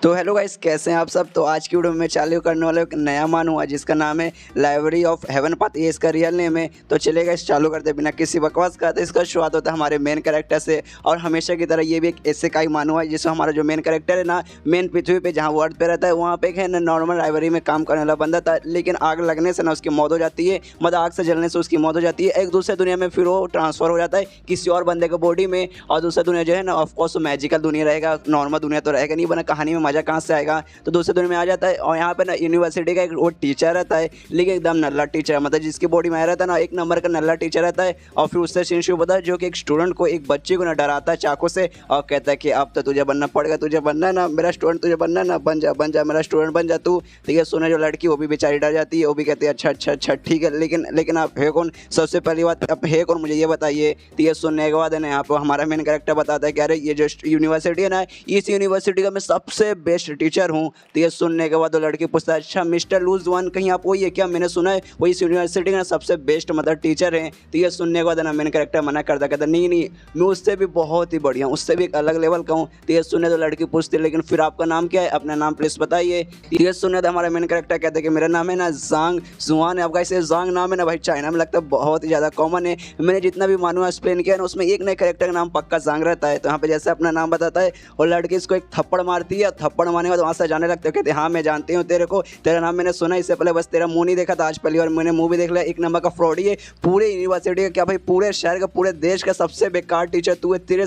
तो hello guys, कैसे हैं आप सब। तो आज की वीडियो में चालू करने वाला एक नया मान हुआ जिसका नाम है लाइब्रेरी ऑफ हेवन पाथ। ये इसका रियल नेम है। तो चलेगा इस चालू करते बिना किसी बकवास का। तो इसका शुरुआत होता है हमारे मेन कैरेक्टर से, और हमेशा की तरह ये भी एक ऐसे का ही मान हुआ है जिसमें हमारा जो मेन कैरेक्टर है ना, मेन पृथ्वी पे जहाँ वो अर्थ पे रहता है वहाँ पे है ना नॉर्मल लाइब्रेरी में काम करने वाला बंदा था। लेकिन आग लगने से ना उसकी मौत हो जाती है, मतलब आग से जलने से उसकी मौत हो जाती है। एक दूसरे दुनिया में फिर वो ट्रांसफर हो जाता है किसी और बंदे के बॉडी में, और दूसरा दुनिया जो है ना ऑफकोर्स मैजिकल दुनिया रहेगा, नॉर्मल दुनिया तो रहेगा नहीं, बना कहानी में मजा कहाँ से आएगा। तो दूसरे दुनिया में आ जाता है, और यहाँ पे ना यूनिवर्सिटी का एक वो टीचर रहता है, लेकिन एकदम नल्ला टीचर, मतलब जिसकी बॉडी में रहता है ना एक नंबर का नल्ला टीचर रहता है। और फिर उससे सीन शुरू होता है जो कि एक स्टूडेंट को, एक बच्चे को ना डराता है चाकू से, और कहता है कि अब तो तुझे बनना पड़ेगा, तुझे बनना है ना मेरा स्टूडेंट, तुझे बनना है ना, बन जा मेरा स्टूडेंट बन जा तू। तो ये सुने जो लड़की वो भी बेचारी डर जाती है, वो भी कहती है अच्छा ठीक है, लेकिन आप है कौन, सबसे पहली बात आप है कौन मुझे ये बताइए। तो ये सुनने के बाद है ना यहाँ पर हमारा मेन कैरेक्टर बताता है कि अरे ये जो यूनिवर्सिटी है ना, इस यूनिवर्सिटी का मैं सबसे बेस्ट टीचर हूँ। तो ये सुनने के बाद वो लड़की पूछता है अच्छा मिस्टर लूज वन कहीं आप वही है क्या, मैंने सुना है वो इस यूनिवर्सिटी का सबसे बेस्ट मतलब टीचर हैं। तो ये सुनने के बाद ना मेन कैरेक्टर मना करता, कहता नहीं मैं उससे भी बहुत ही बढ़िया हूँ, उससे भी एक अलग लेवल का हूँ। तो ये सुनने तो लड़की पूछती लेकिन फिर आपका नाम क्या है, अपना नाम प्लीज बताइए। तो ये सुनने तो हमारा मेन कैरेक्टर कहता है कि मेरा नाम है ना जांग जुआन है। आपका इसे जांग नाम है ना भाई, चाइना में लगता है बहुत ही ज़्यादा कॉमन है। मैंने जितना भी मानू एक्सप्लेन किया ना उसमें एक नए कैरेक्टर का नाम पक्का जांग रहता है। तो यहाँ पे जैसे अपना नाम बताता है और लड़की इसको एक थप्पड़ मारती है, थप्पड़ मारने के बाद वहाँ से जाने लगते हो, कहते हाँ मैं जानती हूँ तेरे को, तेरा नाम मैंने सुना, इससे पहले बस तेरा मुंह नहीं देखा था, आज पहली बार मैंने मुंह भी देख लिया। एक नंबर का फ्रॉडी है, पूरे यूनिवर्सिटी का क्या भाई, पूरे शहर का पूरे देश का सबसे बेकार टीचर तू है। तेरे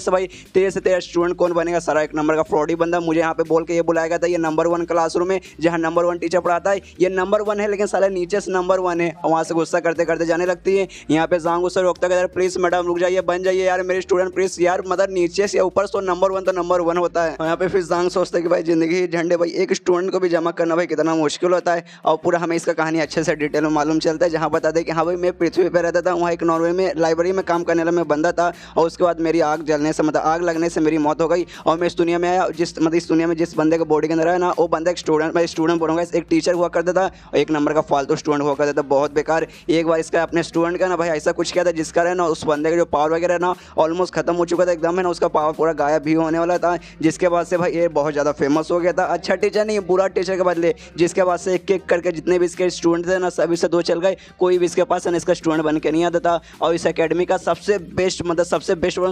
से तेरा स्टूडेंट कौन बनेगा, सारा एक नंबर का फ्रॉडी बंदा। मुझे यहाँ पे बोल के ये बुलाया गया था, ये नंबर 1 क्लासरूम है जहाँ नंबर 1 टीचर पढ़ाता है, ये नंबर 1 है लेकिन साला नीचे से नंबर 1 है। और वहाँ से गुस्सा करते करते जाने लगती है। यहाँ पे जांग उससे रोकता है, प्लीज मैडम रुक जाइए, बन जाइए यार मेरे स्टूडेंट प्लीज यार, मतलब नीचे से ऊपर से नंबर 1 तो नंबर 1 होता है। यहाँ पे फिर जांग सोचता है कि भाई जिंदगी झंडे, भाई एक स्टूडेंट को भी जमा करना भाई कितना मुश्किल होता है। और पूरा हमें इसका कहानी अच्छे से डिटेल में मालूम चलता है, जहाँ बता दे कि हाँ भाई मैं पृथ्वी पर रहता था, वहाँ एक नॉर्वे में लाइब्रेरी में काम करने वाला मैं बंदा था, और उसके बाद मेरी आग जलने से मतलब आग लगने से मेरी मौत हो गई। और मैं इस दुनिया में आया, इस दुनिया में जिस बंदे के बॉडी के अंदर है ना वो बंदा एक स्टूडेंट, मैं स्टूडेंट बोलूँगा, एक टीचर हुआ करता था और एक नंबर का फालतू स्टूडेंट हुआ करता था, बहुत बेकार। एक बार इसका अपने स्टूडेंट का ना भाई ऐसा कुछ किया था जिसका है ना उस बंदे का जो पावर वगैरह ना ऑलमोस्ट खत्म हो चुका था एकदम, है ना उसका पावर पूरा गायब भी होने वाला था, जिसके बाद से भाई ये बहुत ज़्यादा फेमस हो गया था। अच्छा टीचर नहीं, बुरा टीचर के बदले, जिसके बाद से एक एक करके जितने भी इसके स्टूडेंट थे ना सभी से 2 चल गए, कोई भी इसके पास ना इसका स्टूडेंट बन के नहीं आता था। और इस एकेडमी का सबसे बेस्ट मतलब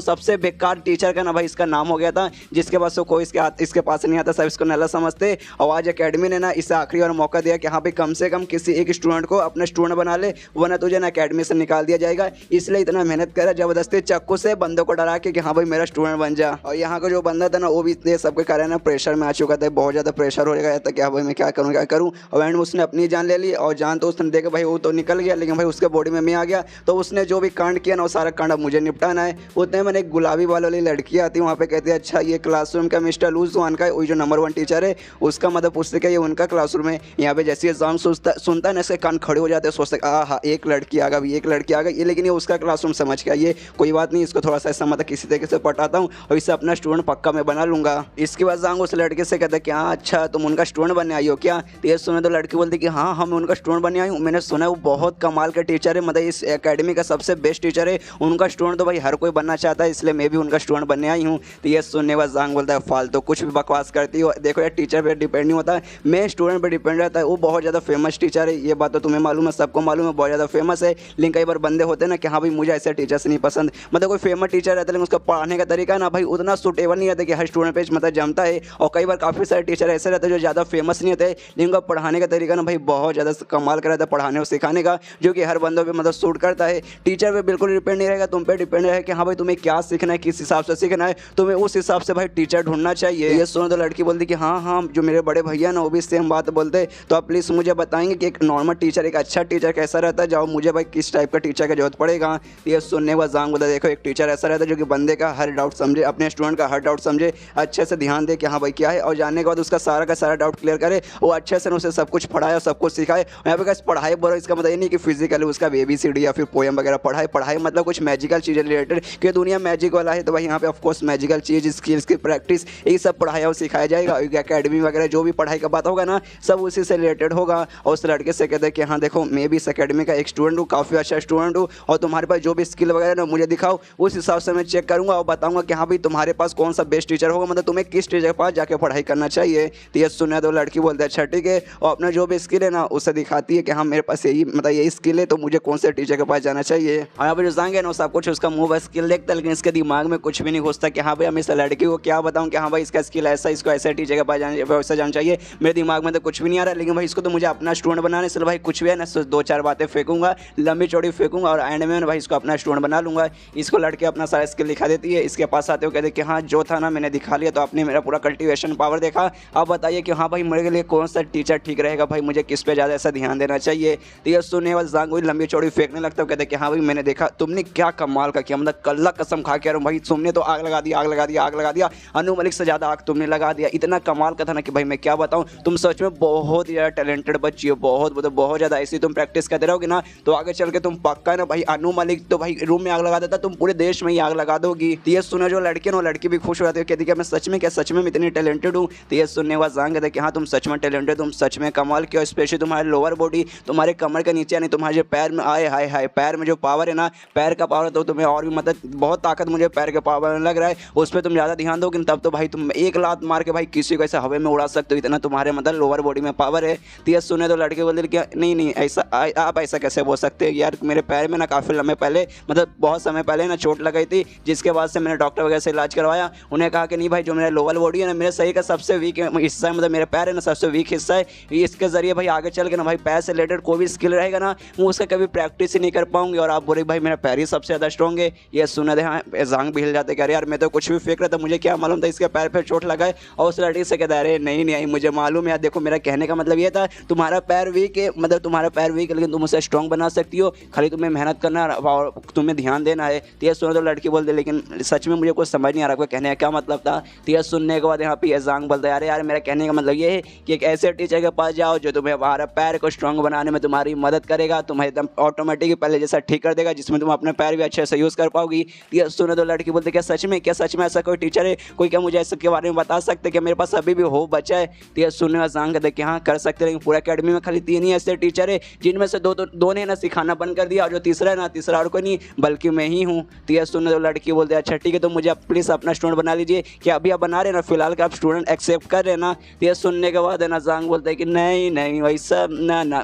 सबसे बेकार टीचर का ना भाई इसका नाम हो गया था, जिसके बाद से कोई इसके पास नहीं आता, सब इसको नल्ला समझते। और आज एकेडमी ने ना इसे आखिरी बार मौका दिया कि हाँ भाई कम से कम किसी एक स्टूडेंट को अपने स्टूडेंट बना ले, वरना तुझे ना एकेडमी से निकाल दिया जाएगा। इसलिए इतना मेहनत करा, जबरदस्ती चाकू से बंदों को डरा के कि हाँ भाई मेरा स्टूडेंट बन जा। और यहाँ का जो बंदा था ना वो भी इतने सबके कारण ना प्रेशर में आ चुका था, बहुत ज़्यादा प्रेशर हो गया था कि हाँ भाई मैं क्या करूँ। और एंड में उसने अपनी जान ले ली, और जान तो उसने देखा भाई वो तो निकल गया, लेकिन भाई उसके बॉडी में मैं आ गया। तो उसने जो भी कांड किया ना वो सारा कांड अब मुझे निपटाना है। उतने मैंने एक गुलाबी बाल वाली लड़की आती है, वहाँ पे कहती है अच्छा ये क्लासरूम का मिस्टर लूज वन का वही जो नंबर 1 टीचर है उसका, मतलब पूछते क्या ये उनका क्लासरूम है। यहाँ पे जैसे एग्जाम सुनता है ना इसके कान खड़े हो जाते हैं, सोचते हाँ एक लड़की आ गई, एक लड़की आ गई ये, लेकिन ये उसका क्लासरूम समझ के ये कोई बात नहीं, इसको थोड़ा सा ऐसा मतलब किसी तरीके से पटाता हूँ और इससे अपना स्टूडेंट पक्का मैं बना लूँगा। इसके बाद जांग उस लड़के से कहता है कि हाँ अच्छा तुम उनका स्टूडेंट बनने आई हो क्या। तो ये सुने तो लड़की बोलती कि हाँ मैं उनका स्टूडेंट बनने आई हूँ, मैंने सुना है वो बहुत कमाल का टीचर है, मतलब इस एकेडमी का सबसे बेस्ट टीचर है, उनका स्टूडेंट तो भाई हर कोई बनना चाहता है, इसलिए मैं भी उनका स्टूडेंट बनने आई हूँ। तो ये सुनने बाद जांग बोलता है फालतू कुछ भी बकवास करती हो, देखो यार टीचर पर डिपेंड नहीं होता है, मैं स्टूडेंट पर डिपेंड रहता है। वो बहुत ज़्यादा फेमस टीचर है, ये बात तो तुम्हें मालूम है, सबको मालूम है, बहुत ज़्यादा फेमस है। लेकिन कई बार बंदे होते हैं ना कि हाँ भाई मुझे ऐसे टीचर्स नहीं पसंद, मतलब कोई फेमस टीचर रहता है लेकिन उसका पढ़ाने का तरीका ना भाई उतना सूटेबल नहीं रहता कि हर स्टूडेंट पे मतलब जमता है। और कई बार काफ़ी सारे टीचर ऐसे रहते हैं जो ज़्यादा फेमस नहीं होते लेकिन उनका पढ़ाने का तरीका ना भाई बहुत ज़्यादा कमाल का रहता है, पढ़ाने और सिखाने का, जो कि हर बंदों पे मतलब सूट करता है। टीचर पे बिल्कुल डिपेंड नहीं रहेगा, तुम पे डिपेंड रहेगा कि हाँ भाई तुम्हें क्या सीखना है, किस हिसाब से सीखना है, तुम्हें उस हिसाब से भाई टीचर ढूंढना चाहिए। ये सुनो तो लड़की बोलती कि हाँ जो मेरे बड़े भैया ना वो भी सेम बात बोलते, तो आप प्लीज़ मुझे बताएंगे कि एक नॉर्मल टीचर, एक अच्छा टीचर कैसा रहता है, जाओ मुझे भाई किस टाइप का टीचर की जरूरत पड़ेगा। ये सुनने का जांग बोला देखो एक टीचर ऐसा रहता है जो कि बंदे का हर डाउट समझे, अपने स्टूडेंट का हर डाउट समझे, अच्छे से ध्यान दे कि हाँ भाई क्या है, और जानने के बाद उसका सारा का सारा डाउट क्लियर करे, वो अच्छे से उसे सब कुछ पढ़ाए और सब कुछ सिखाए। यहाँ पे पढ़ाई बोलो इसका मतलब ये नहीं कि फिजिकली उसका ABCD या फिर पोएम वगैरह पढ़ाई मतलब कुछ मैजिकल चीज़ें रिलेटेड, कि दुनिया मैजिक वाला है तो भाई यहाँ पे ऑफकोर्स मैजिकल चीज़, स्किल्स की प्रैक्टिस, यही सब पढ़ाया और सिखाया जाएगा। एकेडमी वगैरह जो भी पढ़ाई का बात होगा ना सब उसी से रिलेटेड होगा। और उस लड़के से कहते हैं कि हाँ देखो मैं भी इस एकेडमी का एक स्टूडेंट हूँ, काफ़ी अच्छा स्टूडेंट हूँ, और तुम्हारे पास जो भी स्किल वगैरह ना मुझे दिखाओ, उस हिसाब से मैं चेक करूँगा और बताऊँगा कि हाँ भाई तुम्हारे पास कौन सा बेस्ट टीचर होगा, मतलब तुम्हें किस टीचर के पास जाके पढ़ाई पढ़ाई करना चाहिए। तो ये सुना तो लड़की बोलती है अच्छा ठीक है, और अपना जो भी स्किल है ना उसे दिखाती है कि हाँ मेरे पास यही मतलब यही स्किल है, तो मुझे कौन से टीचर के पास जाना चाहिए। और यहाँ पे जो जांग है ना सब कुछ उसका मुंह बस स्किल देखता है, लेकिन इसके दिमाग में कुछ भी नहीं घुसता कि हाँ भाई हम इस लड़की को क्या बताऊँ कि हाँ भाई इसका स्किल ऐसा, इसको ऐसे टीचर के पास वैसा जाना चाहिए। मेरे दिमाग में तो कुछ भी नहीं आ रहा, लेकिन भाई इसको तो मुझे अपना स्टूडेंट बनाने से भाई कुछ भी है ना 2-4 बातें फेंकूंगा, लंबी चौड़ी फेंकूंगा और एंड में भाई इसको अपना स्टूडेंट बना लूंगा। इसको लड़के अपना सारा स्किल दिखा देती है, इसके पास आते हो कहते कि हाँ जो था ना मैंने दिखा लिया, तो आपने मेरा पूरा कल्टीवेशन पावर देखा, अब बताइए कि हाँ भाई मेरे लिए कौन सा टीचर ठीक रहेगा, भाई मुझे किस पे ज़्यादा ऐसा ध्यान देना चाहिए। तो ये सुनने वाले जांग वही लंबी चौड़ी फेंकने लगता है, कहते कि हाँ भाई मैंने देखा तुमने क्या कमाल का किया, मतलब कल्ला कसम खा के भाई तुमने तो आग लगा दिया, आग लगा दिया, आग लगा दिया, अनु मलिक से ज़्यादा आग तुमने लगा दिया। इतना कमाल का था ना कि भाई मैं क्या बताऊँ, तुम सच में बहुत ही ज़्यादा टैलेंटेड बच्ची हो, बहुत मतलब बहुत ज़्यादा। ऐसी तुम प्रैक्टिस करते रहोगे ना तो आगे चल के तुम पक्का ना भाई अनु मलिक तो भाई रूम में आग लगा देता, तुम पूरे देश में ही आग लगा दोगी। तो ये सुना जो लड़की ना लड़की भी खुश हो जाती है, कहती है मैं सच में क्या सच में इतनी टैलेंटेड हूँ। तो ये सुनने वाला जान कहते कि हाँ तुम सच में टैलेंटेड, तुम सच में कमाल किया, स्पेशली तुम्हारे लोअर बॉडी, तुम्हारे कमर के नीचे यानी तुम्हारे जो पैर में आए हाय हाय पैर में जो पावर है ना, पैर का पावर तो तुम्हें और भी मतलब बहुत ताकत मुझे पैर के पावर में लग रहा है, उस पर तुम ज़्यादा ध्यान दोगे तब तो भाई तुम एक लात मार के भाई किसी को ऐसे हवा में उड़ा सकते हो, इतना तुम्हारे मतलब लोअर बॉडी में पावर है। तो ये सुने तो लड़के बोलते कि नहीं नहीं ऐसा आप ऐसा कैसे बोल सकते हैं यार, मेरे पैर में ना काफ़ी लंबे पहले मतलब बहुत समय पहले ना चोट लगाई थी, जिसके बाद से मैंने डॉक्टर वगैरह से इलाज करवाया। उन्हें कहा कि नहीं भाई जो मेरा लोअर बॉडी है ना मेरे शरीर का सबसे वीक हिस्सा है, मतलब मेरे पैर है ना सबसे वीक हिस्सा है, इसके जरिए भाई आगे चल के ना भाई पैर से रिलेटेड कोई भी स्किल रहेगा ना वो उसका कभी प्रैक्टिस ही नहीं कर पाऊंगी। और आप बोले भाई मेरा पैर ही सबसे ज़्यादा स्ट्रॉन्ग है। ये सुना दे हाँ जांग भी हिल जाते कि यार मैं तो कुछ भी फेंक रहा था, मुझे क्या मालूम था इसके पैर पे चोट लगाए। और उस लड़की से कहता अरे नहीं नहीं मुझे मालूम है, देखो मेरा कहने का मतलब ये था तुम्हारा पैर वीक है, मतलब तुम्हारा पैर वीक है लेकिन तुम उसे स्ट्रॉन्ग बना सकती हो, खाली तुम्हें मेहनत करना और तुम्हें ध्यान देना है। तो ये सुना तो लड़की बोलते लेकिन सच में मुझे कुछ समझ नहीं आ रहा आपका कहने का क्या मतलब था। तो ये सुनने के बाद यहाँ पे जांग बोलता है अरे यार मेरा कहने का मतलब ये है कि एक ऐसे टीचर के पास जाओ जो तुम्हें हमारा पैर को स्ट्रॉन्ग बनाने में तुम्हारी मदद करेगा, तुम्हें एकदम ऑटोमेटिक पहले जैसा ठीक कर देगा, जिसमें तुम अपने पैर भी अच्छे से यूज़ कर पाओगी। ये सुने तो लड़की बोलते क्या सच में ऐसा कोई टीचर है, कोई क्या मुझे ऐसे के बारे में बता सकते कि मेरे पास अभी भी हो बचा है। तो ये सुनने वाला जांग कहते कि हाँ कर सकते, लेकिन पूरा अकेडमी में खाली 3 ही ऐसे टीचर है जिनमें से दो ने ना सिखाना बंद कर दिया, और जो तीसरा है ना तीसरा और कोई नहीं बल्कि मैं ही हूँ। तो ये सुनने तो लड़की बोलते अच्छा ठीक है तो मुझे प्लीज़ अपना स्टूडेंट बना लीजिए, कि अभी आप बना रहे ना फिलहाल का आप स्टूडेंट एक्सेप्ट कर रहे ना। तो ये सुनने के बाद है ना जांग बोलते हैं कि नहीं नहीं वैसा ना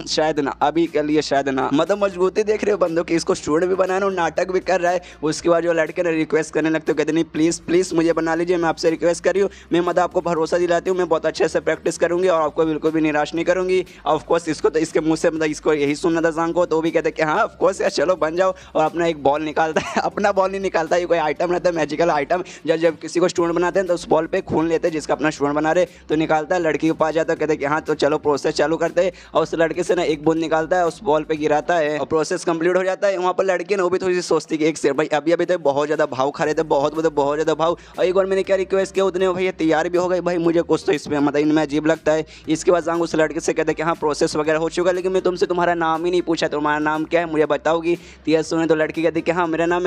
शायद ना अभी के लिए शायद ना, मतलब मजबूती देख रहे हो बंदों की, इसको स्टूडेंट भी बनाना और नाटक भी कर रहा है। उसके बाद जो लड़के ने रिक्वेस्ट करने लगते हो कहते नहीं प्लीज़ मुझे बना लीजिए, मैं आपसे रिक्वेस्ट कर रही हूँ, मैं मतलब आपको भरोसा दिलाती हूँ मैं बहुत अच्छे से प्रैक्टिस करूँगी और आपको बिल्कुल भी निराश नहीं करूँगी। ऑफकोर्स इसको तो इसके मुँह से मतलब इसको यही सुनना था जांग को, तो भी कहते कि हाँ ऑफकोर्स यार चलो बन जाओ। और अपना एक बॉल निकालता है, अपना बॉल नहीं निकालता है, कोई आइटम रहता है मैजिकल आइटम, जब किसी को स्टूडेंट बनाते हैं तो उस बॉल पे खून लेते हैं जिसका अपना स्टूडेंट बना रहे, तो निकालता है लड़की के पास जाता है कहते कि हाँ तो चलो प्रोसेस चालू करते हैं। और उस लड़के से ना एक बूंद निकालता है उस बॉल पे गिराता है और प्रोसेस कंप्लीट हो जाता है। वहाँ पर लड़की ना वो भी थोड़ी सी सोचती कि एक से भाई अभी तो बहुत ज़्यादा भाव खा रहे थे, बहुत ज़्यादा भाव, और एक बार मैंने क्या रिक्वेस्ट किया उतने भैया तैयार भी हो गए, भाई मुझे कुछ तो इसमें मतलब इनमें अजीब लगता है। इसके बाद जांग उस लड़के से कहते कि हाँ प्रोसेस वगैरह हो चुका, लेकिन मैं तुमसे तुम्हारा नाम ही नहीं पूछा, तुम्हारा नाम क्या है मुझे बताओगी। तो ये सुने तो लड़की कहती कि हाँ मेरा नाम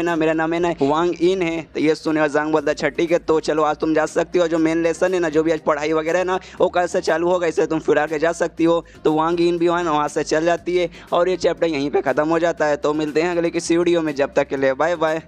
है ना वांग इन है। तो ये सुने और जांग बोलता अच्छा ठीक है तो चलो आज तुम जा सकती हो, जो मेन लेसन है ना जो भी आज पढ़ाई वगैरह है ना वो कल से चालू होगा, इससे तुम फिर आके जा सकती हो। तो वांग इन भी है ना वहाँ से चल जाती है और ये चैप्टर यहीं पे ख़त्म हो जाता है। तो मिलते हैं अगले किसी वीडियो में, जब तक के लिए बाय बाय।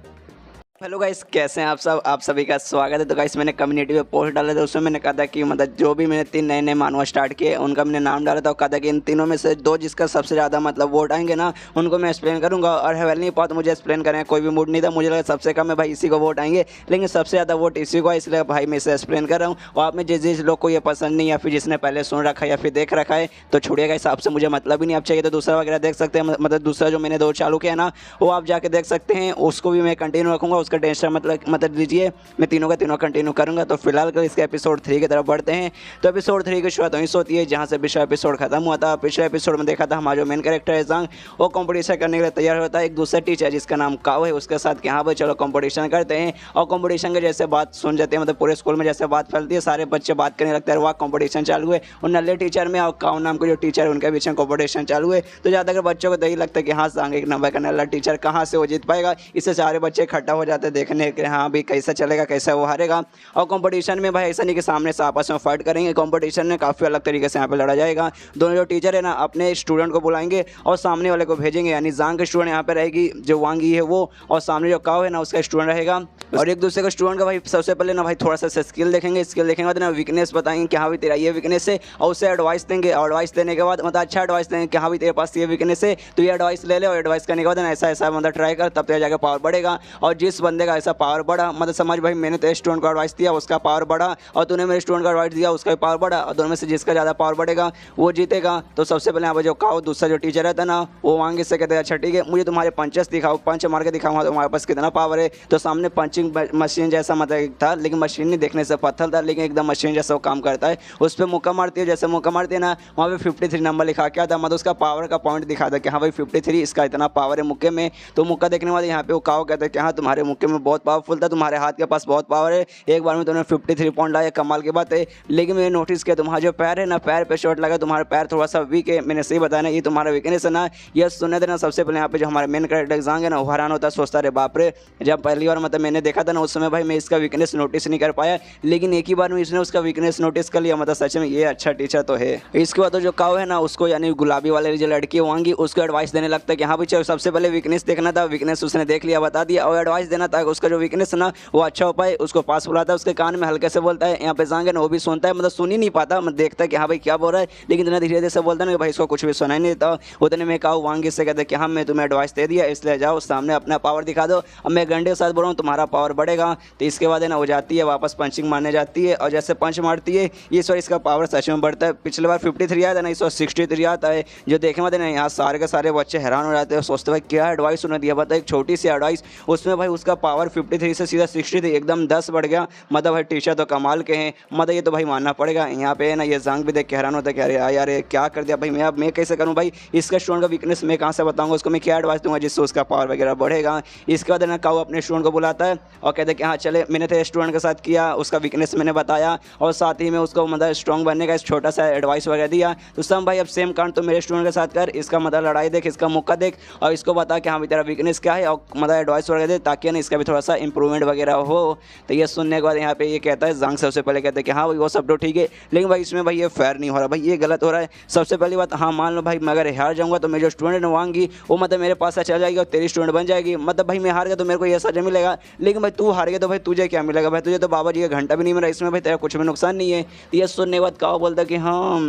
हेलो गाइस कैसे हैं आप सभी का स्वागत है। तो गाइस मैंने कम्युनिटी पे पोस्ट डाला था, उसमें मैंने कहा था कि मतलब जो भी मैंने 3 नए मानव स्टार्ट किए उनका मैंने नाम डाला था और कहा था कि इन तीनों में से 2 जिसका सबसे ज़्यादा मतलब वोट आएंगे ना उनको मैं एक्सप्लेन करूँगा। और हेवल नहीं पाता मुझे एक्सप्लेन करने कोई भी मूड नहीं था, मुझे लगा सबसे कम है भाई इसी को वोट आएंगे, लेकिन सबसे ज़्यादा वोट इसी को है, इसलिए भाई मैं इसे एक्सप्लेन कर रहा हूँ। और आप में जिस लोग को ये पसंद नहीं या फिर जिसने पहले सुन रखा है या फिर देख रखा है तो छोड़िएगा, हिसाब से मुझे मतलब ही नहीं। आप चाहिए तो दूसरा वगैरह देख सकते हैं, मतलब दूसरा जो मैंने 2 चालू किया ना वो आप जाके देख सकते हैं, उसको भी मैं कंटिन्यू रखूँगा, उसका टेंशन मतलब लीजिए मैं तीनों का तीनों कंटिन्यू करूंगा। तो फिलहाल कर इसके एपिसोड 3 की तरफ बढ़ते हैं। तो एपिसोड 3 की शुरुआत वहीं से होती है जहां से पिछला एपिसोड खत्म हुआ था। पिछले एपिसोड में देखा था हमारा जो मेन कैरेक्टर है जांग वो कंपटीशन करने के लिए तैयार होता है एक दूसरे टीचर जिसका नाम काव है उसके साथ कि हाँ भाई चलो कंपटीशन करते हैं। और कंपटीशन के जैसे बात सुन जाते हैं, मतलब पूरे स्कूल में जैसे बात फैलती है सारे बच्चे बात करने लगते हैं, वहाँ कंपटीशन चालू है और नल्ले टीचर में और काव नाम के जो टीचर है उनके बीच में कंपटीशन चालू है। तो ज़्यादातर बच्चों को यही लगता है कि हाँ जांग एक नंबर का नल्ला टीचर कहाँ से वो जीत पाएगा, इससे सारे बच्चे इकट्ठा हो जाते हैं देखने के हाँ भाई कैसा चलेगा, कैसा वो हारेगा। और कंपटीशन में भाई ऐसा नहीं कि सामने से आपस में फाइट करेंगे, कंपटीशन में काफ़ी अलग तरीके से यहाँ पे लड़ा जाएगा। दोनों जो टीचर है ना अपने स्टूडेंट को बुलाएंगे और सामने वाले को भेजेंगे, यानी जांग के स्टूडेंट यहाँ पे रहेगी, जो वांगी है वो, और सामने जो काव है ना उसका स्टूडेंट रहेगा। और एक दूसरे का स्टूडेंट का भाई सबसे पहले ना भाई थोड़ा सा स्किल देखेंगे, स्किल देखने के बाद ना वीकनेस बताएंगे कि हाँ भाई तेरा ये वीकनेस है, और उससे एडवाइस देंगे। एडवाइस देने के बाद मतलब अच्छा एडवाइस देंगे कि हाँ भाई तेरे पास ये वीकनेस है तो ये एडवाइस ले ले, और एडवाइस करने के बाद ना ऐसा ऐसा मतलब ट्राई कर, तब तेरा जाकर पावर बढ़ेगा। और जिस बंदे का ऐसा पावर बढ़ा, मतलब समझ भाई मैंने तेरे स्टूडेंट को एडवाइस दिया उसका पावर बढ़ा, और तूने मेरे स्टूडेंट को एडवाइस दिया उसका पावर बढ़ा, और दोनों में से जिसका ज़्यादा पावर बढ़ेगा वो जीतेगा। तो सबसे पहले यहाँ पर जो काओ दूसरा जो टीचर रहता ना वो वांगे से कहते हैं अच्छा ठीक है मुझे तुम्हारे पंचेस दिखाओ, पंच मार के दिखाऊंगा तुम्हारे पास कितना पावर है। तो सामने पंचिंग मशीन जैसा मतलब था, लेकिन मशीन नहीं देखने से पत्थर था, लेकिन एकदम मशीन जैसा वो काम करता है। उस पर मुक्का मारती है, जैसे मुक्का मारती है ना वहाँ पे 53 नंबर लिखा क्या था, मतलब उसका पावर का पॉइंट दिखा था कि हाँ भाई 53 इसका इतना पावर है मुक्के में। तो मुक्का देखने वाले यहाँ पे वो काओ कहता है कि हाँ तुम्हारे मुक्के में बहुत पावरफुल था, तुम्हारे हाथ के पास बहुत पावर है, एक बार में तुमने 53 पॉइंट लाया, कमाल की बात है। लेकिन मैंने नोटिस किया तुम्हारा जो पैर है ना, पैर पे शॉट लगा, तुम्हारा पैर थोड़ा सा वीक है। मैंने सही बताया ना ये तुम्हारा वीकनेस है ना, यह सुनने देना। सबसे पहले यहाँ पे जो हमारे मेन कैरेक्टर एग्जाम है ना वो हैरान होता है, सोचता है बाप रे, जब पहली बार मतलब मैंने देखा था ना उस समय भाई मैं इसका वीकनेस नोटिस नहीं कर पाया, लेकिन एक ही बार में इसने उसका वीकनेस नोटिस कर लिया, मतलब सच में ये अच्छा टीचर तो है। इसके बाद तो जो काव है ना उसको यानी गुलाबी वाले जो लड़की होंगी उसको एडवाइस देने लगता है कि हाँ भाई चलो सबसे पहले वीकनेस देखना था, वीकनेस उसने देख लिया बता दिया, और एडवाइस देना था उसका जो वीकनेस है ना वो अच्छा हो पाए, उसको पास बुलाता है, उसके कान में हल्के से बोलता है, यहाँ पे जाएंगे ना वो भी सुनता है, मतलब सुन ही नहीं पाता, मतलब देखता है कि हाँ भाई क्या बोल रहा है, लेकिन इतना धीरे धीरे से बोलता है ना भाई इसको कुछ भी सुनाई नहीं देता। उतने में काव वांगी से कहते कि हाँ मैं तुम्हें एडवाइस दे दिया इसलिए जाओ सामने अपना पावर दिखा दो, अब मैं गंडे के साथ बोल रहा हूँ तुम्हारा पावर बढ़ेगा। तो इसके बाद है ना वो जाती है वापस पंचिंग मारने जाती है, और जैसे पंच मारती है इस बार इसका पावर सच में बढ़ता है। पिछले बार 53 आया था ना, इस बार 63 आता है। जो देखने में ना यहाँ सारे के सारे बच्चे हैरान हो जाते हैं, सोचते भाई क्या एडवाइस उन्होंने दिया, बताया एक छोटी सी एडवाइस उसमें भाई उसका पावर 53 से सीधा 63 एकदम 10 बढ़ गया। मतलब भाई टीचर तो कमाल के हैं, मतलब ये तो भाई मानना पड़ेगा। यहाँ पे है ना ये जांग भी देख के हैरान होता है कि अरे यार ये क्या कर दिया भाई, मैं कैसे करूँ भाई, इसका स्टूडेंट का वीकनेस मैं कहाँ से बताऊँगा, उसको मैं क्या एडवाइस दूंगा जिससे उसका पावर वगैरह बढ़ेगा। इसके बाद ना काऊ अपने स्टूडेंट को बुलाता है और कहते हैं कि हाँ चले मैंने तेरे स्टूडेंट के साथ किया, उसका वीकनेस मैंने बताया, और साथ ही में उसको मतलब स्ट्रॉन्ग बनने का छोटा सा एडवाइस वगैरह दिया। तो सब भाई अब सेम कांड तो मेरे स्टूडेंट के साथ कर, इसका मतलब लड़ाई देख, इसका मुक्का देख, और इसको बता कि हाँ भाई तेरा वीकनेस क्या है, और मतलब एडवाइस वगैरह दे ताकि ना इसका भी थोड़ा सा इंप्रूवमेंट वगैरह हो। तो ये सुनने के बाद यहाँ पे ये कहता है जांग सबसे पहले कहते हैं कि हाँ भाई वो सब तो ठीक है, लेकिन भाई इसमें भाई ये फेयर नहीं हो रहा, भाई ये गलत हो रहा है। सबसे पहली बात हाँ मान लो भाई मैं अगर हार जाऊँगा तो मेरे जो स्टूडेंट वांगी वो मतलब मेरे पास से चल जाएगी और तेरी स्टूडेंट बन जाएगी, मतलब भाई मैं हार गया तो मेरे को ये सजा मिलेगा, लेकिन भाई तू हार गया तो भाई तुझे क्या मिलेगा, भाई तुझे तो बाबा जी का घंटा भी नहीं मिला, इसमें भाई तेरा कुछ भी नुकसान नहीं है। ये सुनने के बाद काओ बोलता कि हाँ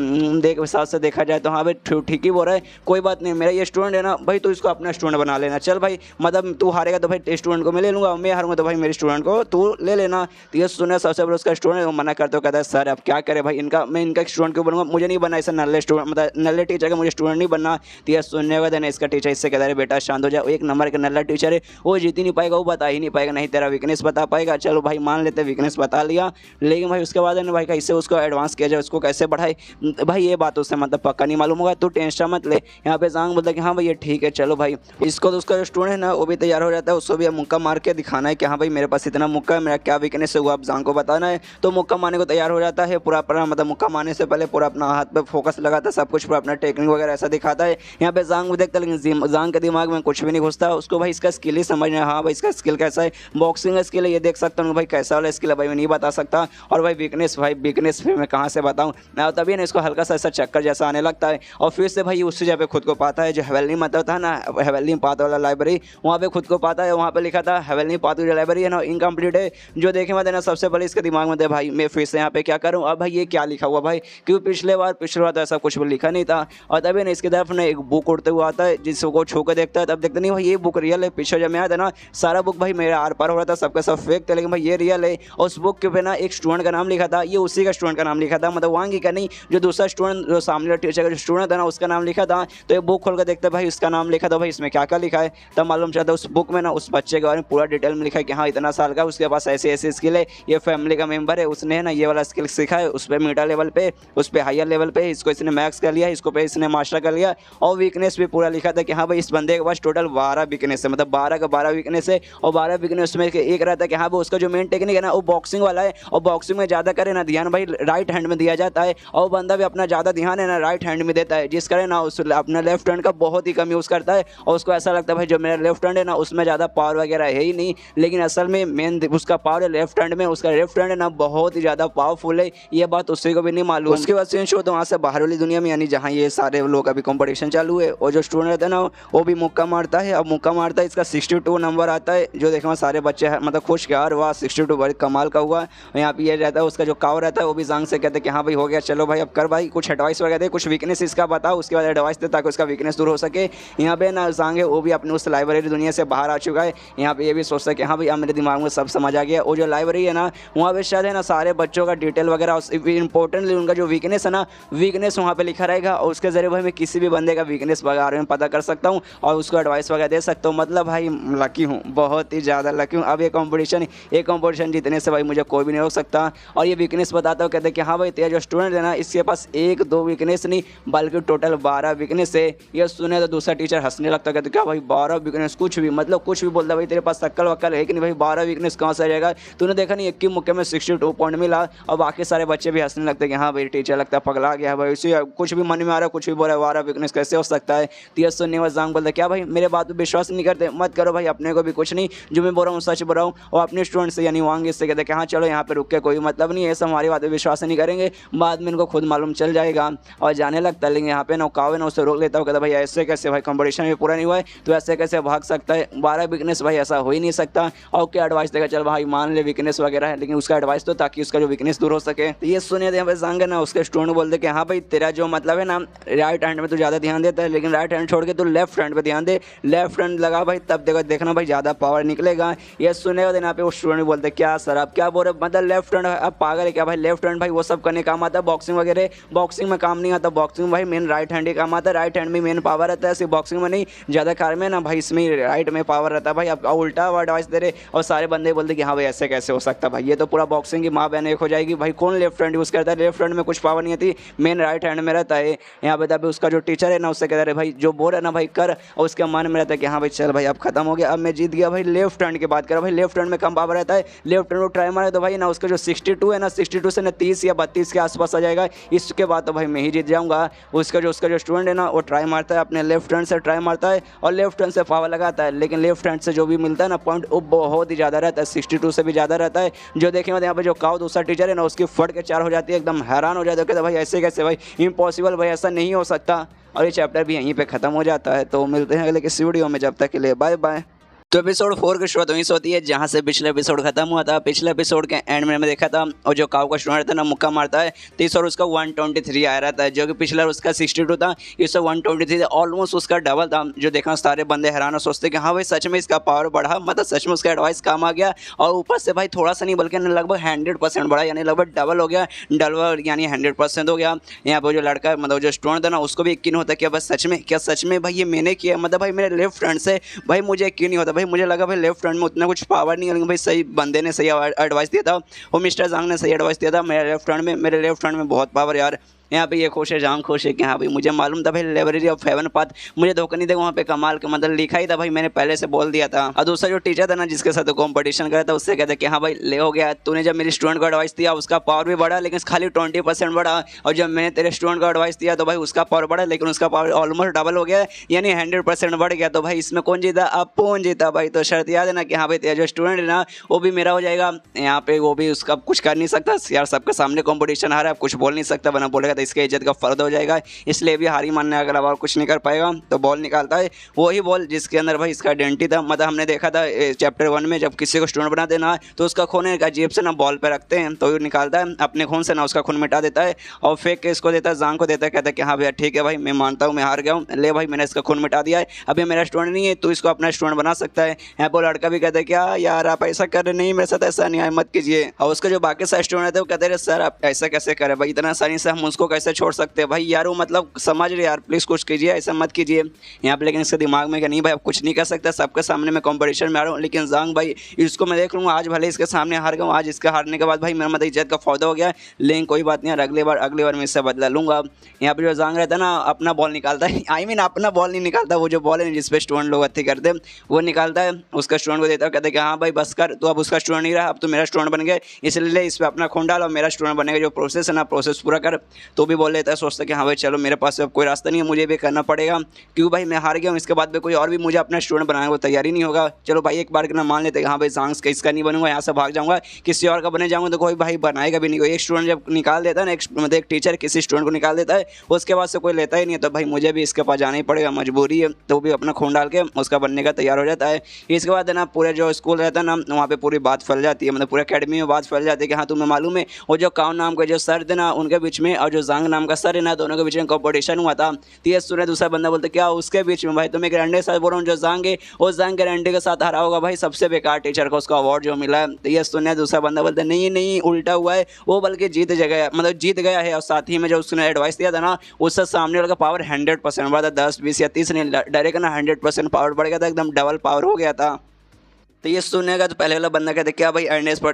देख हिसाब से देखा जाए तो हाँ भाई ठीक ही बोल रहा है, कोई बात नहीं, मेरा ये स्टूडेंट है ना भाई तो इसको अपना स्टूडेंट बना लेना, चल भाई मतलब तू हारेगा तो भाई स्टूडेंट को मैं ले लूँगा, मैं हारूंगा तो भाई मेरे स्टूडेंट को तू ले लेना। तो ये सुनने सबसे पहले उसका स्टूडेंट मना करते हो, कहता है सर अब क्या करे भाई इनका, मैं इनका स्टूडेंट क्यों बनूंगा, मुझे नहीं बनना ऐसा नल्ले स्टूडेंट, मतलब नल्ले टीचर का मुझे स्टूडेंट नहीं बनना। तो ये सुनने के बाद ना इसका टीचर इससे कहता है बेटा शांत हो जाए, एक नंबर का नल्ला टीचर है, वो जीत ही नहीं पाएगा, वो बता ही नहीं पाएगा, नहीं तेरा वीकनेस बता पाएगा। चलो भाई मान लेते वीकनेस बता लिया, लेकिन भाई उसके बाद है ना भाई कैसे उसको एडवांस किया जाए, उसको कैसे बढ़ाए, भाई ये बात उससे मतलब पक्का नहीं मालूम होगा, तू टेंशन मत ले। यहाँ पे जांग बोलता है कि हाँ भाई ये ठीक है चलो भाई। इसको तो उसका जो स्टूडेंट है ना वो भी तैयार हो जाता है, उसको भी मुक्का मार के दिखाना है कि हाँ भाई मेरे पास इतना मुक्का है, मेरा क्या वीकनेस है वो आप जांग को बताना है। तो मुक्का मारने को तैयार हो जाता है, पूरा अपना मतलब मुक्का मारने से पहले पूरा अपना हाथ पे फोकस लगाता है, सब कुछ पूरा अपना टेक्निक वगैरह ऐसा दिखाता है। यहाँ पे जांग भी देखता है, लेकिन जांग के दिमाग में कुछ भी नहीं घुसता, उसको भाई इसका स्किल ही समझना है, हाँ भाई इसका स्किल कैसा है, बॉक्सिंग का स्किल है ये देख सकता हूँ भाई कैसा वाला स्किल है भाई मैं नहीं बता सकता, और भाई वीकनेस फिर मैं कहाँ से बताऊँ। तभी ना इसको हल्का सा ऐसा चक्कर जैसा आने लगता है, और फिर से भाई उसी जगह पे खुद को पाता है जो हवेली मतलब था ना, हवेली पात वाला लाइब्रेरी, वहाँ पे खुद को पाता है, वहाँ पे लिखा था हवेली पात जो लाइब्रेरी है ना इनकम्प्लीट है। जो देखे मैं देना सबसे पहले इसके दिमाग में भाई मैं फिर से यहाँ पे क्या करूँ, अब भाई ये क्या लिखा हुआ भाई, क्योंकि पिछले बार तो ऐसा कुछ भी लिखा नहीं था। और तभी ना इसकी तरफ ना एक बुक उड़ते हुए आता है, जिसको छू कर देखता है, तब देखते नहीं भाई ये बुक रियल है। पीछे जब मैं आया था ना सारा बुक भाई मेरा आर पार हो रहा था, सबका सब फेक था, लेकिन भाई ये रियल है। और उस बुक के पे ना एक स्टूडेंट का नाम लिखा था, ये उसी का स्टूडेंट का नाम लिखा था, मतलब वांगी का नहीं, जो दूसरा स्टूडेंट जो सामने टीचर का जो स्टूडेंट था ना उसका नाम लिखा था। तो ये बुक खोल कर देखते भाई उसका नाम लिखा था, भाई इसमें क्या क्या लिखा है, तब मालूम चलता उस बुक में ना उस बच्चे के बारे में पूरा डिटेल में लिखा है कि हाँ इतना साल का, उसके पास ऐसी ऐसी स्किल है, ये फैमिली का मेंबर है, उसने ना ये वाला स्किल सीखा है, उस पर मीडिया लेवल पे, उस पर हायर लेवल पे, इसको इसने मैक्स कर लिया, इसको पे इसने मास्टर कर लिया। और वीकनेस भी पूरा लिखा था कि हाँ भाई इस बंदे के पास टोटल 12 वीकनेस है, मतलब 12 का 12 वीकनेस है, और 12 वीकनेस में एक रहता है कि हाँ भाई उसका जो मेन टेक्निक है ना वो बॉक्सिंग वाला है, और बॉक्सिंग में ज़्यादा करे ना ध्यान भाई राइट हैंड में दिया जाता है, और बंदा भी अपना ज़्यादा ध्यान है ना राइट हैंड में देता है, जिस करे ना उस अपना लेफ्ट हैंड का बहुत ही कम यूज़ करता है, और उसको ऐसा लगता है भाई जो मेरा लेफ्ट हैंड है ना उसमें ज़्यादा पावर वगैरह है ही नहीं, लेकिन असल में मेन उसका पावर है लेफ्ट हैंड में। उसका लेफ्ट हैंड है ना बहुत ही ज़्यादा पावरफुल है, ये बात उसी को भी नहीं मालूम। उसके बाद चेंज हो तो वहाँ से बाहर वाली दुनिया में, यानी जहाँ ये सारे लोग अभी कंपटीशन चालू है, और जो स्टूडेंट रहता है ना वो भी मुक्का मारता है। अब मुक्का मारता है, इसका 62 नंबर आता है, जो देखो सारे बच्चे मतलब खुश के यार वाह 62 बड़े कमाल का हुआ। और यहाँ पे ये रहता है उसका जो काव रहता है वो भी जांग से कहते हैं कि हाँ भाई हो गया, चलो भाई अब कर भाई, कुछ एडवाइस वगैरह दे, कुछ वीकनेस इसका बताओ, उसके बाद एडवाइस दे ताकि उसका वीकनेस दूर हो सके। यहाँ पे ना जांग है वो भी अपने उस लाइब्रेरी दुनिया से बाहर आ चुका है। यहाँ पे ये भी सोचता है कि हाँ भाई अब मेरे दिमाग में सब समझ आ गया। वो जो लाइब्रेरी है ना वहाँ पे शायद है ना सारे बच्चों का डिटेल वगैरह, इंपॉर्टेंटली उनका जो वीकनेस है ना वीकनेस वहाँ पे लिखा रहेगा, और उसके जरिए भाई मैं किसी भी बंदे का वीकनेस बारे में पता कर सकता हूँ और उसको एडवाइस वगैरह दे सकता हूँ। मतलब भाई लकी हूँ, बहुत ही ज़्यादा लकी हूँ। अब ये कंपटीशन जीतने से भाई मुझे कोई भी नहीं रोक सकता। और ये वीकनेस बताता हूँ, कहते हैं कि हाँ भाई तेरा जो स्टूडेंट है ना इसके पास 1-2 वीकनेस नहीं बल्कि टोटल 12 वीकनेस है। ये सुने तो दूसरा टीचर हंसने लगता, कहते क्या भाई 12 वीकनेस, कुछ भी मतलब कुछ भी बोलता भाई तेरे पास शक्ल वक्ल है कि नहीं भाई 12 वीकनेस कहाँ से आ जाएगा, तूने देखा नहीं 21 मुक्के में 62 पॉइंट मिला। और बाकी सारे बच्चे भी हंसने लगते कि हाँ भाई टीचर लगता है पगला गया भाई, इसी कुछ भी मन में आ रहा है, कुछ भी बोल रहा है 12 वीकनेस कैसे हो सकता है। तो सुनने वाला जांग बोलता क्या भाई मेरे बात पर विश्वास नहीं करते, मत करो भाई, अपने को भी कुछ नहीं, जो मैं बोल रहा हूँ सच बोल रहा हूँ। और अपने स्टूडेंट से यानी वांग इससे कहते हैं कि हाँ चलो यहाँ पे रुक के कोई मतलब नहीं है, सब हमारी बात पर विश्वास नहीं करेंगे, बाद में इनको खुद मालूम चल जाएगा। और जाने लगता है, लेकिन यहाँ पे ना कावे ना उसे रोक लेता हूँ, कहता भाई ऐसे कैसे भाई कंपटीशन भी पूरा नहीं हुआ है तो ऐसे कैसे भाग सकता है, 12 वीकनेस भाई ऐसा हो ही नहीं सकता। और क्या एडवाइस देगा, चल भाई मान ले वीकनेस वगैरह है लेकिन उसका एडवाइस तो ताकि उसका जो वीकनेस दूर हो सके। तो ये सुने थे भाई जांग ना उसके स्टूडेंट बोलते कि हाँ भाई तेरा जो मतलब है ना राइट हैंड में तो ज़्यादा ध्यान देता है, लेकिन राइट हैंड छोड़ के तो लेफ्ट हैंड पे ध्यान दे, लेफ्ट हैंड लगा भाई तब देखना भाई ज़्यादा पावर निकलेगा। ये सुने और यहाँ पे वो स्टूडेंट बोलते क्या सर आप क्या बोल रहे, मतलब लेफ्ट हैंड अब पागल है क्या भाई, लेफ्ट हैंड भाई वो सब करने काम आता है, बॉक्सिंग वगैरह बॉक्सिंग में काम नहीं आता, बॉक्सिंग भाई मेन राइट हैंड ही काम आता है, राइट हैंड में मेन पावर रहता है, सिर्फ बॉक्सिंग में नहीं ज़्यादा कार में ना भाई इसमें राइट में पावर रहता है भाई। अब उल्टा एडवाइस दे रहे और सारे बंदे बोलते कि हाँ भाई ऐसे कैसे हो सकता है भाई, ये तो पूरा बॉक्सिंग की माँ बहन एक हो जाएगी भाई, कौन लेफ्ट हैंड यूज़ करता है, लेफ्ट हैंड में कुछ पावर नहीं आती, मेन राइट हैंड में रहता है। यहाँ पे तभी उसका जो टीचर है ना उससे कहता है भाई जो बोल रहा है ना भाई कर, और उसके मन में रहता है कि हाँ भाई चल भाई अब खत्म हो गया, अब मैं जीत गया भाई। लेफ्ट हैंड की बात करो भाई, लेफ्ट हैंड में कम पावर रहता है, लेफ्ट हैंड को ट्राई मारे तो भाई ना उसका जो 62 है ना 62 से ना 30 या 32 के आसपास आ जाएगा, इसके बाद तो भाई मैं ही जीत जाऊँगा। उसका जो स्टूडेंट है ना वो ट्राई मारता है, अपने लेफ्ट हैंड से ट्राई मारता है और लेफ्ट हैंड से पावर लगाता है, लेकिन लेफ्ट हैंड से जो भी मिलता है ना पॉइंट वो बहुत ही ज़्यादा रहता है, 62 से भी ज़्यादा रहता है। जो देखेंगे यहाँ पे जो काव दूसरा टीचर है ना उसकी फट के 4 हो जाती है, एकदम हैरान हो जाता है, कहते भाई ऐसे कैसे भाई, इम्पॉसिबल भाई, ऐसा नहीं हो सकता। और ये चैप्टर भी यहीं पे ख़त्म हो जाता है। तो मिलते हैं अगले किसी वीडियो में, जब तक के लिए बाय बाय। तो एपिसोड 4 की शुरुआत वहीं से होती है जहाँ से पिछले एपिसोड खत्म हुआ था। पिछले एपिसोड के एंड में देखा था और जो काव का स्टूडेंट था ना मुक्का मारता है 30 और उसका 123 आ रहा था, जो कि पिछला उसका 62 था, इससे 123 था, ऑलमोस्ट उसका डबल था। जो देखा सारे बंदे हैरान और सोचते कि हाँ भाई सच में इसका पावर बढ़ा, मतलब सच में उसका एडवाइस काम आ गया। और ऊपर से भाई थोड़ा सा नहीं बल्कि लगभग 100% बढ़ा, यानी लगभग डबल हो गया, डबल यानी 100% हो गया। यहाँ पर जो लड़का मतलब जो स्टूडेंट था ना उसको भी यकीन होता कि बस सच में क्या, सच में भाई ये मैंने किया, मतलब भाई मेरे लेफ्ट हैंड से भाई मुझे यकीन नहीं होता भाई, मुझे लगा भाई लेफ्ट हैंड में उतना कुछ पावर नहीं है, लेकिन भाई सही बंदे ने सही एडवाइस दिया था, वो मिस्टर जांग ने सही एडवाइस दिया था। मेरे लेफ्ट हैंड में बहुत पावर यार। यहाँ पे ये खुश है, जांग खुश है कि हाँ भाई मुझे मालूम था भाई लाइब्रेरी ऑफ हेवन पाथ, मुझे धोखा नहीं देगा, वहाँ पे कमाल का मतलब लिखा ही था भाई, मैंने पहले से बोल दिया था। और दूसरा जो टीचर था ना जिसके साथ कॉम्पिटिशन करा था उससे कहते कि हाँ भाई ले हो गया, तूने जब मेरे स्टूडेंट को एडवाइस दिया उसका पावर भी बढ़ा लेकिन खाली 20% बढ़ा, और जब मैंने तेरे स्टूडेंट को एडवाइस दिया तो भाई उसका पावर बढ़ा लेकिन उसका पावर ऑलमोस्ट डबल हो गया, यानी 100% बढ़ गया। तो भाई इसमें कौन जीता, अपोन जीता भाई। तो शर्त याद है ना कि हाँ भाई तेरा जो स्टूडेंट है ना वो भी मेरा हो जाएगा। यहाँ पे वो भी उसका कुछ कर नहीं सकता यार, सबके सामने कॉम्पिटिशन हारा है, कुछ बोल नहीं सकता, वरना बोलेगा तो इसके इज्जत का फर्द हो जाएगा, इसलिए भी हारी मानने अगर अब और कुछ नहीं कर पाएगा तो बॉल निकालता है, वही बॉल जिसके अंदर भाई इसका आइडेंटिटी था। मतलब हमने देखा था चैप्टर 1 में जब किसी को स्टूडेंट बना देना तो उसका खून का जेब से ना बॉल पे रखते हैं तो निकालता है अपने खून से ना, उसका खून मिटा देता है और फेंक के इसको देता है, जांग को देता है, कहता है कि हाँ भैया ठीक है भाई मैं मानता हूँ मैं हार गया हूँ, ले भाई मैंने इसका खून मिटा दिया है, अभी मेरा स्टूडेंट नहीं है तो इसको अपना स्टूडेंट बना सकता है। यहाँ पर लड़का भी कहता है क्या यार आप ऐसा कर रहे, नहीं मेरे साथ ऐसा नहीं है मत कीजिए। और उसका जो बाकी सारे स्टूडेंट थे वो कहते रहे सर आप ऐसा कैसे करें भाई, इतना आसानी से हम उसको कैसे छोड़ सकते हैं भाई, यार वो मतलब समझ रहे यार प्लीज़ कुछ कीजिए, ऐसा मत कीजिए। यहाँ पे लेकिन इसके दिमाग में कि नहीं भाई अब कुछ नहीं कर सकता, सबके सामने मैं कंपटीशन में आ रहा हूँ, लेकिन जांग भाई इसको मैं देख लूँगा, आज भले इसके सामने हार गया, आज इसके हारने के बाद भाई मेरा मतलब इज्जत का फायदा हो गया, लेकिन कोई बात नहीं यार अगली बार मैं इससे बदला लूँगा। यहाँ पे जो जांग रहता है ना अपना बॉल निकालता है, आई मीन अपना बॉल नहीं निकालता, वो जो बॉल है जिस पे स्टूडेंट लोग अथी करते हैं वो निकालता है, उसका स्टूडेंट को देता है, कहते हैं कि हाँ भाई बस कर, तो अब उसका स्टूडेंट नहीं रहा, अब तो मेरा स्टूडेंट बन गया, इसलिए इस पर अपना खून डाल और मेरा स्टूडेंट बनेगा, जो प्रोसेस है ना प्रोसेस पूरा कर। तो भी बोल लेता है, सोचता है कि हाँ भाई चलो मेरे पास अब कोई रास्ता नहीं है, मुझे भी करना पड़ेगा, क्यों भाई मैं हार गया हूँ, इसके बाद में कोई और भी मुझे अपना स्टूडेंट बनाने को तैयारी नहीं होगा। चलो भाई एक बार मान लेते हैं हाँ भाई सांस का इसका नहीं बनूंगा, यहाँ से भाग जाऊँगा, किसी और का बने जाऊँगा, तो कोई भाई बनाएगा भी नहीं। कोई एक स्टूडेंट जब निकाल देता है ना, मतलब एक टीचर किसी स्टूडेंट को निकाल देता है, उसके बाद से कोई लेता ही नहीं है, तो भाई मुझे भी इसके पास जाना ही पड़ेगा, मजबूरी है। तो भी अपना खून डाल के उसका बनने का तैयार हो जाता है। इसके बाद है ना पूरे जो स्कूल रहता है ना, वहाँ पे पूरी बात फैल जाती है, मतलब पूरे अकेडमी में बात फैल जाती है कि हाँ तुम्हें मालूम है वो जो काउन नाम के जो सर थे ना उनके बीच में और जो जांग नाम का सर है ना, दोनों के बीच में कंपटीशन हुआ था। तो ये सुने दूसरा बंदा बोलते क्या उसके बीच में भाई तुम्हें ग्रैंडे के साथ बोल रहा हूँ, जो जांग है वो जांग ग्रैंडे के साथ हारा होगा भाई, सबसे बेकार टीचर को उसका अवार्ड जो मिला है। तो ये सुने दूसरा बंदा बोलते नहीं नहीं उल्टा हुआ है, वो बल्कि जीत जगह मतलब जीत गया है, और साथ ही में जो उसने एडवाइस दिया था ना उससे सामने वाला का पावर 100% बढ़ा था, 10 20 या 30 नहीं, डायरेक्ट ना 100% पावर बढ़ गया था, एकदम डबल पावर हो गया था। तो ये सुनेगा तो पहले वाला बंदा कहते क्या भाई अर्नेस्ट पर,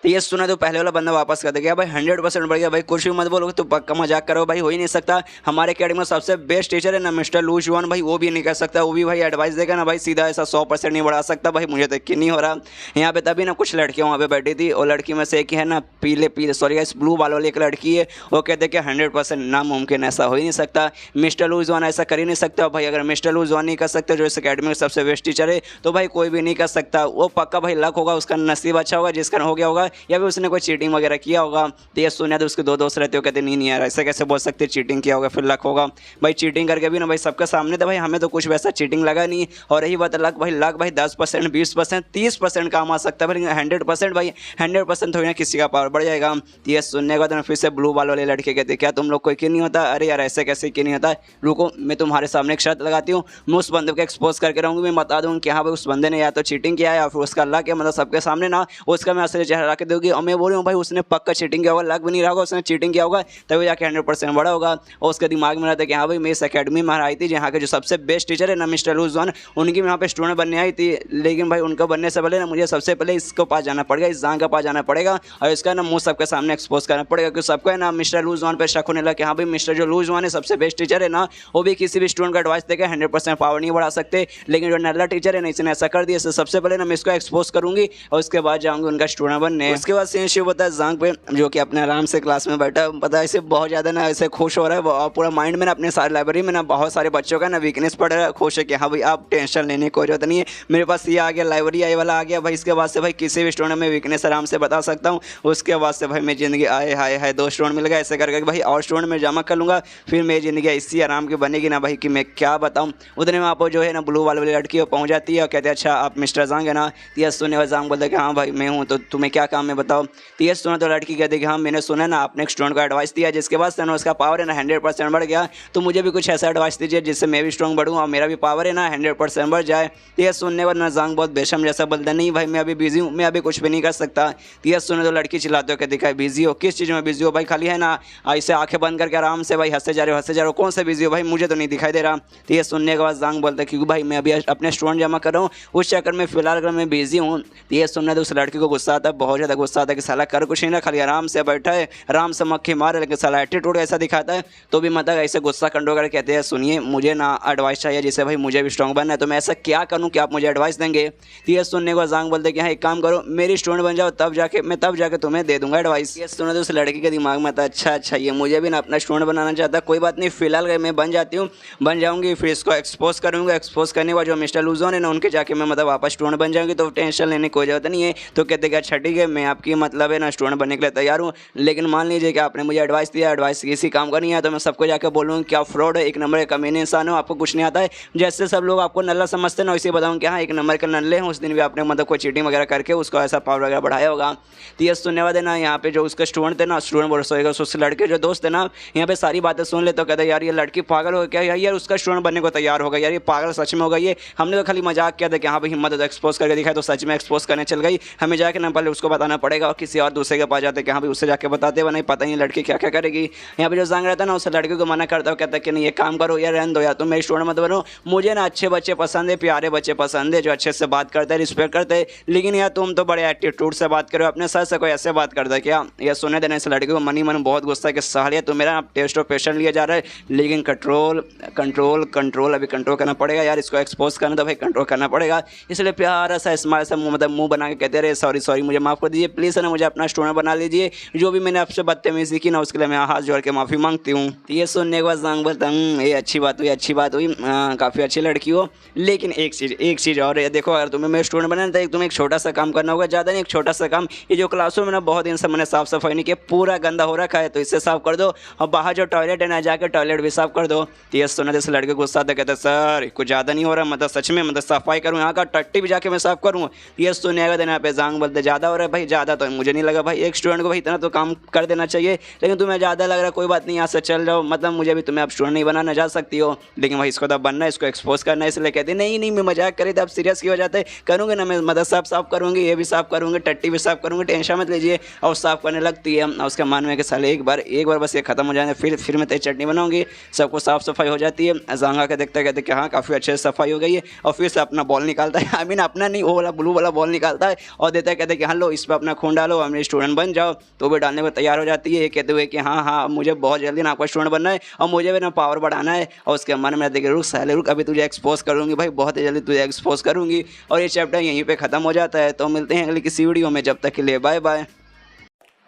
तो ये सुना तो पहले वाला बंदा वापस कर देगा भाई 100% बढ़ गया भाई, कुछ भी मत बोलो, तो पक्का मजाक करो भाई, हो ही नहीं सकता। हमारे अकेडमी में सबसे बेस्ट टीचर है ना मिस्टर लू जुआन भाई, वो भी नहीं कर सकता, वो भी भाई एडवाइस देगा ना भाई सीधा ऐसा 100% नहीं बढ़ा सकता भाई, मुझे तो यकीन नहीं हो रहा। यहाँ पे तभी ना कुछ लड़कियाँ वहाँ पे बैठी थी, और लड़की में से एक है ना पीले सॉरी इस ब्लू बाल वाली एक लड़की है, वो कहते कि 100% नामुमकिन, ऐसा हो ही नहीं सकता, मिस्टर लू जुआन ऐसा कर ही नहीं सकता भाई। अगर मिस्टर लू जुआन नहीं कर सकते जो इस अकेडमी में सबसे बेस्ट टीचर है, तो भाई कोई भी नहीं कर सकता, वो पक्का भाई लक होगा, उसका नसीब अच्छा होगा जिसका हो गया होगा, या फिर उसने कोई चीटिंग वगैरह किया होगा। तो ये सुना तो उसके दो दोस्त रहते हो, कहते नहीं यार ऐसे कैसे बोल सकते, चीटिंग किया होगा फिर लक होगा भाई, चीटिंग करके भी ना भाई सबके सामने तो भाई हमें तो कुछ वैसा चीटिंग लगा नहीं। और रही बात लक भाई 10% 20% 30% काम आ सकता है, लेकिन 100% भाई 100% थोड़ी ना किसी का पावर बढ़ जाएगा। तो ये सुनने के बाद फिर से ब्लू बाल वाले लड़के कहते क्या तुम लोग को यकीन नहीं होता, अरे यार ऐसे कैसे यकीन नहीं होता, रुको मैं तुम्हारे सामने एक शर्त लगाती हूँ, मैं उस बंदे को एक्सपोज करके रहूँगी, मैं बता दूँ कि हाँ भाई उस बंदे ने या तो चीटिंग किया है या फिर उसका लक है, मतलब सबके सामने ना उसका मैं असली चेहरा के दूँगी, और मैं बोल रही हूँ भाई उसने पक्का चीटिंग किया होगा, लग भी नहीं रहा होगा उसने चीटिंग किया होगा, तभी जाके 100% बड़ा होगा। और उसके दिमाग में रहता है कि हाँ भाई मैं इस अकेडमी में आई थी जहाँ के जो सबसे बेस्ट टीचर है ना मिस्टर लू जुआन, उनकी यहाँ पे स्टूडेंट बनने आई थी, लेकिन भाई उनको बनने से पहले ना मुझे सबसे पहले इसको पास जाना पड़ेगा, इस जांग के पास जाना पड़ेगा, और इसका ना मुँह सबके सामने एक्सपोज करना पड़ेगा, क्योंकि सबको है ना मिस्टर लू जुआन पर शक होने लगा कि हाँ भाई मिस्टर जो लू जुआन है सबसे बेस्ट टीचर है ना, वो भी किसी भी स्टूडेंट का एडवाइस देकर 100% पावर नहीं बढ़ा सकते, लेकिन जो नल्ला टीचर है ना इसने ऐसा कर दिया, सबसे पहले ना मैं इसको एक्सपोज करूंगी और उसके बाद जाऊँगी उनका स्टूडेंट बनने। उसके बाद सीन शिव होता है जांग पे, जो कि अपने आराम से क्लास में बैठा पता है, इसे बहुत ज़्यादा ना ऐसे खुश हो रहा है, और पूरा माइंड में ना अपने सारे लाइब्रेरी में ना बहुत सारे बच्चों का ना वीकनेस पड़ रहा है, खुश है कि हाँ भाई आप टेंशन लेने की कोई जरूरत नहीं है, मेरे पास ये आ गया लाइब्रेरी आई वाला आ गया भाई, इसके बाद से भाई किसी भी स्टूडेंट में वीकनेस आराम से बता सकता हूँ। उसके बाद से भाई मैं ज़िंदगी आए हाय हाय 2 स्टूडेंट मिल गए, ऐसे करके भाई और स्टूडेंट में जमा कर लूँगा, फिर मेरी ज़िंदगी इसी आराम की बनेगी ना भाई कि मैं क्या बताऊँ। उतने में आप जो है ना ब्लू वाली लड़की वो पहुँच जाती है और कहते हैं अच्छा आप मिस्टर जांग है ना, तो सुनने वाला जांग बोलते कि हाँ भाई मैं हूँ, तो तुम्हें क्या काम है बताओ। तो ये सुना तो लड़की कहती कि हाँ मैंने सुना ना आपने एक स्टूडेंट को एडवाइस दिया जिसके बाद से ना उसका पावर है ना 100% बढ़ गया, तो मुझे भी कुछ ऐसा एडवाइस दीजिए जिससे मैं भी स्ट्रॉन्ग बढ़ूँ और मेरा भी पावर है ना 100% बढ़ जाए। तो ये सुनने पर ना जांग बहुत बेशम जैसा बोलता नहीं भाई मैं अभी बिजी हूँ, मैं अभी कुछ भी नहीं कर सकता। तो ये सुने तो लड़की चिल्लाते हो कि दिखाई बिजी हो, किस चीज़ में बिजी हो भाई, खाली है ना ऐसे आंखें बंद करके आराम से भाई हंसते जा रहे हो, कौन से बिजी हो भाई, मुझे तो नहीं दिखाई दे रहा। तो ये सुनने के बाद जांग बोलता है क्योंकि भाई मैं अभी अपने स्टूडेंट जमा कर रहा हूँ, उस चक्कर में फिलहाल अगर मैं बिजी हूँ। तो ये सुनने तो उस लड़की को गुस्सा आता है, बहुत ज़्यादा गुस्सा आता है कि साला कर कुछ नहीं ना, खाली आराम से बैठा है, आराम से मक्खी मारे, लेकिन साला एटीट्यूड ऐसा दिखाता है। तो भी मतलब ऐसे गुस्सा कंट्रोल करके कहते हैं सुनिए मुझे ना एडवाइस चाहिए जिससे भाई मुझे भी स्ट्रॉन्ग बनना है, तो मैं ऐसा क्या करूँ कि आप मुझे एडवाइस देंगे। तो ये सुनने को जांग बोलते कि हाँ एक काम करो मेरी स्टूडेंट बन जाओ, तब जाके तुम्हें दे दूंगा एडवाइस। ये सुने तो उस लड़की के दिमाग में था अच्छा ये मुझे भी ना अपना स्टूडेंट बनाना चाहता, कोई बात नहीं फिलहाल मैं बन जाती हूँ, बन जाऊँगी, फिर इसको एक्सपोज करूँगा, एक्सपोज करने के बाद जो मिस्टर लू जुआन है ना उनके जाके मैं मतलब वापस स्टूडेंट बन जाऊँगी, तो टेंशन लेने की कोई जरूरत नहीं है। तो कहते कि अच्छा ठीक है मैं आपकी मतलब है ना स्टूडेंट बनने के लिए तैयार हूँ, लेकिन मान लीजिए कि आपने मुझे एडवाइस दिया, एडवाइस किसी काम का नहीं है, तो मैं सबको जाकर बोलूँ कि आप फ्रॉड है, एक नंबर के कमीने इंसान हो, आपको कुछ नहीं आता है, जैसे सब लोग आपको नल्ला समझते हैं ना, वैसे बताऊँ कि हाँ एक नंबर के नल्ले हैं, उस दिन भी आपने मतलब कोई चीटिंग वगैरह करके उसको ऐसा पावर वगैरह बढ़ाया होगा। तो ये सुनने वाले ना यहाँ पे जो उसका स्टूडेंट थे ना, स्टूडेंट बोल सोएगा उस लड़के जो दोस्त है ना यहाँ पे सारी बातें सुन ले, तो कहते यार ये लड़की पागल हो क्या यार, उसका स्टूडेंट बनने को तैयार होगा, यार ये पागल सच में होगा, ये हमने तो खाली मजाक किया था कि हाँ भाई हिम्मत है एक्सपोज करके दिखाया, तो सच में एक्सपोज करने चल गई, हमें जाके ना पहले उसको बताना पड़ेगा और किसी और दूसरे के पास जाते कि हाँ भाई उससे जाके बताते हुए नहीं पता नहीं लड़की क्या क्या करेगी। यहाँ पे जो जांग रहता है ना उस लड़की को मना करता है, कहता है कि नहीं ये काम करो यार रहने दो यार, तुम मेरी स्टूडेंट मत बनो, मुझे ना अच्छे बच्चे पसंद है, प्यारे बच्चे पसंद है जो अच्छे से बात करते हैं, रिस्पेक्ट करते हैं, लेकिन यार तुम तो बड़े एटीट्यूड से बात करो, अपने सर से कोई ऐसे बात करता है क्या। यह सुने देने इस लड़की को मनी मन बहुत गुस्सा है कि सालिया तो मेरा टेस्ट ऑफ पेशेंट लिया जा रहा है, लेकिन कंट्रोल अभी कंट्रोल करना पड़ेगा यार, इसको एक्सपोज करना तो भाई कंट्रोल करना पड़ेगा। इसलिए प्यारा सा स्माइल सा मुँह मतलब मुँह बना के कहते रहे सॉरी मुझे माफ़ कर दीजिए, प्लीज़ है ना मुझे अपना स्टूडेंट बना लीजिए। जो भी मैंने आपसे बदतमीज़ी की ना उसके लिए मैं हाथ जोड़ के माफ़ी मांगती हूँ। तो ये सुनने के बाद ज़ांग बोलता ये अच्छी बात हुई, अच्छी बात हुई, काफ़ी अच्छी लड़की हो, लेकिन एक चीज़ और है, देखो अगर तुम्हें मेरा स्टूडेंट बनाना है तो तुम्हें एक छोटा सा काम करना होगा, ज़्यादा नहीं, एक छोटा सा काम। ये जो क्लासरूम है ना बहुत दिन से मैंने साफ़ सफाई नहीं की, पूरा गंदा हो रखा है, तो इसे साफ़ कर दो, और बाहर जो टॉयलेट है ना जाकर टॉयलेट भी साफ़ कर दो। तो ये सुना जैसे लड़के गुस्सा आते कहते सर कुछ ज़्यादा नहीं हो रहा, मतलब सच में, मतलब सफाई करूँ यहाँ का टट्टी भी जाके मैं साफ़ करूँ। ये सुनने का देना पे ज़ांग बोलते ज़्यादा हो रहा है भाई, ज़्यादा तो मुझे नहीं लगा भाई, एक स्टूडेंट को भाई इतना तो काम कर देना चाहिए, लेकिन तुम्हें ज़्यादा लग रहा है, कोई बात नहीं यहाँ से चल जाओ, मतलब मुझे भी तुम्हें अब स्टूडेंट नहीं बनाना जा सकती हो, लेकिन भाई इसको तो बनना है, इसको एक्सपोज करना है, इसलिए कहते नहीं नहीं मैं मजाक करे तो आप सीरियस की हो जाते, करूँगी ना मैं, मतलब सब साफ करूँगी, ये भी साफ करूँगी, टट्टी भी साफ करूँगी, टेंशन मत लीजिए। और साफ करने लगती है, और उसका मन में कि साले एक बार बस ये खत्म हो जाए, फिर मैं तेरी चटनी बनाऊंगी, सबको साफ सफाई हो जाती है। ज़ांगा के देखते कहते कि हाँ काफ़ी अच्छे से सफाई हो गई है, और फिर से अपना बॉल निकालता है, आई मीन अपना नहीं, वो वाला ब्लू वाला बॉल निकालता है और देता है, कहते कि हाँ लो इस पर अपना खून डालो, हमें स्टूडेंट बन जाओ। तो वो डालने को तैयार हो जाती है, ये कहते हुए कि हाँ हाँ मुझे बहुत जल्दी ना आपका स्टूडेंट बनना है, और मुझे भी ना पावर बढ़ाना है। और उसके मन में देखिए रुक साले रुक, अभी तुझे एक्सपोज करूँगी भाई, बहुत जल्दी तुझे एक्सपोज करूँगी। और ये चैप्टर यहीं पे ख़त्म हो जाता है। तो मिलते हैं अगली किसी वीडियो में, जब तक के लिए बाय बाय।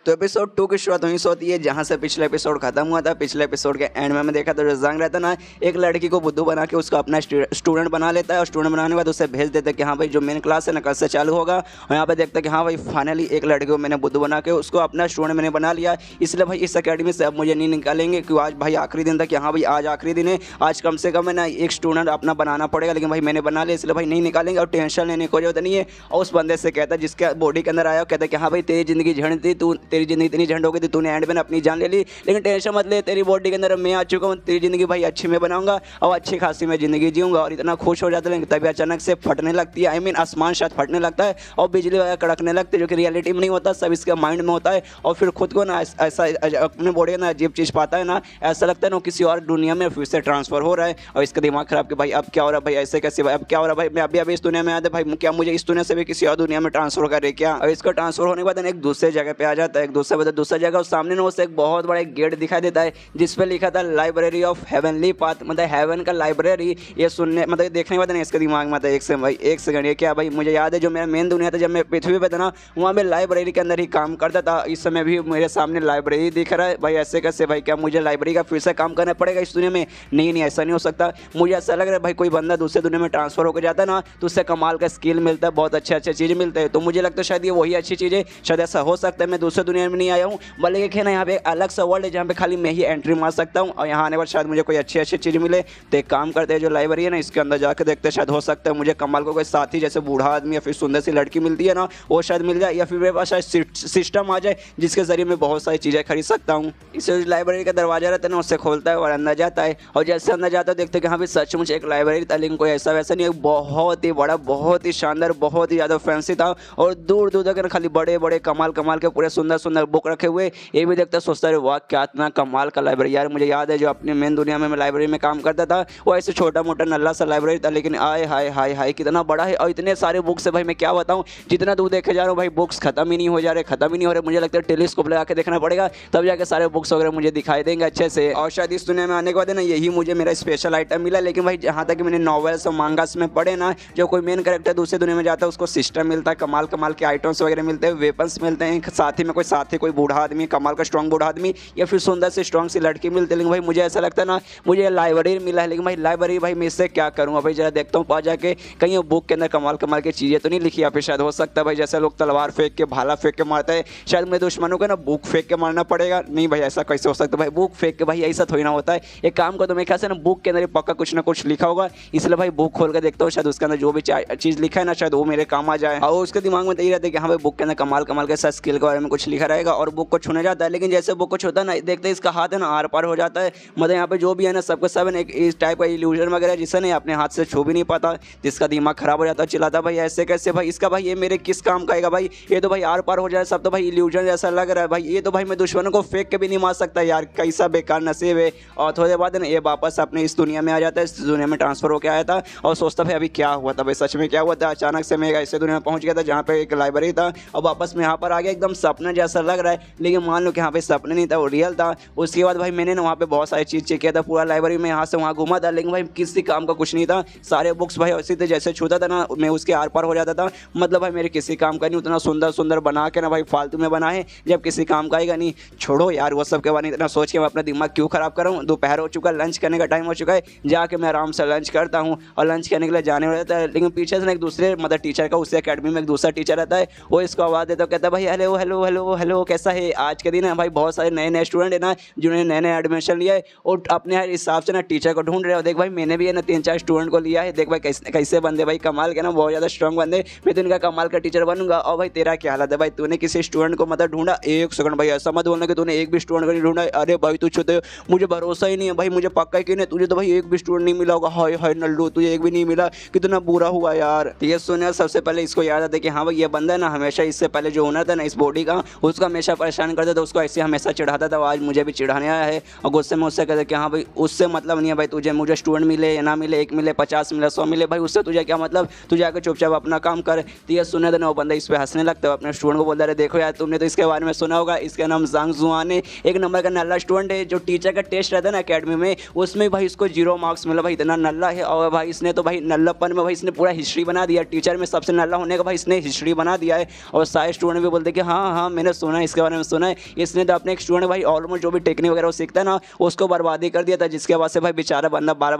तो एपिसोड 2 की शुरुआत वहीं से होती है जहाँ से पिछले एपिसोड खत्म हुआ था। पिछले एपिसोड के एंड में मैं देखा तो जो ज़ांग रहता ना, एक लड़की को बुद्धू बना के उसको अपना स्टूडेंट बना लेता है, और स्टूडेंट बनाने के बाद उसे भेज देते हैं कि हाँ भाई जो मेन क्लास है ना कल से चालू होगा। और यहाँ पे देखते हैं कि हाँ भाई फाइनली एक लड़की को मैंने बुद्धू बना के उसको अपना स्टूडेंट मैंने बना लिया, इसलिए भाई इस अकेडमी से अब मुझे नहीं निकालेंगे, क्योंकि आज भाई आखिरी दिन था कि हाँ भाई आज आखिरी दिन है, आज कम से कम है ना एक स्टूडेंट अपना बनाना पड़ेगा, लेकिन भाई मैंने बना लिया इसलिए भाई नहीं निकालेंगे, और टेंशन लेने की जरूरत नहीं है। और उस बंदे से कहता है जिसके बॉडी के अंदर आया, कहता है कि हाँ भाई तेरी ज़िंदगी झंड थी, तेरी ज़िंदगी इतनी झंड थी, तूने एंड में अपनी जान ले ली, लेकिन टेंशन मत ले, तेरी बॉडी के अंदर मैं आ चुका हूँ, तेरी जिंदगी भाई अच्छी में बनाऊंगा और अच्छी खासी मैं जिंदगी जीऊंगा। और इतना खुश हो जाता है, लेकिन तभी अचानक से फटने लगती है, आई मीन आसमान शायद फटने लगता है और बिजली वगैरह कड़कने लगती है, जो कि रियलिटी में नहीं होता, सब इसके माइंड में होता है। और फिर खुद को ना ऐसा अपने बॉडी ना अजीब चीज़ पाता है ना, ऐसा लगता है ना किसी और दुनिया में फिर से ट्रांसफर हो रहा है, और इसका दिमाग खराब कि भाई अब क्या हो रहा है भाई, ऐसे कैसे भाई, अब क्या हो रहा है भाई, मैं अभी अभी इस दुनिया में आया था भाई, क्या मुझे इस दुनिया से भी किसी और दुनिया में ट्रांसफर करे क्या। और इसका ट्रांसफर होने के बाद एक दूसरे जगह पे आ जाता है, एक दूसरे जगह, और सामने ना उसे एक बहुत बड़ा गेट दिखाई देता है जिस पे लिखा था लाइब्रेरी ऑफ हेवनली पाथ, मतलब हेवन का लाइब्रेरी। ये सुनने मतलब देखने के बाद ना इसके दिमाग में आता है एक सेकंड ये क्या भाई, मुझे याद है जो मेरा मेन दुनिया था जब मैं पृथ्वी पे था ना, वहाँ मैं लाइब्रेरी के अंदर ही काम करता था, इस समय भी मेरे सामने लाइब्रेरी दिख रहा है भाई, ऐसे कैसे भाई, क्या मुझे लाइब्रेरी का फिर से काम करना पड़ेगा इस दुनिया में। नहीं ऐसा नहीं हो सकता, मुझे ऐसा लग रहा है भाई कोई बंदा दूसरे दुनिया में ट्रांसफर होकर जाता है ना तो उससे कमाल का स्किल मिलता है, बहुत अच्छे चीज़ मिलते हैं, तो मुझे लगता है शायद ये वही अच्छी चीज़ है, शायद ऐसा हो सकता है मैं दूसरे दुनिया में नहीं आया हूँ, बल्कि ना यहाँ पे अलग सा वर्ल्ड है जहाँ पे खाली मैं ही एंट्री मार सकता हूँ, और यहाँ आने पर शायद मुझे कोई अच्छी चीज़ मिले। तो एक काम करते हैं, जो लाइब्रेरी है ना इसके अंदर जाकर देखते हैं, शायद हो सकता है मुझे कमाल को कोई साथी जैसे बूढ़ा आदमी या फिर सुंदर सी लड़की मिलती है ना वो शायद मिल जाए, या फिर मेरे पास शायद सिस्टम आ जाए जिसके जरिए मैं बहुत सारी चीज़ें खरीद सकता हूँ। इसे लाइब्रेरी का दरवाजा रहता है ना उससे खोलता है और अंदर जाता है, और जैसे अंदर जाता है देखते हैं कि हाँ भाई सचमुच एक लाइब्रेरी था, लेकिन कोई ऐसा वैसा नहीं, बहुत ही बड़ा, बहुत ही शानदार, बहुत ही ज़्यादा फैंसी था, और दूर दूर तक खाली बड़े बड़े कमाल के पूरे सुंदर बुक रखे हुए। ये भी देखता सोचता है वाह क्या इतना कमाल का लाइब्रेरी। यार मुझे याद है जो अपने मेन दुनिया में मैं लाइब्रेरी में काम करता था वो ऐसे छोटा मोटा नल्ला सा लाइब्रेरी था, लेकिन आए हाय कितना बड़ा है, और इतने सारे बुक्स है भाई, मैं क्या बताऊँ, जितना दूर देखे जा रहा हूँ भाई बुक्स खत्म ही नहीं हो जा रहे, खत्म ही नहीं हो रहे। मुझे लगता है टेलीस्कोप लगा के देखना पड़ेगा तब जाके सारे बुक्स वगैरह मुझे दिखाई देंगे अच्छे से। और शायद इस दुनिया में आने के बाद ना यही मुझे मेरा स्पेशल आइटम मिला। लेकिन भाई जहाँ तक मैंने नॉवेल्स और मांगास में पढ़े ना, जो कोई मेन कैरेक्टर दूसरी दुनिया में जाता है उसको सिस्टम मिलता है, कमाल के आइटम्स वगैरह मिलते हैं, वेपन्स मिलते हैं, साथ ही में कोई बूढ़ा आदमी, कमाल का स्ट्रॉन्ग बूढ़ा आदमी, या फिर सुंदर से स्ट्रॉन्ग सी लड़की मिलती है। लेकिन भाई मुझे ऐसा लगता है ना मुझे लाइब्रेरी मिला है, लेकिन भाई लाइब्रेरी भाई मैं इससे क्या करूँगा भाई, जरा देखता हूँ पास जाके कहीं बुक के अंदर कमाल की चीज़ें तो नहीं लिखी, या फिर शायद हो सकता है भाई जैसे लोग तलवार फेंक के भाला फेंक के मारते हैं, शायद मेरे दुश्मनों को ना बुक फेंक के मारना पड़ेगा। नहीं भाई ऐसा कैसे हो सकता है भाई, बुक फेंक के भाई ऐसा थोड़ी ना होता है। एक काम को तो मेरे ख्याल से ना बुक के अंदर पक्का कुछ ना कुछ लिखा होगा, इसलिए भाई बुक खोल कर देखता हूँ, शायद उसके अंदर जो भी चीज़ लिखा है ना शायद वो मेरे काम आ जाए। और उसके दिमाग में तो ये रहता है कि हाँ भाई बुक के अंदर कमाल के साथ स्किल के बारे में कुछ लिखा रहेगा, और बुक को छूने जाता है, लेकिन जैसे बुक को छूता है ना देखते इसका हाथ है ना आर पार हो जाता है, मतलब यहाँ पे जो भी है ना सबके सब है इस टाइप का इल्यूजन वगैरह जिससे नहीं अपने हाथ से छू भी नहीं पाता, जिसका दिमाग खराब हो जाता है, चिल्लाता भाई ऐसे कैसे भाई, इसका भाई ये मेरे किस काम का आएगा भाई, ये तो भाई आर पार हो जाए सब, तो भाई इल्यूजन जैसा लग रहा है भाई, ये तो भाई मैं दुश्मनों को फेंक के भी नहीं मार सकता यार, कैसा बेकार नसीब है। और थोड़ी देर बाद ना ये वापस अपने इस दुनिया में आ जाता है, इस दुनिया में ट्रांसफर होकर आया था, और सोचता भाई अभी क्या हुआ था भाई, सच में क्या हुआ था। अचानक से मैं ऐसे दुनिया में पहुंच गया था जहाँ पे एक लाइब्रेरी था, और वापस में यहाँ पर आ गया, एकदम सपना जैसा लग रहा है, लेकिन मान लो कि यहाँ पे सपने नहीं था, वो रियल था। उसके बाद भाई मैंने ना वहाँ पे बहुत सारी चीज़ चेक किया था, पूरा लाइब्रेरी में यहाँ से वहाँ घूमा था, लेकिन भाई किसी काम का कुछ नहीं था। सारे बुक्स भाई ऐसे थे जैसे छूता था ना मैं उसके आर पार हो जाता था। मतलब भाई मेरे किसी काम का नहीं, उतना सुंदर सुंदर बना के ना भाई फालतू में बना है, जब किसी काम का आएगा नहीं। छोड़ो यार वो सब के बारे में इतना सोच के मैं अपना दिमाग क्यों खराब कर रहा हूँ। दोपहर हो चुका है, लंच करने का टाइम हो चुका है, जाके मैं आराम से लंच करता हूँ और लंच करने के लिए जाने वाला रहता है। लेकिन पीछे से ना एक दूसरे मतलब टीचर का, उससे अकेडमी में एक दूसरा टीचर रहता है, वो इसको आवाज़ देता है, कहता है भाई हेलो हेलो हेलो हेलो कैसा है। आज के दिन है भाई बहुत सारे नए नए स्टूडेंट है ना जिन्होंने नए नए एडमिशन लिया है और अपने हिसाब से ना टीचर को ढूंढ रहे हो। देख भाई मैंने भी है ना 3-4 स्टूडेंट को लिया है, देख भाई कैसे बंदे भाई कमाल के ना, बहुत ज़्यादा स्ट्रॉन्ग बंदे, मैं तो इनका कमाल का टीचर बनूंगा। और भाई तेरा क्या हालत है भाई, तूने किसी स्टूडेंट को मतलब ढूंढा? एक सेकंड भाई, ऐसा मत बोलना कि तूने एक भी स्टूडेंट को नहीं ढूंढा। अरे भाई तू छुते, मुझे भरोसा ही नहीं है भाई, मुझे पक्का है कि नहीं, तुझे तो भाई एक भी स्टूडेंट नहीं मिला होगा। हाय हाय नल्लू, तुझे एक भी नहीं मिला, कितना बुरा हुआ यार। ये सुने सबसे पहले इसको याद आता है कि हाँ भाई ये बंदा है ना हमेशा, इससे पहले जो ओनर था ना इस बॉडी का, उसको हमेशा परेशान करता था, उसको ऐसे हमेशा चिढ़ाता था। आज मुझे भी चिढ़ाने आया है और गुस्से में उससे कहते कि हाँ भाई उससे मतलब नहीं है भाई, तुझे मुझे स्टूडेंट मिले या ना मिले, 1 मिले 50 मिले 100 मिले भाई, उससे तुझे क्या मतलब, तू जाकर चुपचाप अपना काम कर। तो ये सुने देना वो बंदा इस पर हंसने लगता है, अपने स्टूडेंट को बोलता है देखो यार तुमने तो इसके बारे में सुना होगा, इसका नाम जांग जुआन है, 1 नंबर का नल्ला स्टूडेंट है। जो टीचर का टेस्ट रहता है ना अकेडमी में, उसमें भाई इसको 0 मार्क्स मिला भाई, इतना नल्ला है। और भाई इसने तो भाई नल्लापन में भाई इसने पूरा हिस्ट्री बना दिया, टीचर में सबसे नल्ला होने का भाई इसने हिस्ट्री बना दिया है। और सारे स्टूडेंट भी बोलते कि हाँ हाँ मैंने सुना है, इसके बारे में सुना है। इसने तो अपने एक स्टूडेंट भाई ऑलमोस्ट जो भी टेक्निक वगैरह वो सीखता है ना उसको बर्बादी कर दिया था, जिसके बाद से भाई बेचारा बंदा बाल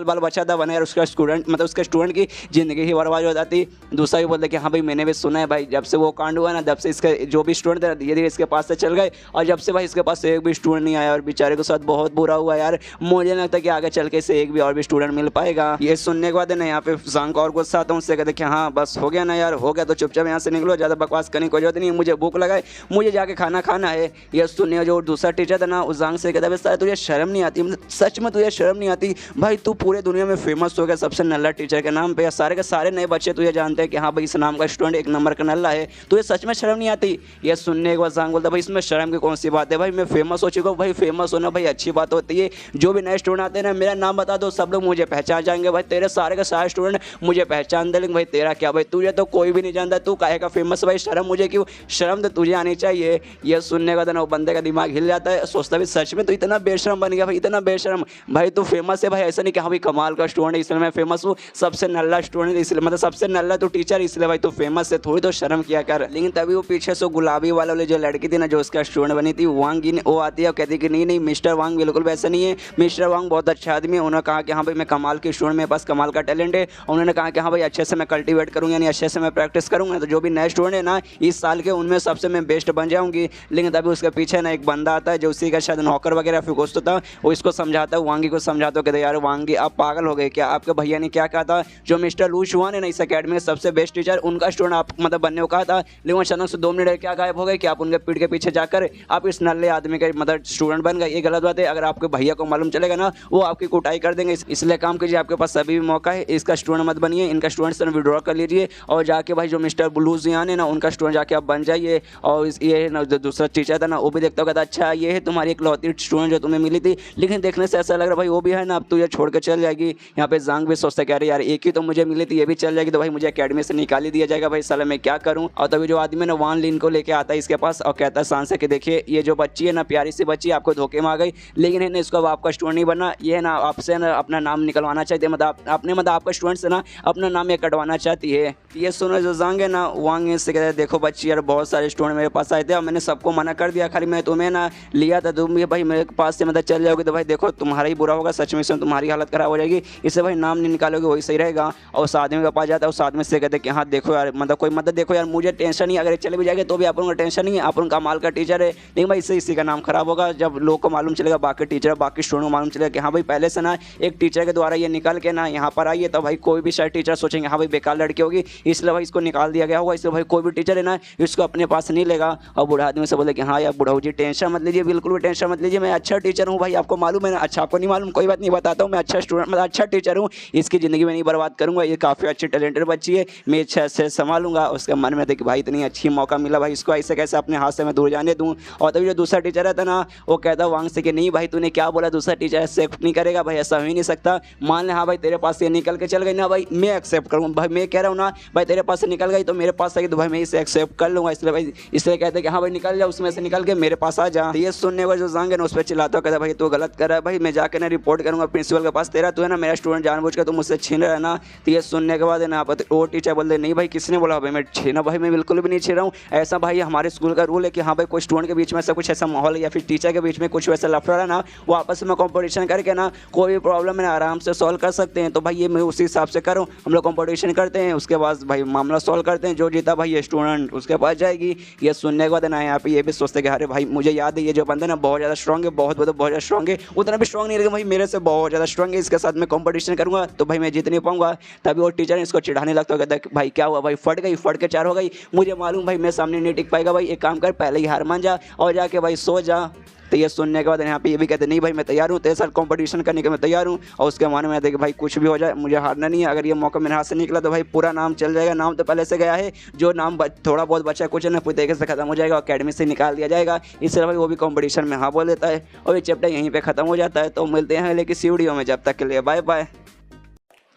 बाल बचा था बना यार, उसका स्टूडेंट मतलब उसके स्टूडेंट की ज़िंदगी ही बर्बाद हो जाती। दूसरा भी बोलते कि हाँ भाई मैंने भी सुना है भाई, जब से वो कांड हुआ ना तब से इसके जो भी स्टूडेंट थे धीरे धीरे इसके पास से चल गए, और जब से भाई इसके पास से एक भी स्टूडेंट नहीं आया और बेचारे के साथ बहुत बुरा हुआ यार। मुझे नहीं लगता कि आगे चल के इसे एक भी और भी स्टूडेंट मिल पाएगा। ये सुनने के बाद है ना यहाँ पे जांग को और गुस्सा आता हूँ, उससे कहते कि हाँ बस हो गया ना यार, हो गया तो चुपचाप यहाँ से निकलो, ज़्यादा बकवास करने की कोई जरूरत नहीं, मुझे भूख लगाए, मुझे जाके खाना खाना है। ये सुनने जो दूसरा टीचर था ना उस जांग से कहता है तुझे शर्म नहीं आती, मतलब सच में तुझे शर्म नहीं आती भाई, तू पूरे दुनिया में फेमस हो गया सबसे नल्ला टीचर के नाम पे, सारे के सारे नए बच्चे तुझे जानते हैं कि हाँ भाई इस नाम का स्टूडेंट 1 नंबर का नल्ला है, तुझे सच में शर्म नहीं आती। ये सुनने के बाद जांग बोलता भाई इसमें शर्म की कौन सी बात है भाई, मैं फेमस हो चुका हूँ भाई, फेमस होना भाई अच्छी बात होती है। जो भी नए स्टूडेंट आते हैं ना मेरा नाम बता दो, सब लोग मुझे पहचान जाएंगे भाई, तेरे सारे के सारे स्टूडेंट मुझे पहचान दे, लेकिन भाई तेरा क्या भाई, तुझे तो कोई भी नहीं जानता, तू काहे का फेमस भाई, शर्म मुझे क्यों, शर्म तो तुझे आनी चाहिए। ये सुनने का ना वो बंदे का दिमाग हिल जाता है, सोचता भी सच में तो इतना बेशरम बन गया भाई, इतना बेशरम भाई, तू फेमस है भाई, ऐसा नहीं कि हाँ भाई कमाल का स्टूडेंट है इसलिए मैं फेमस हूँ, सबसे नल्ला स्टूडेंट इसलिए मतलब सबसे नल्ला तो टीचर इसलिए भाई तू फेमस है, थोड़ी तो शर्म किया कर। लेकिन तभी वो पीछे से गुलाबी वाले जो लड़की थी ना जो उसका स्टूडेंट बनी थी वांग, वो आती है और कहती कि नहीं नहीं मिस्टर वांग बिल्कुल वैसा नहीं है, मिस्टर वांग बहुत अच्छा आदमी है। उन्होंने कहा कि हाँ भाई मैं कमाल के स्टूडेंट, मेरे पास कमाल का टैलेंट है। उन्होंने कहा कि हाँ भाई अच्छे से मैं कल्टीवेट करूँगा, यानी अच्छे से मैं प्रैक्टिस करूँगा, तो जो भी नए स्टूडेंट है ना इस साल के उनमें सबसे मैं बेस्ट बन जाऊँगी। लेकिन तभी उसके पीछे ना एक बंदा आता है जो उसी का शायद नौकर वगैरह फिर कुछ तो था, वो इसको समझाता है, वांगी को समझाता है, कहते यार वांगी आप पागल हो गए क्या, आपके भैया ने क्या कहा था, जो मिस्टर लू शुआन है ना इस अकेडमी में सबसे बेस्ट टीचर, उनका स्टूडेंट आप मतलब बनने को कहा था, लेकिन अचानक से 2 मिनट क्या गायब हो गए कि आप उनके पीठ के पीछे जाकर आप इस नल्ले आदमी का मतलब स्टूडेंट बन गए। ये गलत बात है, अगर आपके भैया को मालूम चलेगा ना वो आपकी कुटाई कर देंगे, इसलिए काम कीजिए, आपके पास अभी भी मौका है, इसका स्टूडेंट मत बनिए, इनका स्टूडेंट से विड्रॉ कर लीजिए और जाके भाई जो मिस्टर ब्लू जियान है ना उनका स्टूडेंट जाके आप बन जाइए। और ये ना जो दूसरा टीचर था ना वो भी देखता होगा, अच्छा ये है तुम्हारी इकलौती स्टूडेंट जो तुम्हें मिली थी, लेकिन देखने से ऐसा लग रहा भाई वो भी है ना अब तो ये छोड़ के चल जाएगी। यहाँ पे जांग भी सोचता है यार एक ही तो मुझे मिली थी, ये भी चल जाएगी तो भाई मुझे अकेडमी से निकाल ही दिया जाएगा भाई, साला मैं क्या करूँ। और तभी जो आदमी ना वान लिन को लेके आता है इसके पास और कहता है सांस कि देखिए ये जो बच्ची है ना प्यारी सी बच्ची आपको धोखे में आ गई, लेकिन है ना इसको अब आपका स्टूडेंट नहीं बनना, ये है ना आपसे ना अपना नाम निकलवाना चाहती है, मतलब अपने मतलब आपका स्टूडेंट से ना अपना नाम ये कटवाना चाहती है। ये सुनो जो जांग है ना वांग से कहते हैं देखो बच्ची यार बहुत सारे स्टूडेंट मेरे पास आए थे और मैंने सबको मना कर दिया, खाली मैं तुम्हें ना लिया था, तुम ये भाई मेरे पास से मतलब चल जाओगे तो भाई देखो तुम्हारा ही बुरा होगा, सच में तुम्हारी हालत खराब हो जाएगी, इससे भाई नाम नहीं निकालोगे वही सही रहेगा। और उस आदमी के पास जाता है, उस आदमी से कहते हैं कि हाँ देखो यार मतलब कोई मदद देखो यार, मुझे टेंशन नहीं, अगर चले भी जाएंगे तो भी आप लोगों का टेंशन नहीं है, आप उनका माल का टीचर है, लेकिन भाई इससे इसी का नाम खराब होगा, जब लोग को मालूम चलेगा, बाकी टीचर बाकी स्टूडेंट को मालूम चलेगा कि हाँ भाई पहले से ना एक टीचर के द्वारा ये निकल के ना यहाँ पर आई है, तो भाई कोई भी शायद टीचर सोचेंगे हाँ भाई बेकार लड़की होगी इसलिए भाई इसको निकाल दिया गया होगा, इसलिए भाई कोई भी टीचर है ना इसको अपने पास नहीं लेगा। और बूढ़ा आदमी से बोले कि हाँ यार बूढ़ा जी टेंशन मत लीजिए, बिल्कुल भी टेंशन मत लीजिए, मैं अच्छा टीचर हूँ भाई, आपको मालूम है ना, अच्छा आपको नहीं मालूम कोई बात नहीं, बताता हूँ मैं अच्छा स्टूडेंट मतलब अच्छा टीचर हूँ, इसकी ज़िंदगी में नहीं बर्बाद करूँगा, ये काफ़ी अच्छी टैलेंटेड बच्ची है, मैं अच्छा से संभालूंगा। उसके मन में था कि भाई इतनी अच्छी मौका मिला भाई, इसको ऐसे कैसे अपने हाथ से मैं दूर जाने दूँ। और तभी जो दूसरा टीचर रहता ना वो कहता वांग से कि नहीं भाई तूने क्या बोला, दूसरा टीचर एक्सेप्ट नहीं करेगा भाई, ऐसा हो ही नहीं सकता, मान ले हाँ भाई तेरे पास से निकल के चल गई ना भाई मैं एक्सेप्ट करूँगा भाई, मैं कह रहा हूँ ना भाई तेरे पास से निकल गई तो मेरे पास आई तो भाई मैं इसे एक्सेप्ट कर लूँगा, इसलिए भाई इसे इसलिए कहते हैं कि हाँ भाई निकल जा, उसमें से निकल के मेरे पास आ जा। तो ये सुनने को जो जांग है ना उस पर चिल्लाता, कहता भाई तू गलत कर रहा है भाई, मैं जाकर ना रिपोर्ट करूंगा प्रिंसिपल के पास, तेरा तू है ना मेरा स्टूडेंट जानबूझ कर तुम मुझसे छीन रहा है ना। तो ये सुनने के बाद है ना वो टीचर बोलते नहीं भाई किसने बोला भाई मैं छीना, भाई मैं बिल्कुल भी नहीं छीन रहा हूँ, ऐसा भाई हमारे स्कूल का रूल है कि हाँ भाई कोई स्टूडेंट के बीच में ऐसा कुछ ऐसा माहौल या फिर टीचर के बीच में कुछ वैसा लफड़ा ना, वो आपस में कॉम्पिटिशन करके ना कोई भी प्रॉब्लम है ना आराम से सॉल्व कर सकते हैं। तो भाई ये मैं उसी हिसाब से करूँ, हम लोग कॉम्पिटिशन करते हैं, उसके बाद भाई मामला सॉल्व करते हैं, जो जीता भाई ये स्टूडेंट उसके पास जाएगी। ये सुनने के बाद ना यहाँ पे ये भी सोचते कि अरे भाई मुझे याद है ये जो बंदा ना बहुत ज़्यादा स्ट्रॉन्ग है, बहुत ज़्यादा स्ट्रॉन्ग है, उतना भी स्ट्रॉन्ग नहीं रहेगा भाई मेरे से बहुत ज़्यादा स्ट्रॉन्ग है, इसके साथ मैं कॉम्पिटिशन करूँगा तो भाई मैं जीत नहीं पाऊंगा। तभी वो टीचर इसको चिढ़ाने लगता है, कहता है भाई क्या हुआ भाई, फट के चार हो गई, मुझे मालूम भाई मैं सामने नहीं टिक पाएगा भाई, एक काम कर पहले ही हार मान जा और जाके भाई सो जा। तो ये सुनने के बाद यहाँ पे ये भी कहते नहीं भाई मैं तैयार हूँ, तेरे साथ कंपटीशन करने के मैं तैयार हूँ। और उसके माने में आते कि भाई कुछ भी हो जाए मुझे हारना नहीं है, अगर ये मौका मेरे हाथ से निकला तो भाई पूरा नाम चल जाएगा, नाम तो पहले से गया है, जो नाम थोड़ा बहुत बचा कुछ है ना पूरी तरीके से खत्म हो जाएगा, अकेडमी से निकाल दिया जाएगा। इसलिए भाई वो भी कॉम्पिटिशन में हाँ बोल देता है और ये चैप्टर यहीं पर खत्म हो जाता है। तो मिलते हैं लेकिन इसी वीडियो में, जब तक के लिए बाय बाय।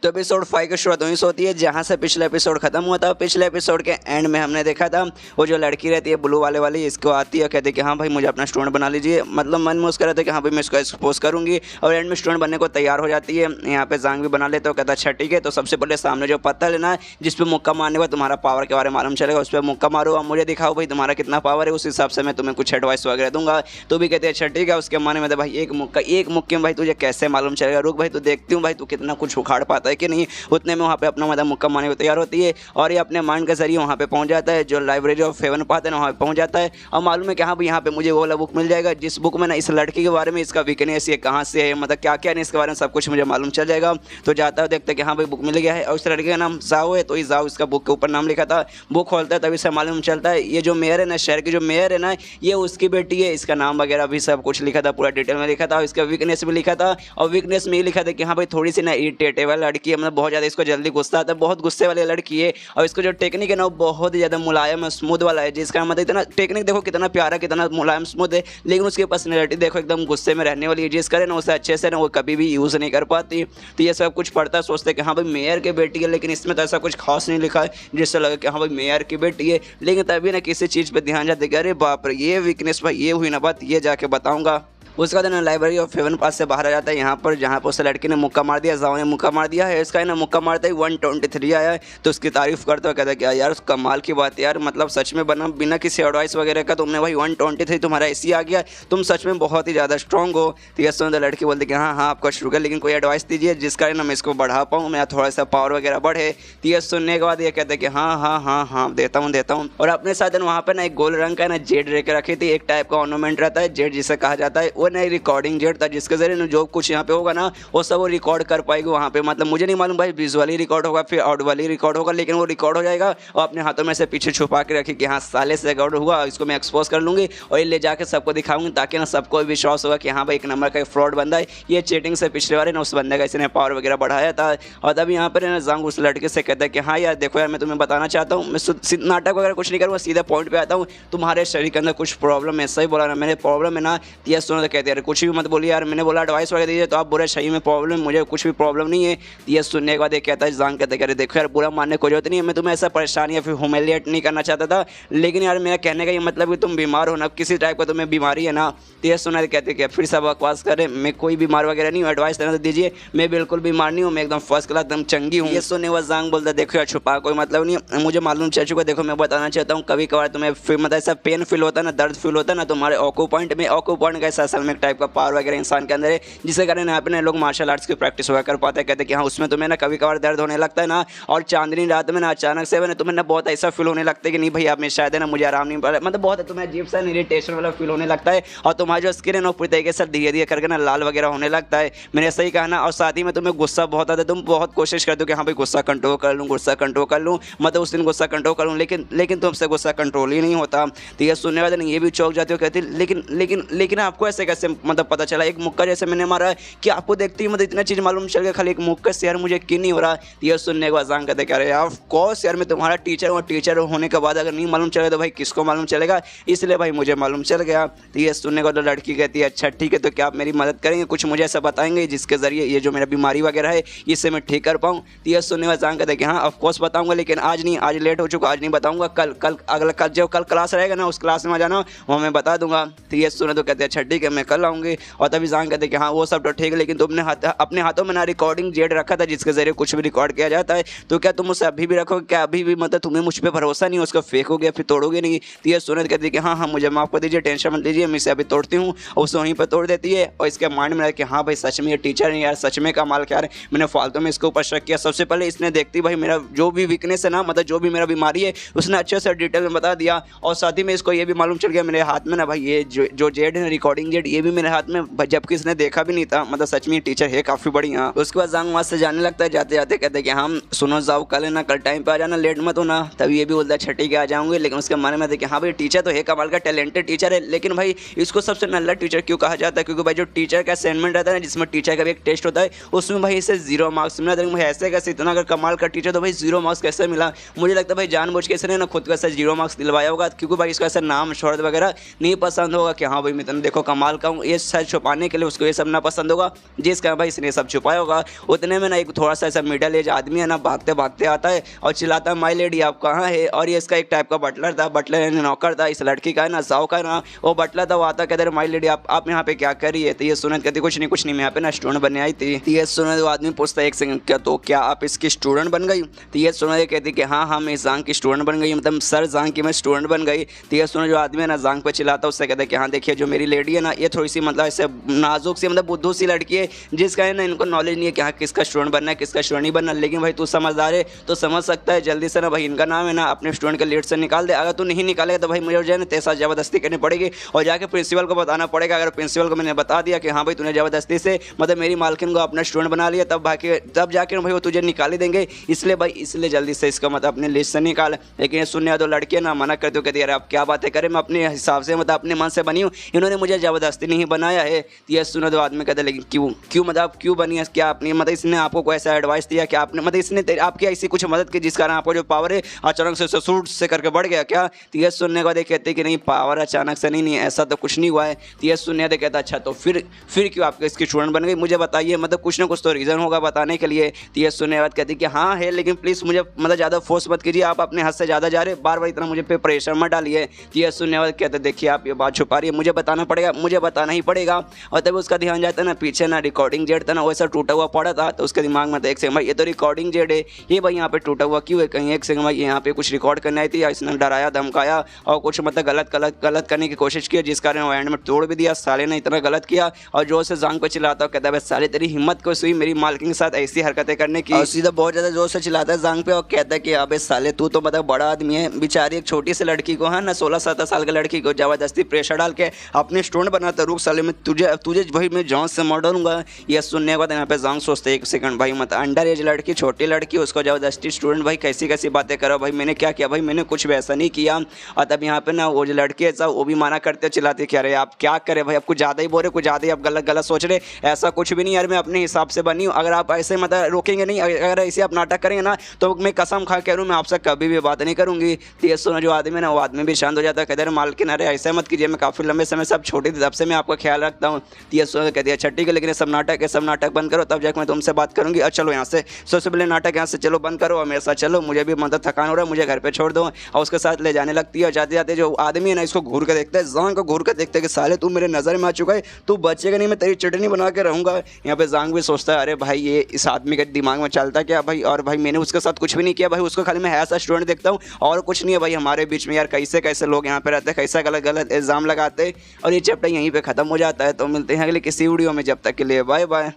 तो एपिसोड 5 की शुरुआत वहीं से होती है जहाँ से पिछला एपिसोड खत्म हुआ था। पिछले एपिसोड के एंड में हमने देखा था वो जो लड़की रहती है ब्लू वाली इसको आती है, कहती है कि हाँ भाई मुझे अपना स्टूडेंट बना लीजिए, मतलब मन में उसका रहता है कि हाँ भाई मैं इसको एक्सपोज करूँगी, और एंड में स्टूडेंट बनने को तैयार हो जाती है। यहाँ पे जांग भी बना लेते हो, कहता अच्छा ठीक है, तो सबसे पहले सामने जो पत्थर लेना है जिस पर मुक्का मारने का तुम्हारा पावर के बारे में मालूम चलेगा, उस पर मुक्का मारो और मुझे दिखाओ भाई तुम्हारा कितना पावर है, उस हिसाब से मैं तुम्हें कुछ एडवाइस वगैरह दूंगा। तो भी कहते हैं अच्छा ठीक है। उसके माने में भाई एक मुक्के में भाई तुझे कैसे मालूम चलेगा, रुक भाई तू देखती हूँ भाई तू कितना कुछ उखाड़ पाता है कि नहीं। उतने में वहाँ पे अपना मतलब मुक्का मारने को तैयार होती है और ये अपने माइंड के जरिए वहाँ पे पहुँच जाता है, जो लाइब्रेरी ऑफ हेवन पाथ है ना वहाँ पे पहुँच जाता है। और मालूम है कि हाँ भाई यहाँ पे मुझे वो वाला बुक मिल जाएगा जिस बुक में ना इस लड़की के बारे में, इसका वीकनेस ये कहाँ से है, मतलब क्या क्या नहीं इसके बारे में सब कुछ मुझे मालूम चल जाएगा। तो जाता है देखते कि हाँ भाई बुक मिल गया है और उस लड़के का नाम जाओ है, तो ये जाओ इसका बुक के ऊपर नाम लिखा था। बुक खोलता है तभी से मालूम चलता है ये जो मेयर है ना, शहर की जो मेयर है ना, ये उसकी बेटी है, इसका नाम वगैरह भी सब कुछ लिखा था, पूरा डिटेल में लिखा था, और इसका वीकनेस भी लिखा था। और वीकनेस में ये लिखा था कि हाँ भाई थोड़ी सी ना इरिटेटेबल लड़की है, मतलब बहुत ज़्यादा इसको जल्दी गुस्सा आता है, बहुत गुस्से वाली लड़की है। और इसको जो टेक्निक है ना वो बहुत ज़्यादा मुलायम है, स्मूथ वाला है, जिसका मतलब इतना टेक्निक देखो कितना प्यारा कितना मुलायम स्मूथ है, लेकिन उसकी पर्सनैलिटी देखो एकदम गुस्से में रहने वाली है, जिस करे ना उसे अच्छे से ना वो कभी भी यूज़ नहीं कर पाती। तो ये सब कुछ पढ़ता है, सोचते कि हाँ भाई मेयर की बेटी है, लेकिन इसमें तो ऐसा कुछ खास नहीं लिखा है जिससे लगा कि हाँ भाई मेयर की बेटी है। लेकिन तभी ना किसी चीज़ पर ध्यान जाते कि अरे बाप रे ये वीकनेस भाई ये हुई ना बात, ये जाके बताऊँगा। उसका ना लाइब्रेरी ऑफ हेवन पास से बाहर आ जाता है यहाँ पर, जहाँ पर उस लड़की ने मुक्का मार दिया, जाओ ने मुक्का मार दिया है, इसका ना मुक्का मारता ही 123 आया है। तो उसकी तारीफ करते हुए कहता है कि यार कमाल की बात है यार, मतलब सच में बना बिना किसी एडवाइस वगैरह का तुमने भाई 123 तुम्हारा ऐसी आ गया, तुम सच में बहुत ही ज़्यादा स्ट्रॉन्ग हो। तो ये सुनते लड़की बोलती कि हाँ आपका शुक्र, लेकिन कोई एडवाइस दीजिए जिसका ना मैं इसको बढ़ा पाऊँ, मेरा थोड़ा सा पावर वगैरह बढ़े। तो ये सुनने के बाद ये कहते हैं कि हाँ देता हूँ। और अपने साथ वहाँ पर ना एक गोल्ड रंग का ना जेड लेकर रखी थी, एक टाइप का ऑर्नामेंट रहता है जेड जिसे कहा जाता है, वो नई रिकॉर्डिंग जेड था, जिसके जरिए जो कुछ यहाँ पे होगा ना वो सब वो रिकॉर्ड कर पाएगी वहाँ पे। मतलब मुझे नहीं मालूम भाई विजुअली रिकॉर्ड होगा फिर ऑडियोली रिकॉर्ड होगा, लेकिन वो रिकॉर्ड हो जाएगा और अपने हाथों में से पीछे छुपा के रखी कि हाँ साले से रिकॉर्ड हुआ, इसको मैं एक्सपोज कर लूँगी और ये ले जाकर सबको दिखाऊंगी, ताकि ना सबको विश्वास होगा कि हाँ भाई एक नंबर का फ्रॉड बंदा है, ये चीटिंग से पिछले बार ना उस बंदे का इसने पावर वगैरह बढ़ाया था। और तभी यहाँ पर ना जांग उस लड़के से कहता है कि हाँ यार देखो यार मैं तुम्हें बताना चाहता हूँ, मैं नाटक वगैरह कुछ नहीं करूँगा, सीधा पॉइंट पे आता हूँ, तुम्हारे शरीर के अंदर कुछ प्रॉब्लम है, सही बोला ना मैंने प्रॉब्लम है ना। ये सुनो तो कहते हैं कुछ भी मत बोलिए यार, मैंने बोला एडवाइस वगैरह दीजिए, तो आप बुरा सही में प्रॉब्लम, मुझे कुछ भी प्रॉब्लम नहीं है। ये सुनने के बाद ये कहता है जांग कहते हैं देखो यार बुरा मानने को जरूरत नहीं है, मैं तुम्हें ऐसा परेशान या फिर ह्यूमिलिएट नहीं करना चाहता था, लेकिन यार मेरा कहने का ये मतलब कि तुम बीमार हो ना, किसी टाइप का तुम्हें बीमारी है ना। तो ये सुना कहते कि फिर सब बकवास करें, मैं कोई बीमार वगैरह नहीं हूँ, एडवाइस देना तो दीजिए, मैं बिल्कुल बीमार नहीं हूँ, मैं एकदम फर्स्ट क्लास एकदम चंगी हूँ। ये सुनने वाला जांग बोलता देखो यार छुपा कोई मतलब नहीं है, मुझे मालूम चल चुका, देखो मैं बताना चाहता हूँ कभी कभार तुम्हें मतलब ऐसा पेन फील होता है ना, दर्द फील होता है ना तुम्हारे ऑको पॉइंट में, ऑको पॉइंट का असल में एक टाइप का पावर वगैरह इंसान के अंदर है, जिसके कारण यहाँ पे लोग मार्शल आर्ट्स की प्रैक्टिस वगैरह कर पाते हैं। कहते हैं कि हाँ उसमें तुम्हें ना कभी कभार दर्द होने लगता है ना, और चांदनी रात में ना अचानक से ना तुम्हें ना बहुत ऐसा फील होने लगता है कि नहीं भाई अब मैं शायद है ना मुझे आराम नहीं पड़ रहा, मतलब बहुत तुम्हें अजीब सा इरिटेशन वाला फील होने लगता है, और तुम्हारा जो स्किन है ना पूरी तरीके से धीरे धीरे करके ना लाल वगैरह होने लगता है, मैंने सही कहा ना। और साथ ही में तुम्हें गुस्सा बहुत आता है, तुम बहुत कोशिश करते हो कि हाँ भाई गुस्सा कंट्रोल कर लूँ, मतलब उस दिन गुस्सा कंट्रोल कर लूँ, लेकिन तुमसे गुस्सा कंट्रोल ही नहीं होता। तो ये सुनने वाले ये भी चौंक जाते हो, कहते लेकिन आपको ऐसे कैसे मतलब पता चला, एक मुक्का जैसे मैंने मारा कि आपको देखते ही मतलब इतना चीज़ मालूम चल गया, खाली एक मुक्के से यार मुझे यकीन नहीं हो रहा। ये सुनने के बाद जान कहते कह रहे यार ऑफ कोर्स यार मैं तुम्हारा टीचर हूँ, टीचर होने के बाद अगर नहीं मालूम चलेगा तो भाई किसको मालूम चलेगा, इसलिए भाई मुझे मालूम चल गया। तो ये सुनने को तो लड़की कहती है अच्छा ठीक है, तो क्या आप मेरी मदद करेंगे, कुछ मुझे ऐसा बताएंगे जिसके ज़रिए ये जो मेरा बीमारी वगैरह है इसे मैं ठीक कर पाऊँ। तो ये सुनने के बाद जान कहते कि हाँ ऑफकोर्स बताऊँगा, लेकिन आज नहीं, आज लेट हो चुका, आज नहीं बताऊँगा, कल कल अगला कल जो कल क्लास रहेगा ना उस क्लास में आ जाना, वो मैं बता दूंगा। तो ये सुने तो कहते हैं अच्छा ठीक है मैं कल आऊँगी। और तभी जान कहते कि हाँ वो सब तो ठीक है, लेकिन तुमने अपने हाथों में ना रिकॉर्डिंग जेड रखा था जिसके जरिए कुछ भी रिकॉर्ड किया जाता है, तो क्या तुम उसे अभी भी रखोगे, क्या अभी भी मतलब तुम्हें मुझ पर भरोसा नहीं, उसको फेंकोगे फिर तोड़ोगे नहीं। तो ये सुने कहती कि हाँ हाँ मुझे माफ़ कर दीजिए, टेंशन मत लीजिए, मैं इसे अभी तोड़ती हूँ, और उसे वहीं पर तोड़ देती है। और इसके माइंड में कि हाँ भाई सच में ये टीचर है यार, सच में कमाल क्या है, मैंने फालतू में इसके ऊपर शक किया। सबसे पहले इसने देखती भाई मेरा जो भी वीकनेस है ना, मतलब जो भी मेरा बीमारी है उसने अच्छे से डिटेल में बता दिया। और साथ ही में इसको ये भी मालूम चल गया मेरे हाथ में ना भाई ये जो जेड है रिकॉर्डिंग जेड, ये भी मेरे हाथ में, जबकि इसने देखा भी नहीं था, मतलब सच में टीचर है काफ़ी बढ़िया। उसके बाद जांग वहाँ से जाने लगता है, जाते जाते कहते कि हम सुनो जाओ कल है ना, कल टाइम पे आ जाना, लेट मत होना। तभी ये भी बोलता है छठी के आ जाऊँगे, लेकिन उसके मन में देखिए हाँ भाई टीचर तो है कमाल का, टैलेंटेड टीचर है, लेकिन भाई इसको सबसे नल्ला टीचर क्यों कहा जाता है, क्योंकि भाई जो टीचर का असाइनमेंट रहता है ना, जिसमें टीचर का भी एक टेस्ट होता है, उसमें भाई इसे 0 मार्क्स मिला। भाई ऐसे कैसे, इतना अगर कमाल का टीचर तो भाई 0 मार्क्स कैसे मिला। मुझे लगता है भाई जानबूझ के इसने ना खुद को ऐसा 0 मार्क्स दिलवाया होगा, क्योंकि भाई इसका ऐसा नाम शोहरत वगैरह नहीं पसंद होगा कि हाँ भाई मैं तुम देखो कमाल का हूँ, ये सच छुपाने के लिए उसको ये सब ना पसंद होगा, जिसका भाई इसने सब छुपाया होगा। उतने में ना एक थोड़ा सा ऐसा मिडिल एज आदमी है ना, भागते भागते आता है और चिल्लाता है माई लेडी आप कहाँ है। और ये इसका एक टाइप का बटलर था, बटलर नौकर था इस लड़की का है ना, साव का ना वो बटलर था। वो आता कहते माई लेडी आप यहाँ पे क्या कर रही है। तो ये सुनत कहती कुछ नहीं मैं यहाँ पे ना स्टूडेंट बनने आई थी। तो ये सुनत वो आदमी पूछता है एक सेकंड क्या, तो क्या आप इसकी स्टूडेंट बन गई। तो ये सुनत कहती कि हाँ मैं जांग की स्टूडेंट बन गई, मतलब सर जांग की मैं स्टूडेंट बन गई। तो ये सुनत जो आदमी है ना जांग पे चिल्लाता है, उससे कहता है कि हाँ देखिए जो मेरी लेडी है ना ये थोड़ी सी मतलब ऐसे नाजुक सी मतलब बुद्धू सी लड़की है, जिसका है ना इनको नॉलेज नहीं है कि हाँ किसका स्टूडेंट बनना है किसका स्टूडेंट नहीं बनना। लेकिन भाई तू समझदार है तो समझ सकता है, जल्दी से ना भाई इनका नाम है ना अपने स्टूडेंट के लिस्ट से निकाल दे। अगर तू नहीं निकालेगा तो भाई मुझे जो है ना तेरे साथ ज़बरदस्ती करनी पड़ेगी और जाके प्रिंसिपल को बताना पड़ेगा। अगर प्रिंसिपल को मैंने बता दिया कि हाँ भाई तूने ज़बरदस्ती से मतलब मेरी मालकिन को अपना स्टूडेंट बना लिया, तब जाके भाई वो तुझे निकाल ही देंगे। इसलिए जल्दी से इसका मतलब अपने लिस्ट से निकाल। लेकिन ये सुनने तो लड़कियाँ ना मना करते हो, कहती यार आप क्या बातें करें, मैं अपने हिसाब से मतलब अपने मन से बनी हूँ, इन्होंने मुझे ज़बरदस्ती नहीं बनाया है। तो ये सुनो तो आदमी कहते लेकिन क्यों मतलब क्यों बनी है, क्या अपनी मतलब इसने आपको कोई ऐसा एडवाइस दिया कि आपने मतलब इसने आपकी ऐसी कुछ मदद की जिस कारण आपको जो पावर है अचानक से सूट से करके बढ़ गया क्या। तो ये सुनने के बाद कहते कि नहीं पावर अचानक से नहीं ऐसा तो कुछ नहीं हुआ है। तो ये सुनने के कहता अच्छा तो फिर क्यों आपके इसकी स्टूडेंट बन गई, मुझे बताइए, मतलब कुछ ना कुछ तो रीज़न होगा बताने के लिए। तो ये सुनने के बाद कहती कि हाँ है, लेकिन प्लीज़ मुझे मतलब ज़्यादा फोर्स मत कीजिए, आप अपने हाथ से ज़्यादा जा रहे, बार बार इतना मुझे पे प्रेशर मत डालिए। तो ये सुनने के बाद कहते देखिए आप ये बात छुपा रही है, मुझे बताना पड़ेगा, मुझे बताना ही पड़ेगा। और तब उसका ध्यान जाता है ना पीछे ना रिकॉर्डिंग जेड था ना वैसा टूटा हुआ पड़ा था। तो उसके दिमाग में था एक सेकंड भाई ये तो रिकॉर्डिंग जेड है, ये भाई यहाँ पे टूटा हुआ क्यों है, कहीं एक सेकंड भाई यहाँ पे कुछ रिकॉर्ड करने आई थी, इसने डराया धमकाया और कुछ मतलब गलत करने की कोशिश की, जिस कारण वो एंड में तोड़ भी दिया। साले ने इतना गलत किया और जोर से जांग पे चिल्लाता कहता है साले तेरी हिम्मत कैसे हुई मेरी मालकिन के साथ ऐसी हरकतें करने की। और सीधा बहुत ज़्यादा जोर से चिल्लाता है जांग पे और कहता है कि अबे साले तू तो मतलब बड़ा आदमी है, बेचारी एक छोटी सी लड़की को है ना 16-17 साल की लड़की को ज़बरदस्ती प्रेशर डाल के अपने स्टूडेंट बनाता, रुक साले में तुझे भाई मैं जान से मार डालूंगा। ये सुनने के बाद यहाँ पे जांग सोचते एक सेकंड भाई मत अंडर एज लड़की छोटी लड़की उसको ज़बरदस्ती स्टूडेंट, भाई कैसी बातें करो भाई, मैंने क्या किया भाई, मैंने कुछ वैसा नहीं किया। और तब यहाँ पे ना वो जो लड़की है वो भी माना करते चिल्लाते कि अरे आप क्या करें भाई, आप कुछ ज़्यादा ही बोल रहे, कुछ ज़्यादा ही आप गलत सोच रहे, ऐसा कुछ भी नहीं यार, मैं अपने हिसाब से बनी हूँ। अगर आप ऐसे मतलब रोकेंगे नहीं, अगर ऐसे आप नाटक करेंगे ना तो मैं कसम खा कह रहा हूँ मैं आपसे कभी भी बात नहीं करूँगी। तो ये सुना जो आदमी है ना वो आदमी भी शांत हो जाता है, कहते हैं मालकिन अरे ऐसा मत कीजिए, मैं काफ़ी लंबे समय से आप छोटी थी तब से मैं आपका ख्याल रखता हूँ। तो ये सुना कहती है अच्छा ठीक है, लेकिन सब नाटक बंद करो तब जाकर मैं तुमसे बात करूँगी। और चलो यहाँ से सबसे पहले नाटक यहाँ से चलो बंद करो और मेरे साथ चलो, मुझे भी मतलब थकान हो रहा है, मुझे घर पे छोड़ दो। और उसके साथ ले जाने लगती है और जाते जाते जो आदमी है ना इसको घूर कर देखता है, जांग को घूर कर देखता है कि साले तू मेरे नज़र में आ चुका है, तू बचेगा नहीं, मैं तेरी चटनी बना के रहूँगा। यहाँ पे जांग भी सोचता है अरे भाई ये इस आदमी के दिमाग में चलता क्या भाई, और भाई मैंने उसके साथ कुछ भी नहीं किया भाई, उसको खाली मैं ऐसा स्टूडेंट देखता हूँ और कुछ नहीं है भाई। हमारे बीच में यार कैसे लोग यहाँ पे रहते हैं, कैसा गलत इल्ज़ाम लगाते हैं। और ये चैप्टर यहीं पे ख़त्म हो जाता है। तो मिलते हैं अगले किसी वीडियो में, जब तक के लिए बाय बाय।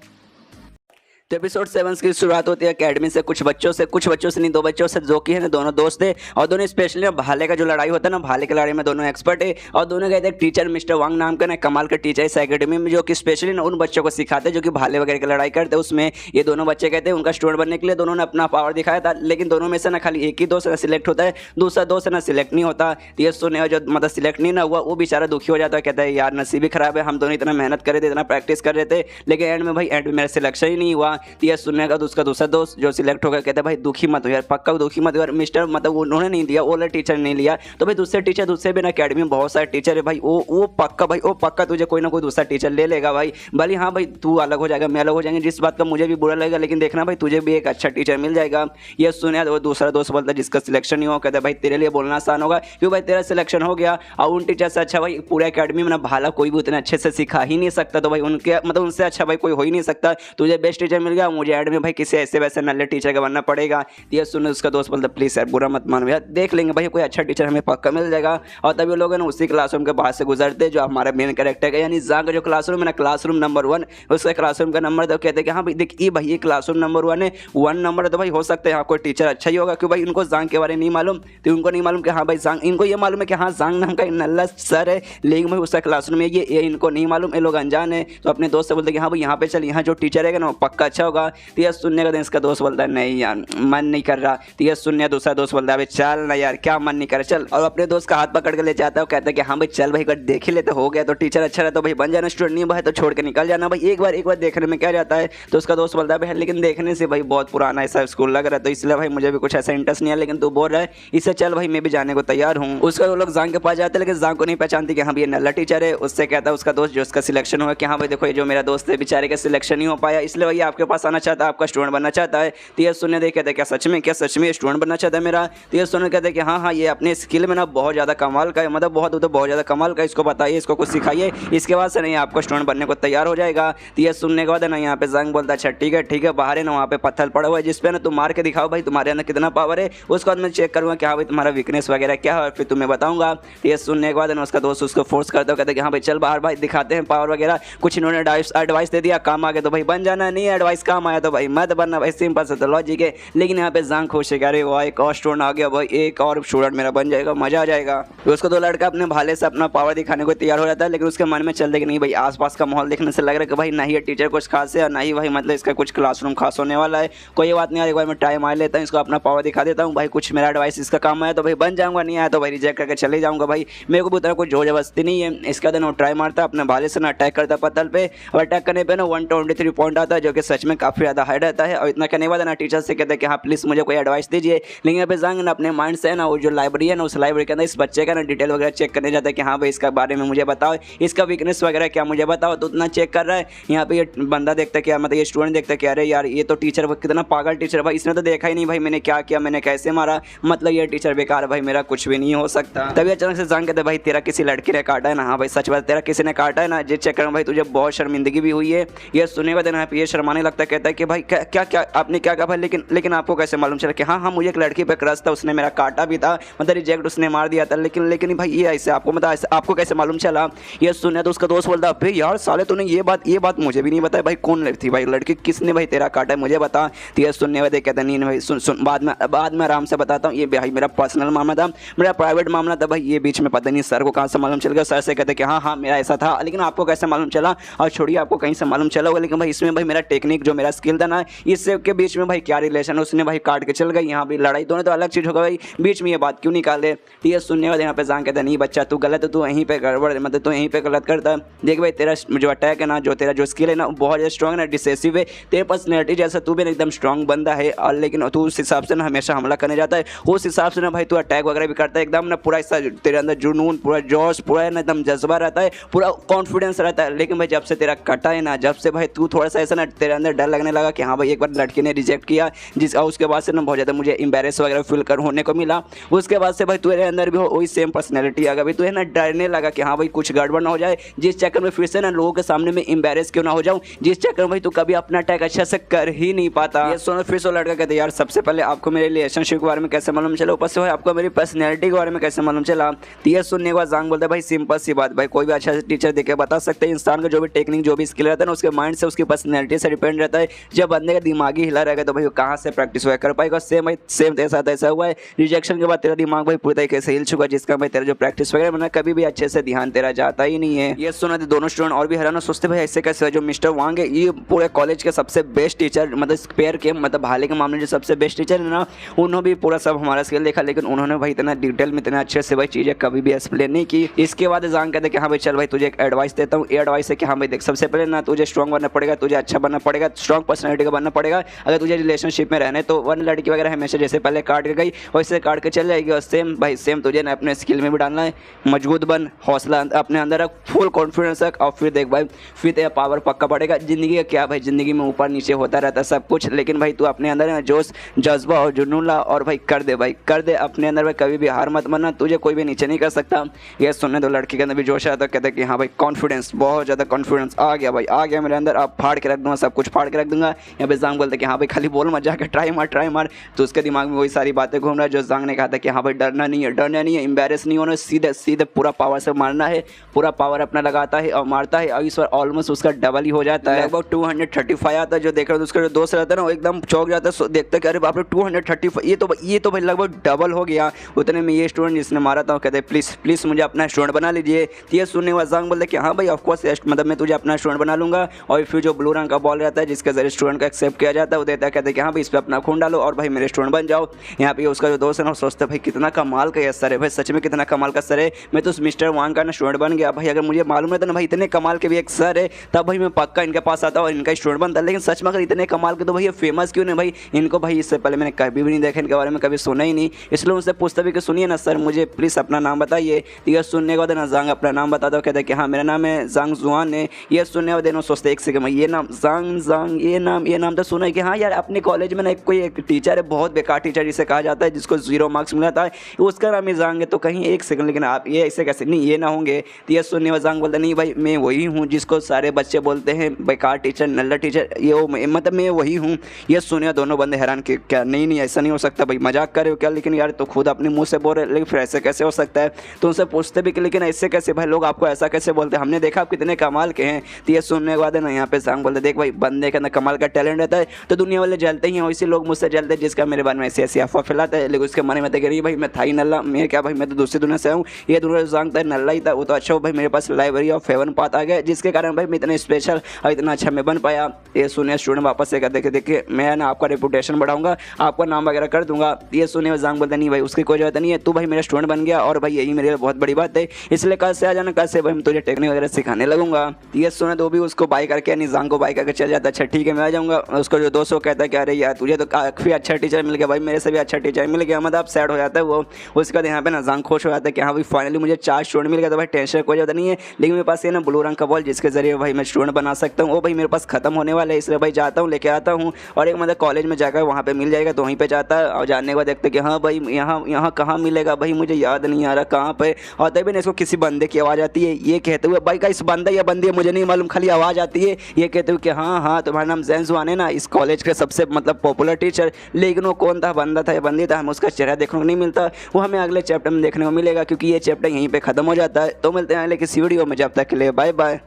तो एपिसोड 7 की शुरुआत होती है अकेडमी से, कुछ बच्चों से नहीं, 2 बच्चों से जो कि है ना दोनों दोस्त थे और दोनों स्पेशली भाले का जो लड़ाई होता है ना, भाले की लड़ाई में दोनों एक्सपर्ट है। और दोनों गए थे टीचर मिस्टर वांग नाम का ना कमाल का टीचर इस अकेडमी में, जो कि स्पेशली ना उन बच्चों को सिखाते जो कि भाले वगैरह की लड़ाई करते। उसमें ये दोनों बच्चे कहते हैं उनका स्टूडेंट बनने के लिए दोनों ने अपना पावर दिखाया था, लेकिन दोनों में से ना खाली एक ही दोस्त ना सिलेक्ट होता है, दूसरा दोस्त ना सिलेक्ट नहीं होता। ये सुने जो मतलब सिलेक्ट नहीं ना हुआ वो बेचारा दुखी हो जाता है, कहता है यार नसीब ही खराब है, हम दोनों इतना मेहनत कर रहे थे, इतना प्रैक्टिस कर रहे थे, लेकिन एंड में भाई एंड में मेरा सिलेक्शन ही नहीं हुआ। तो ये सुनने का उसका दूसरा दोस्त जो सिलेक्ट होगा कहता है भाई दुखी मत हो यार, पक्का दुखी मत हो यार मिस्टर, मतलब उन्होंने नहीं दिया, वो टीचर ने लिया, तो भाई दूसरे टीचर दूसरे भी ना अकेडमी में बहुत सारे टीचर है भाई, वो पक्का भाई, वो पक्का तुझे कोई ना कोई दूसरा टीचर ले लेगा भाई, भले हाँ भाई तू अलग हो जाएगा मैं अलग हो जाएंगे, जिस बात का मुझे भी बुरा लगेगा, लेकिन देखना भाई तुझे भी एक अच्छा टीचर मिल जाएगा। ये सुने वो दूसरा दोस्त बोलता है जिसका सिलेक्शन नहीं हो, कहता है भाई तेरे लिए बोलना आसान होगा क्यों भाई तेरा सिलेक्शन हो गया, और उन टीचर से अच्छा भाई पूरे अकेडमी में ना भाला कोई भी उतने अच्छे से सिखा ही नहीं सकता, तो भाई उनके मतलब उनसे अच्छा भाई कोई हो ही नहीं सकता, तुझे बेस्ट टीचर मिल गया, मुझे एंड में भाई किसी ऐसे वैसे नल्ले टीचर का बनना पड़ेगा। ये सुन उसका दोस्त बोलता प्लीज़ यार बुरा मत मानो यार, देख लेंगे भाई कोई अच्छा टीचर हमें पक्का मिल जाएगा। और तभी लोग ना उसी क्लासरूम के बाहर से गुजरते जो हमारा मेन कैरेक्टर का यानी जांग का जो क्लासरूम है ना, क्लासरूम नंबर 1, उसका क्लासरूम का नंबर तो कहते हैं कि हाँ भाई देख ये भाई ये क्लासरूम नंबर 1 है, 1 नंबर है, तो भाई हो सकता है यहाँ कोई टीचर अच्छा ही होगा, क्यों भाई उनको जांग के बारे में नहीं मालूम, तो उनको नहीं मालूम कि हाँ भाई जांग, इनको ये मालूम है कि हाँ जांग नाम का नल्ला सर है, लेकिन भाई उसका क्लासरूम है ये इनको नहीं मालूम, ये लोग अनजान है। तो अपने दोस्त से बोलते कि हाँ भाई यहाँ पे चल, यहाँ जो टीचर है ना वो पक्का अच्छा होगा। तो यह सुनने का दिन इसका दोस्त बोलता है नहीं यार मन नहीं कर रहा, तो यह सुनने दूसरा दोस्त बोलता है अबे चल ना यार क्या मन नहीं कर रहा चल, और अपने दोस्त का हाथ पकड़ के ले जाता है और कहता है कि हाँ भाई चल भाई अगर देख ही लेते हो गया तो टीचर अच्छा रहता तो भाई बन जाना, स्टूडेंट नहीं भाई तो छोड़ के निकल जाना भाई, एक बार देखने में क्या जाता है। तो उसका दोस्त बोलता है भाई लेकिन देखने से भाई बहुत पुराना ऐसा स्कूल लग रहा है, तो इसलिए भाई मुझे भी कुछ ऐसा इंटरेस्ट नहीं है, लेकिन तू बोल रहा है इससे चल भाई मैं भी जाने को तैयार हूँ। उसका वो लोग जांग के पास जाते हैं, लेकिन जांग को नहीं पहचानती कि हाँ ये नल्ला टीचर है। उससे कहता है उसका दोस्त जो उसका सिलेक्शन हुआ कि हाँ भाई देखो ये जो मेरा दोस्त है बेचारे का सिलेक्शन नहीं हो पाया, इसलिए भाई आपके पास आना चाहता है, आपका स्टूडेंट बनना चाहता है। तो ये सुनने दे कहते हैं क्या सच में स्टूडेंट बनना चाहता है मेरा। तो ये सुनने कहते हैं कि हाँ ये अपने स्किल में ना बहुत ज़्यादा कमाल का है, मतलब बहुत ज़्यादा कमाल का, इसको बताइए इसको कुछ सिखाइए, इसके बाद से नहीं आपको स्टूडेंट बनने को तैयार हो जाएगा। तो ये सुनने के बाद है ना यहाँ पे जंग बोलता है अच्छा ठीक है बाहर है ना वहाँ पे पत्थर पड़ा हुआ है जिसपे ना तुम मार के दिखाओ भाई तुम्हारे अंदर कितना पावर है, उसके बाद मैं चेक करूँगा कि हाँ भाई तुम्हारा वीकनेस वगैरह क्या है और फिर तुम्हें बताऊँगा। तो ये सुनने के बाद है ना उसका दोस्त उसको फोर्स करता है, कहते हैं कि हाँ भाई चल बाहर भाई दिखाते हैं पावर वगैरह, कुछ इन्होंने एडवाइस दे दिया, काम आ गया तो भाई बन जाना, नहीं एडवाइस काम आया तो भाई मत बनना भाई, सिंपल सा तो लॉजिक है। लेकिन यहाँ पे जंग खुश है, अरे वाह एक और स्टूडेंट आ गया भाई, एक और स्टूडेंट मेरा बन जाएगा, मजा आ जाएगा। तो उसको तो लड़का अपने भाले से अपना पावर दिखाने को तैयार हो जाता है, लेकिन उसके मन में चलता है कि नहीं भाई आसपास का माहौल देखने से लग रहा है कि भाई ना ही ये टीचर कुछ खास है और ना ही भाई मतलब इसका कुछ क्लासरूम खास होने वाला है, कोई बात नहीं यार एक बार मैं टाइम आ लेता हूँ, इसको अपना पावर दिखा देता हूँ भाई, कुछ मेरा एडवाइस इसका काम आया तो भाई बन जाऊँगा, नहीं आया तो भाई रिजेक्ट करके चले जाऊँगा भाई, मेरे को भी उतना कोई जोर जबरदस्ती नहीं है। इसका दिन वो ट्राई मारता है अपने भाले से ना अटैक करता पत्थर पे, और अटैक करने पे ना 123 पॉइंट आता है जो कि सच में काफ़ी ज़्यादा हाई रहता है। और इतना करने के बाद ना टीचर से कहते हैं कि हाँ प्लीज़ मुझे कोई एडवाइस दीजिए, लेकिन यहाँ पे जंग ना अपने माइंड से है ना वो जो लाइब्रेरी है ना उस लाइब्रेरी के अंदर इस बच्चे का ना डिटेल वगैरह चेक करने जाता है कि हाँ भाई इसका बारे में मुझे बताओ, इसका वीकनेस वगैरह क्या मुझे बताओ, तो उतना चेक कर रहा है। यहाँ पे ये बंदा देखता है क्या मतलब ये स्टूडेंट देखता है कि अरे यार ये तो टीचर कितना पागल टीचर भाई, इसने तो देखा ही नहीं भाई मैंने क्या किया, मैंने कैसे मारा, मतलब ये टीचर बेकार भाई मेरा कुछ भी नहीं हो सकता। तभी अचानक से जंग कहते भाई तेरा किसी लड़की ने काटा है ना, हाँ भाई सच बात तेरा किसी ने काटा है ना, जिस चक्कर में भाई तुझे बहुत शर्मिंदगी भी हुई है। ये सुनने के बाद यहाँ पे ये शर्माने लगता है, कहता है कि भाई क्या आपने क्या कहा भाई, लेकिन आपको कैसे मालूम चला कि हाँ मुझे एक लड़की पे क्रश था, उसने मेरा काटा भी था, मतलब रिजेक्ट उसने मार दिया था, लेकिन भाई ये ऐसे आपको मतलब ऐसे आपको कैसे मालूम चला। ये सुने तो उसका दोस्त बोलता भाई यार साले तूने ये बात मुझे भी नहीं बताया भाई, कौन थी भाई लड़की, किसने भाई तेरा काटा है मुझे बता। तो ये सुनने वाले कहते नहीं भाई सुन बाद में आराम से बताता हूँ, ये भाई मेरा पर्सनल मामला था, मेरा प्राइवेट मामला था भाई, ये बीच में पता नहीं सर को कहाँ से मालूम चल गया, सर से कहते कि हाँ मेरा ऐसा था, लेकिन आपको कैसे मालूम चला, और छोड़िए आपको कहीं से मालूम चला होगा, लेकिन भाई इसमें भाई मेरा टेक्निक जो मेरा स्किल था ना इससे के बीच में भाई क्या रिलेशन, उसने भाई काट के चल गई, यहाँ भी लड़ाई दोनों तो अलग चीज़ होगा भाई, बीच में ये बात क्यों निकाले। तो ये सुनने वाले यहाँ पे जान कहता नहीं बच्चा तू गलत है, तू यहीं पे गड़बड़ मतलब तू यहीं पे गलत करता है, देख भाई तेरा जो अटैक है ना जो तेरा जो स्किल है ना बहुत ज़्यादा स्ट्रॉन्ग है, डिसेसिव है, तेरे पर्सनैलिटी जैसा तू भी एकदम स्ट्रॉन्ग बंदा है, और लेकिन तू उस हिसाब से ना हमेशा हमला करने जाता है, उस हिसाब से ना भाई तू अटैक वगैरह भी करता है, एकदम ना पूरा ऐसा तेरे अंदर जुनून पूरा जोश पूरा ना एकदम जज्बा रहता है, पूरा कॉन्फिडेंस रहता है। लेकिन भाई जब से तेरा कटा है ना, जब से भाई तू थोड़ा सा ऐसा ना तेरे अंदर डर लगने लगा कि हाँ भाई एक बार लड़की ने रिजेक्ट किया, उसके बाद से ना बहुत ज़्यादा मुझे एम्बेरस वगैरह फील होने को मिला, उसके बाद से भाई तेरे अंदर भी वही सेम पर्सनैलिटी आ गई, तू है ना डरने लगा कि हाँ भाई कुछ गड़बड़ ना हो जाए, जिस चक्कर में फिर से ना लोगों के सामने में एम्बेरस क्यों ना हो जाऊँ, जिस चक्कर में भाई तू कभी अपना अटैक अच्छा से कर ही नहीं पाता। ये सुनो फिर से लड़का कहते यार सबसे पहले आपको मेरे रिलेशनशिप के बारे में कैसे मालूम चला, ऊपर से भाई आपको मेरी पर्सनैलिटी के बारे में कैसे मालूम चला। तो ये सुनने के बाद जांग बोलता है भाई सिंपल सी बात भाई, कोई भी अच्छा टीचर देखे बता सकते हैं, इंसान का जो भी टेक्निक जो भी स्किल रहता है ना उसके माइंड से उसकी पर्सनैलिटी से डिपेंड रहता है। जब बंदे का दिमागी हिला रहेगा तो भाई वो कहाँ से प्रैक्टिस हुआ कर पाएगा। सेम तेरे साथ ऐसा हुआ है, रिजेक्शन के बाद तेरा दिमाग भाई पूरी तरीके से हिल चुका है, जिसका भाई तेरा जो प्रैक्टिस वगैरह मैंने कभी भी अच्छे से ध्यान तेरा जाता ही नहीं है। ये सुना थे दोनों स्टूडेंट और भी हैरान सोचते भाई ऐसे कैसे। जो मिस्टर वांग है ये पूरे कॉलेज के सबसे बेस्ट टीचर, मतलब पेयर के मतलब भाले के मामले जो सबसे बेस्ट टीचर है ना, उन्होंने भी पूरा सब हमारा स्किल देखा, लेकिन उन्होंने भाई इतना डिटेल में इतना अच्छे से भाई चीज़ें कभी भी एक्सप्लेन नहीं की। इसके बाद जांग कहते कि हाँ भाई चल भाई तुझे एक एडवाइस देता हूँ। ये एडवाइस है कि हाँ भाई देख, सबसे पहले ना तुझे स्ट्रॉन्ग बनना पड़ेगा, तुझे अच्छा बनना पड़ेगा, स्ट्रॉन्ग पर्सनैलिटी का बनना पड़ेगा। अगर तुझे रिलेशनशिप में रहना है तो वन लड़की वगैरह हमेशा जैसे पहले काट के गई वैसे काट के चल जाएगी। और सेम भाई सेम तुझे ना अपने स्किल में भी डालना है, मजबूत बन, हौसला अपने अंदर रख, फुल कॉन्फिडेंस रख, और फिर देख भाई फिर तेरा पावर पक्का पड़ेगा। जिंदगी का क्या भाई, जिंदगी में ऊपर नीचे होता रहता है सब कुछ, लेकिन भाई तू अपने अंदर जोश जज्बा और जुनून ला और भाई कर दे, भाई कर दे अपने अंदर भाई, कभी भी हार मत मानना, तुझे कोई भी नीचे नहीं कर सकता। ये सुनने दो लड़की के अंदर भी जोश आता, कहते कि हाँ भाई कॉन्फिडेंस, बहुत ज़्यादा कॉन्फिडेंस आ गया भाई, आ गया मेरे अंदर, अब फाड़ के रख दूंगा, सब कुछ फाड़ के रख दूंगा। यहाँ पे जांग बोलते कि हाँ भाई खाली बोल मत, जाकर ट्राई मार। तो उसके दिमाग में वही सारी बातें घूम रहा है जो जांग ने कहा था कि हाँ भाई डरना नहीं है, एम्बेरस नहीं होना, सीधे पूरा पावर से मारना है। पूरा पावर अपना लगाता है और मारता है, और इस बार ऑलमोस्ट उसका डबल ही हो जाता है, लगभग 235 आता है। जो देख रहा है उसका जो दोस्त रहता है ना वो एकदम चौंक जाता है, देखते कि अरे बाप रे 235, ये तो भाई लगभग डबल हो गया। उतने में ये स्टूडेंट जिसने मारा था वो कहते प्लीज़ मुझे अपना स्टूडेंट बना लीजिए। तो ये सुनने वाला जांग बोलते कि हाँ भाई ऑफकोर्स, मतलब मैं तुझे अपना स्टूडेंट बना लूंगा। और फिर जो ब्लू रंग का बॉल रहता है जिसके जरिए स्टूडेंट को एक्सेप्ट किया जाता है वो देता है, कहते हैं कि हाँ भाई इस पर अपना खून डालो और भाई मेरे स्टूडेंट बन जाओ। यहाँ पे उसका जो दोस्त है ना सोचता है भाई कितना कमाल का ये सर है, भाई सच में कितना कमाल का सर है, मैं तो उस मिस्टर वांग का ना स्टूडेंट बन गया भाई। अगर मुझे मालूम रहता ना भाई इतने कमाल के भी एक सर है तब भाई मैं पक्का इनके पास आता और इनका स्टूडेंट बनता। लेकिन सच में अगर इतने कमाल के तो भाई ये फेमस क्यों नहीं भाई, इनको भाई इससे पहले मैंने कभी भी नहीं देखा, इनके बारे में कभी सुना ही नहीं। इसलिए उनसे पूछता भी कि सुनिए ना सर मुझे प्लीज़ अपना नाम बताइए। तो यह सुनने के बाद ना जांग अपना नाम बताता, कहता है कि हाँ मेरा नाम है जांग जुआन है। ये सुनने के बाद दोनों सोचते एक सेकंड, ये नाम जांग ये नाम तो सुना है कि हाँ यार अपने कॉलेज में ना कोई एक टीचर है, बहुत बेकार टीचर जिसे कहा जाता है, जिसको 0 मार्क्स मिला था, उसका नाम ही जांग है। तो कहीं एक सेकंड, लेकिन आप ये ऐसे कैसे, नहीं ये ना होंगे। तो ये सुनने वाला जांग बोलता नहीं भाई मैं वही हूँ जिसको सारे बच्चे बोलते हैं बेकार टीचर, नल्ला टीचर, ये मतलब मैं वही हूँ। ये सुने दोनों बंदे हैरान कि क्या नहीं ऐसा नहीं हो सकता भाई, मजाक कर रहे हो क्या, लेकिन यार तो खुद अपने मुंह से बोल रहे, लेकिन फिर ऐसे कैसे हो सकता है। तो उनसे पूछते भी कि लेकिन ऐसे कैसे भाई, लोग आपको ऐसा कैसे बोलते हैं, हमने देखा आप कितने कमाल के हैं। तो ये सुनने के बाद ना यहाँ पे जांग बोलते देख भाई बंदे के अंदर कमाल का टैलेंट रहता है तो दुनिया वाले जलते ही हैं, वैसे लोग मुझसे जलते हैं जिसका मेरे बारे में ऐसी अफवाह फैलाता है। लेकिन उसके मन में नहीं भाई मैं था ही नल्ला, मैं क्या भाई मैं तो दूसरी दुनिया से हूँ, ये दुनिया जांग था नल्ला ही था, वो तो अच्छा हो भाई मेरे पास लाइब्रेरी ऑफ हेवन पाथ आ गया जिसके कारण भाई मैं इतना स्पेशल और इतना अच्छा मैं बन पाया। ये सुने स्टूडेंट वापस से कहते देखिए मैं ना आपका रेपुटेशन बढ़ाऊंगा, आपका नाम वगैरह कर दूंगा। ये सुने जांग बोलते नहीं भाई उसकी कोई जरूरत नहीं है, तू भाई मेरा स्टूडेंट बन गया और भाई यही मेरे लिए बहुत बड़ी बात है, इसलिए कल से आ जाना, कल से भाई मैं तुझे टेक्निक वगैरह सिखाने लगूंगा। ये सुने तो भी उसको बाय करके यानी जांग को बाय करके चल जाता, अच्छा ठीक है मैं आ जाऊँगा। उसको जो दोस्तों कहता है कि अरे यार तुझे तो काफ़ी अच्छा टीचर मिल गया भाई, मेरे से भी अच्छा टीचर मिल गया, मतलब सैड हो जाता है वो। उसके बाद यहाँ पे ना जांग खुश हो जाता है कि हाँ भाई फाइनली मुझे 4 स्टूडेंट मिल गया, तो भाई टेंशन कोई ज़्यादा नहीं है। लेकिन मेरे पास ये ना ब्लू रंग का बॉल जिसके जरिए भाई मैं स्टूडेंट बना सकता हूँ वो भाई मेरे पास खत्म होने वाला है, इसलिए भाई जाता हूँ लेके आता हूँ और एक मतलब कॉलेज में जाकर वहाँ पे मिल जाएगा, तो वहीं पे जाता है और जानने के बाद देखते कि हाँ भाई यहाँ कहाँ मिलेगा भाई, मुझे याद नहीं आ रहा कहाँ पे। और तभी ना इसको किसी बंदे की आवाज़ आती है, ये कहते हुए भाई का इस बंदा या बंदी है मुझे नहीं मालूम, खाली आवाज़ आती है, ये कहते हुए कि हाँ तुम्हारा नाम जैन जुआन है ना, इस कॉलेज के सबसे मतलब पॉपुलर टीचर। लेकिन वो कौन था, बंदा था या बंदी था, हमें उसका चेहरा देखने को नहीं मिलता, वो हमें अगले चैप्टर में देखने को मिलेगा क्योंकि ये चैप्टर यहीं पे खत्म हो जाता है। तो मिलते हैं अगले किसी वीडियो में, जब तक के लिए बाय बाय।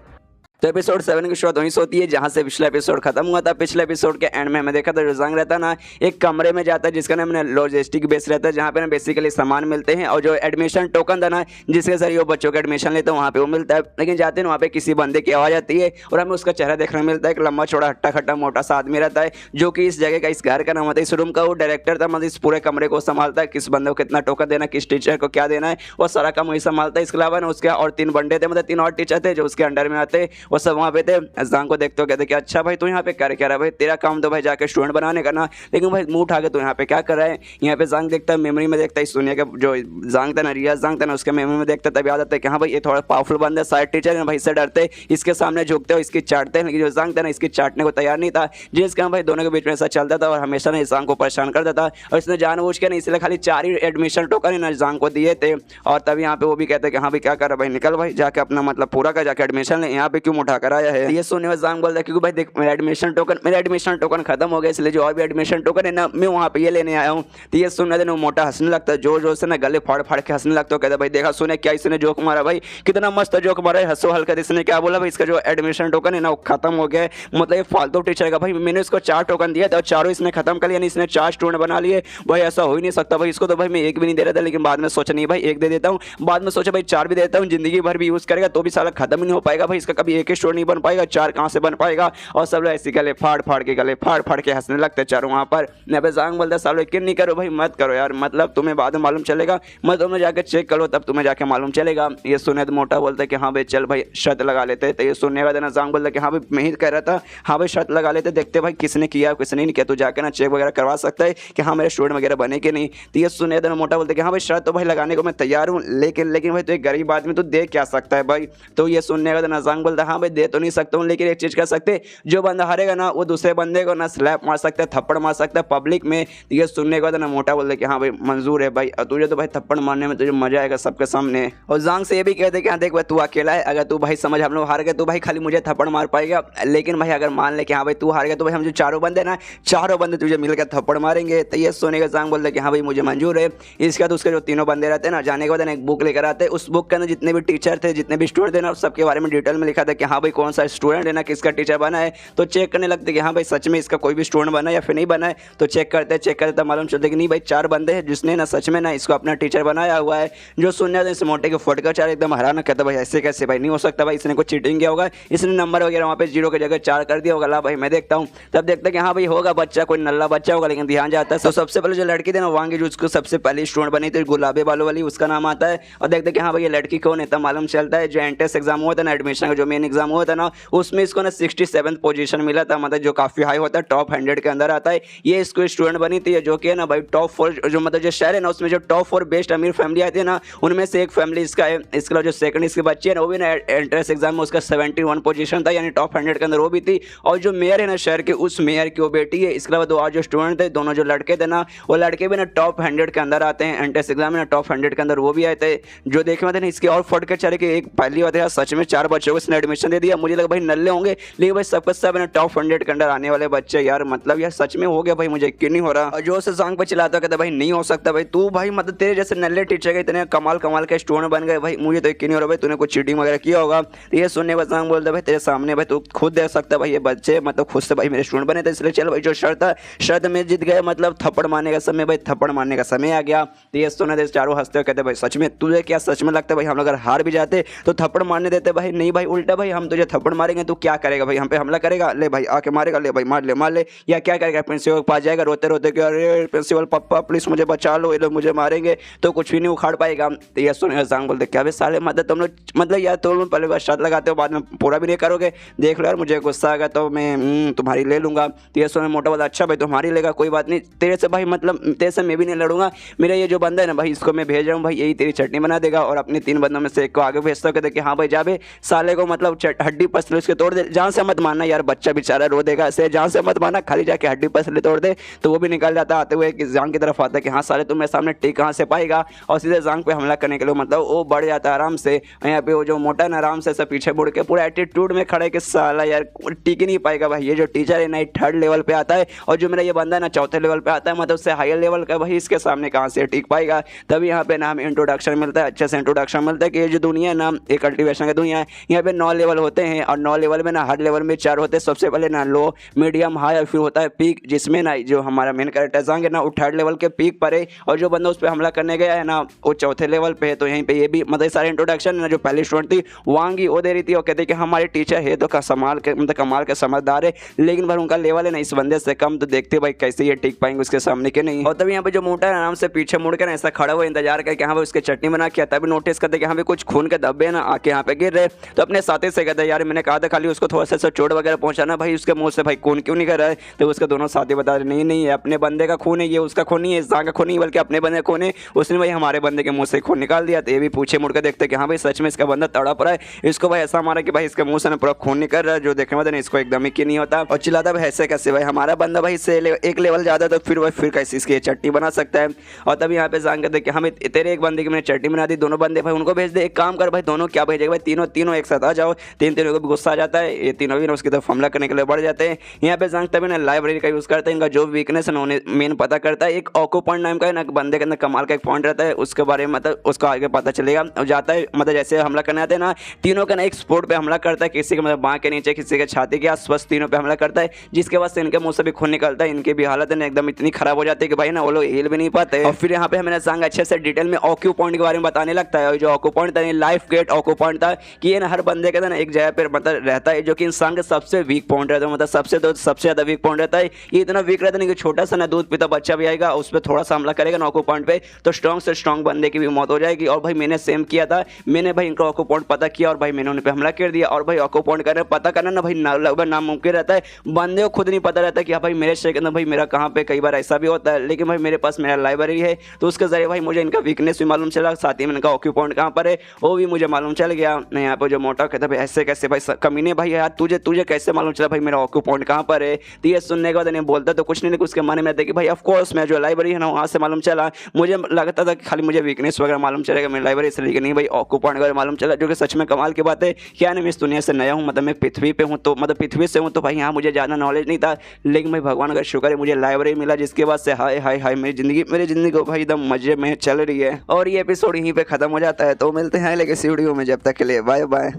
तो एपिसोड 7 की शुरुआत वहीं से होती है जहाँ से पिछला एपिसोड खत्म हुआ था। पिछले एपिसोड के एंड में हमें देखा था जांग रहता ना एक कमरे में जाता है जिसका नाम ना लॉजिस्टिक बेस रहता है, जहाँ पे ना बेसिकली सामान मिलते हैं और जो एडमिशन टोकन था ना जिसके जरिए वो बच्चों का एडमिशन लेते हैं वहाँ पे वो मिलता है। लेकिन जाते हैं वहाँ पे किसी बंदे की आवाज़ आती है और हमें उसका चेहरा देखने मिलता है, एक लंबा चौड़ा हट्टा खट्टा मोटा सा आदमी रहता है जो कि इस जगह का इस घर का नाम होता है, इस रूम का वो डायरेक्टर था, मतलब इस पूरे कमरे को संभालता है, किस बंदे को कितना टोकन देना, किस टीचर को क्या देना है वो सारा काम वही संभालता है। इसके अलावा ना उसके और 3 बंदे थे, मतलब 3 और टीचर थे जो उसके अंडर में आते, वो सब वहाँ पे थे। जांग को देखते हो कहते कि अच्छा भाई तू यहाँ पे कर क्या रहा है भाई, तेरा काम तो भाई जाके स्टूडेंट बनाने का ना, लेकिन भाई मुंह उठा के तू यहाँ पे क्या कर रहा है। यहाँ पे जांग देखता है मेमोरी में, देखता है सोनिया का जो जांग था ना, रियाज जांग था ना, उसके मेमोरी में देखता तब याद आता है कि हाँ भाई ये थोड़ा पावरफुल बंदा है, सारे टीचर है भाई इससे डरते, इसके सामने झुकते हो, इसकी चाटते हैं, लेकिन जो जांग था ना इसकी चाटने को तैयार नहीं था, जिसका भाई दोनों के बीच में ऐसा चलता था और हमेशा ना इस जांग को परेशान करता था। और इसने जानबूझ के ना इसलिए खाली 4 ही एडमिशन टोकन ना जांग को दिए थे। और तब यहाँ पे वो भी कहते हैं कि हाँ भाई क्या कर रहा भाई, निकल भाई जाके अपना मतलब पूरा कर, जाके एडमिशन ले, यहाँ पे क्यों तुम उठा कर आया है। ये सुनने में जांग बोलता है क्योंकि भाई देख मेरा एडमिशन टोकन खत्म हो गया, इसलिए जो और भी एडमिशन टोकन है ना मैं वहाँ पे ये लेने आया हूँ। तो ये सुनने देना मोटा हंसने लगता है, जोर जोर से ना गले फाड़ फाड़ के हंसने लगता है। कहता भाई देखा सुने क्या इसने जोक मारा, भाई कितना मस्त जोक मारा है, हंसो हल्का। इसने क्या बोला भाई इसका जो एडमिशन टोकन है ना वो खत्म हो गया है, मतलब ये फालतू टीचर का। भाई मैंने इसको 4 टोकन दिया था और चारों इसने खत्म कर लिया, इसने 4 स्टूडेंट बना लिए। भाई ऐसा हो ही नहीं सकता भाई, इसको तो भाई मैं एक भी नहीं दे रहा था, लेकिन बाद में सोचा नहीं भाई एक दे देता हूँ, बाद में सोचा भाई 4 भी देता हूँ, जिंदगी भर भी यूज करेगा तो भी साला खत्म ही नहीं हो पाएगा भाई, इसका कभी एक ही स्टूडेंट नहीं बन पाएगा, 4 कहाँ से बन पाएगा। और सब लोग ऐसे गले फाड़ फाड़ के हंसने लगते चारों वहाँ पर। जांग बोलता सालों यकीन नहीं करो भाई, मत करो यार, मतलब तुम्हें बाद में मालूम चलेगा, मत तुम्हें जाकर चेक करो तब तुम्हें जाके मालूम चलेगा। ये सुने तो मोटा बोलता है कि हाँ भाई चल भाई शर्त लगा लेते। तो ये सुनने का देना जांग बोलता है कि हाँ भाई मैं ही कह रहा था, हाँ भाई शर्त लगा लेते, देखते भाई किसने किया किसने नहीं किया, तो जाकर ना चेक वगैरह करवा सकता है कि हाँ मेरे स्टूडेंट वगैरह बने कि नहीं। तो ये सुने देना मोटा बोलते हैं कि हाँ भाई शर्त तो भाई लगाने को मैं तैयार हूँ, लेकिन भाई तो एक गरीब आदमी तो दे क्या सकता है भाई। तो ये सुनने का देना जांग बोलता है हाँ भाई दे तो नहीं सकता हूँ, लेकिन एक चीज़ कर सकते, जो बंदा हारेगा ना वो दूसरे बंदे को ना स्लैप मार सकता है, थप्पड़ मार सकता है पब्लिक में। ये सुनने का देना मोटा बोलते कि हाँ भाई मंजूर है भाई, तुझे तो भाई थप्पड़ मारने में तुझे मजा आएगा सबके सामने। और जांग से ये भी कहते कि हाँ देख भाई तू अकेला है, अगर तू भाई समझ हम लोग हार गए तो भाई खाली मुझे थप्पड़ मार पाएगा, लेकिन भाई अगर मान ले कि हाँ भाई तू हार गया तो भाई हम जो चारों बंदे ना चारों बंदे तुझे मिलकर थप्पड़ मारेंगे। तो ये सोने का जांग बोलते कि हाँ भाई मुझे मंजूर है। इसके बाद उसके जो तीनों बंदे रहते हैं ना जाने के बाद एक बुक लेकर आते हैं, उस बुक के अंदर जितने भी टीचर थे जितने भी स्टूडेंट थे ना सबके बारे में डिटेल में लिखा था कि हाँ भाई कौन सा स्टूडेंट है ना किसका टीचर बना है। तो चेक करने लगते कि हाँ भाई सच में इसका कोई भी स्टूडेंट बना है या फिर नहीं बना है। तो चेक करते मालूम चलता कि नहीं भाई 4 बंदे हैं जिसने ना सच में ना इसको अपना टीचर बनाया हुआ है। जो सुनने इस मोटे के फटकर 4 एकदम हैरान कहता भाई ऐसे कैसे भाई, नहीं हो सकता भाई, इसने कुछ चीटिंग किया होगा, इसने नंबर वगैरह वहाँ पे 0 की जगह 4 कर दिया होगा। ला भाई मैं देखता हूँ, तब देखते कि हाँ भाई होगा बच्चा, कोई नल्ला बच्चा होगा, लेकिन ध्यान जाता है। तो सबसे पहले जो लड़की थी ना वांगी जो उसको सबसे पहले स्टूडेंट बनी थी गुलाबी बालों वाली, उसका नाम आता है। और देखते कि हाँ भाई ये लड़की कौन है, तब मालूम चलता है जो एंट्रेंस एग्जाम हुआ था ना एडमिशन का जो मेन एग्जाम हुआ था ना उसमें इसको ना 67th पोजीशन मिला था, मतलब जो काफी हाई होता है, टॉप 100 के अंदर आता है। ये इसको स्टूडेंट बनी थी जो कि है ना भाई टॉप 4 जो मतलब जो शहर है ना उसमें जो टॉप 4 बेस्ट अमीर फैमिली आती है ना उनमें से एक फैमिली इसका है। इसका जो सेकंड इसके बच्चे है ना वो भी ना एंट्रेंस एग्जाम में उसका 71 पोजीशन था, यानी टॉप 100 के अंदर वो भी थी। और जो मेयर है ना शहर के उस मेयर की वो बेटी है। इसके अलावा 2 और जो स्टूडेंट थे दोनों जो लड़के थे ना वो लड़के भी ना टॉप 100 के अंदर आते हैं, एंट्रेंस एग्जाम में ना टॉप 100 के अंदर वो भी आए थे। जो देखे थे ना इसके और फट के चले कि एक पहली बात है सच में 4 बच्चों को इसने एडमिशन दे दिया। मुझे लगा भाई नल्ले होंगे, लेकिन भाई सबका सब ना टॉप 100 के अंदर आने वाले बच्चे यार, मतलब यार सच में हो गया भाई, मुझे क्यों नहीं हो रहा। और जो से जांग पे चिल्लाता कहता भाई नहीं हो सकता भाई, तू भाई मतलब तेरे जैसे नल्ले टीचर के इतने कमाल के स्टूडेंट बन गए भाई, मुझे तो क्यों नहीं हो रहा भाई, तूने कुछ चीटिंग वगैरह किया होगा। तो ये सुनने पर जांग बोलता भाई तेरे सामने भाई तू खुद देख सकता भाई ये बच्चे मतलब खुद से भाई मेरे स्टूडेंट बने थे, इसलिए चल भाई जो शर्त में जीत गए, मतलब थप्पड़ मारने का समय भाई थप्पड़ मारने का समय आ गया। तो ये सुने थे चारों हंसते कहते भाई सच में तुझे क्या सच में लगता है भाई हम लोग अगर हार भी जाते तो थप्पड़ मारने देते भाई, नहीं भाई उल्टा भाई हम तुझे थप्पड़ मारेंगे तो क्या करेगा भाई, हम पे हमला करेगा, ले भाई आके मारेगा, ले भाई मार ले, या क्या करेगा प्रिंसिपल के पास जाएगा रोते रोते कि अरे प्रिंसिपल पापा प्लीज मुझे बचा लो, ये लोग मुझे मारेंगे, तो कुछ भी नहीं उखाड़ पाएगा। तो ये सुने जांग बोलते क्या भाई साले तुम लोग मतलब यार तुम लोग पहले शर्त लगाते हो बाद में पूरा भी नहीं करोगे, देख लो यार मुझे गुस्सा आएगा तो मैं तुम्हारी ले लूंगा। तो ये सुने मोटा बोला अच्छा भाई तुम्हारी लेगा कोई बात नहीं, तेरे से भाई मतलब तेरे से मैं भी नहीं लड़ूंगा, मेरा ये जो बंदा है ना भाई इसको मैं भेज रहा हूँ भाई यही तेरी चटनी बना देगा, और अपने 3 बंदों में से एक को आगे भेजता कहते कि हाँ भाई जा भाई साले को मतलब हड्डी पसली उसके तोड़ दे, जान से मत मारना यार बच्चा बेचारा रो देगा, ऐसे जान से मत मारना, खाली जाके हड्डी पसली तोड़ दे। तो वो भी निकल जाता आते हुए कि जांग की तरफ आता है कि हाँ साले तुम मेरे सामने टिक कहाँ से पाएगा, और सीधे जांग पे हमला करने के लिए मतलब वो बढ़ जाता है आराम से। यहाँ पे वो जो मोटा ना आराम से सब पीछे मुड़ के पूरा एटीट्यूड में खड़े कि साला यार टिक ही नहीं पाएगा भाई, ये जो टीचर है ना 3rd लेवल पे आता है और जो मेरा ये बंदा है ना 4थे लेवल पे आता है, मतलब उससे हायर लेवल का भाई इसके सामने कहाँ से टिक पाएगा। तभी यहाँ पे नाम इंट्रोडक्शन मिलता है, अच्छे से इंट्रोडक्शन मिलता है कि ये जो दुनिया है ना एक कल्टिवेशन की दुनिया है, यहाँ पे 9 लेवल होते हैं और 9 लेवल में ना हर लेवल में 4 होते हैं। सबसे पहले ना लो मीडियम हाई और फिर होता है पीक, जिसमें ना जो हमारा मेन कैरेक्टर जांग है ना वो 3rd लेवल के पीक पर है, और जो बंदा उस पर हमला करने गया है ना वो 4थे लेवल पे है। तो यहीं पे ये भी मतलब सारे इंट्रोडक्शन ना जो पहली स्टूडेंट थी वांगी वो दे रही थी, और कहते कि हमारे टीचर है तो कमाल के समझदार है, लेकिन भाई उनका लेवल है ना इस बंदे से कम, तो देखते भाई कैसे ये टिक पाएंगे उसके सामने के नहीं। और तभी यहाँ पे जो मोटा है आराम से पीछे मुड़ कर ऐसा खड़ा हुआ इंतजार करके यहाँ पे उसके चटनी बना किया, तभी नोटिस करते कि यहाँ पे कुछ खून के धब्बे ना आके यहाँ पे गिर रहे। तो अपने साथी से कहते यार मैंने कहा था खाली उसको थोड़ा सा चोट वगैरह पहुंचाना भाई, उसके मुंह से भाई खून क्यों नहीं कर रहा है। तो उसके दोनों साथी बता रहे नहीं ये अपने बंदे का खून है, ये उसका खून नहीं है, जांग का खून नहीं बल्कि अपने बंदे का खून है, उसने भाई हमारे बंदे के मुंह से खून निकाल दिया। तो ये भी पूछे मुड़कर देखते कि हाँ भाई सच में इसका बंदा तड़प रहा है, इसको भाई ऐसा मारा कि भाई इसके मुंह से ना पूरा खून निकल रहा है, जो देखने में इसको एकदम ही नहीं होता। और चिल्लाता भाई ऐसे कैसे भाई हमारा बंदा भाई इससे एक लेवल ज्यादा, तो फिर कैसे इसकी चटनी बना सकता है। और तभी यहाँ पे जांग कहते कि हमें तेरे एक बंदे की मैंने चटनी बना दी, दोनों बंदे भाई उनको भेज दे, एक काम कर भाई दोनों क्या भेजेगा भाई तीनों एक साथ आ जाओ। तीन तीनों को भी गुस्सा आ जाता है, ये तीनों भी ना उसकी तरफ हमला करने के लिए बढ़ जाते हैं। यहाँ पे जंग तभी ना लाइब्रेरी का यूज़ करते हैं, इनका जो वीकनेस है ना उन्हें मेन पता करता है। एक ऑको पॉइंट नाम का है ना बंदे के अंदर कमाल का एक पॉइंट रहता है, उसके बारे में मतलब उसका आगे पता चलेगा और जाता है। मतलब जैसे हमला करने आते हैं ना, तीनों का ना एक स्पोर्ट पे हमला करता है, किसी के मतलब बाँह के नीचे, किसी के छाती के आसपास, तीनों पे हमला करता है, जिसके बाद से इनके मुंह से भी खून निकलता है। इनकी भी हालत है ना एकदम इतनी खराब हो जाती है कि भाई ना वो लोग हिल भी नहीं पाते। और फिर यहाँ पे हमें संग अच्छे से डिटेल में ऑक्यू पॉइंट के बारे में बताने लगता है। और जो ऑक्यू पॉइंट था लाइफ गेट ऑक्यू पॉइंट था कि ये ना हर बंदे के ना एक जगह पर मतलब रहता है, जो कि इंसान का सबसे वीक पॉइंट रहता है, मतलब सबसे ज़्यादा वीक पॉइंट रहता है। ये इतना वीक रहता है कि छोटा सा ना दूध पीता बच्चा भी आएगा, उस पर थोड़ा सा हमला करेगा ना ऑक्यू पॉइंट पे, तो स्ट्रॉन्ग से स्ट्रॉन्ग बंदे की भी मौत हो जाएगी। और भाई मैंने सेम किया था, मैंने भाई इनका ऑक्यू पॉइंट पता किया और भाई मैंने उन पर हमला कर दिया। और भाई ऑक्यू पॉइंट पता करना ना भाई लगभग नामुमकिन रहता है, बंदे को खुद नहीं पता रहता कि हाँ भाई मेरे शहर के अंदर भाई मेरा कहाँ पे। कई बार ऐसा भी होता है, लेकिन भाई मेरे पास मेरा लाइब्रेरी है, तो उसके जरिए भाई मुझे इनका वीकनेस भी मालूम चला, साथ ही में इनका ऑक्यू पॉइंट कहाँ पर है वो भी मुझे मालूम चल गया। नहीं यहाँ पर जो मोटा कहता भाई ऐसे कैसे भाई कमीने भाई यार तुझे तुझे कैसे मालूम चला भाई मेरा ऑक्यू पॉइंट कहाँ पर है। तो ये सुनने के बाद नहीं बोलता तो कुछ नहीं, लेकिन उसके मन में रहता कि भाई ऑफकोर्स मैं जो लाइब्रेरी है ना वहाँ से मालूम चला। मुझे लगता था कि खाली मुझे वीकनेस वगैरह मालूम चलेगा मेरी लाइब्रेरी से, लेकिन नहीं भाई ऑक्यू पॉइंट वगैरह मालूम चला, जो कि सच में कमाल की बात है। क्या नहीं मैं इस दुनिया से नया हूँ, मतलब मैं पृथ्वी पे हूँ, तो मतलब पृथ्वी से हूँ, तो भाई यहाँ मुझे ज़्यादा नॉलेज नहीं था, लेकिन भाई भगवान का शुक्र है मुझे लाइब्रेरी मिला, जिसके बाद से हाय हाय हाय मेरी ज़िंदगी को भाई एकदम मजे में चल रही है। और ये एपिसोड यहीं पे खत्म हो जाता है, तो मिलते हैं लेकिन इस वीडियो में, जब तक के लिए बाय बाय।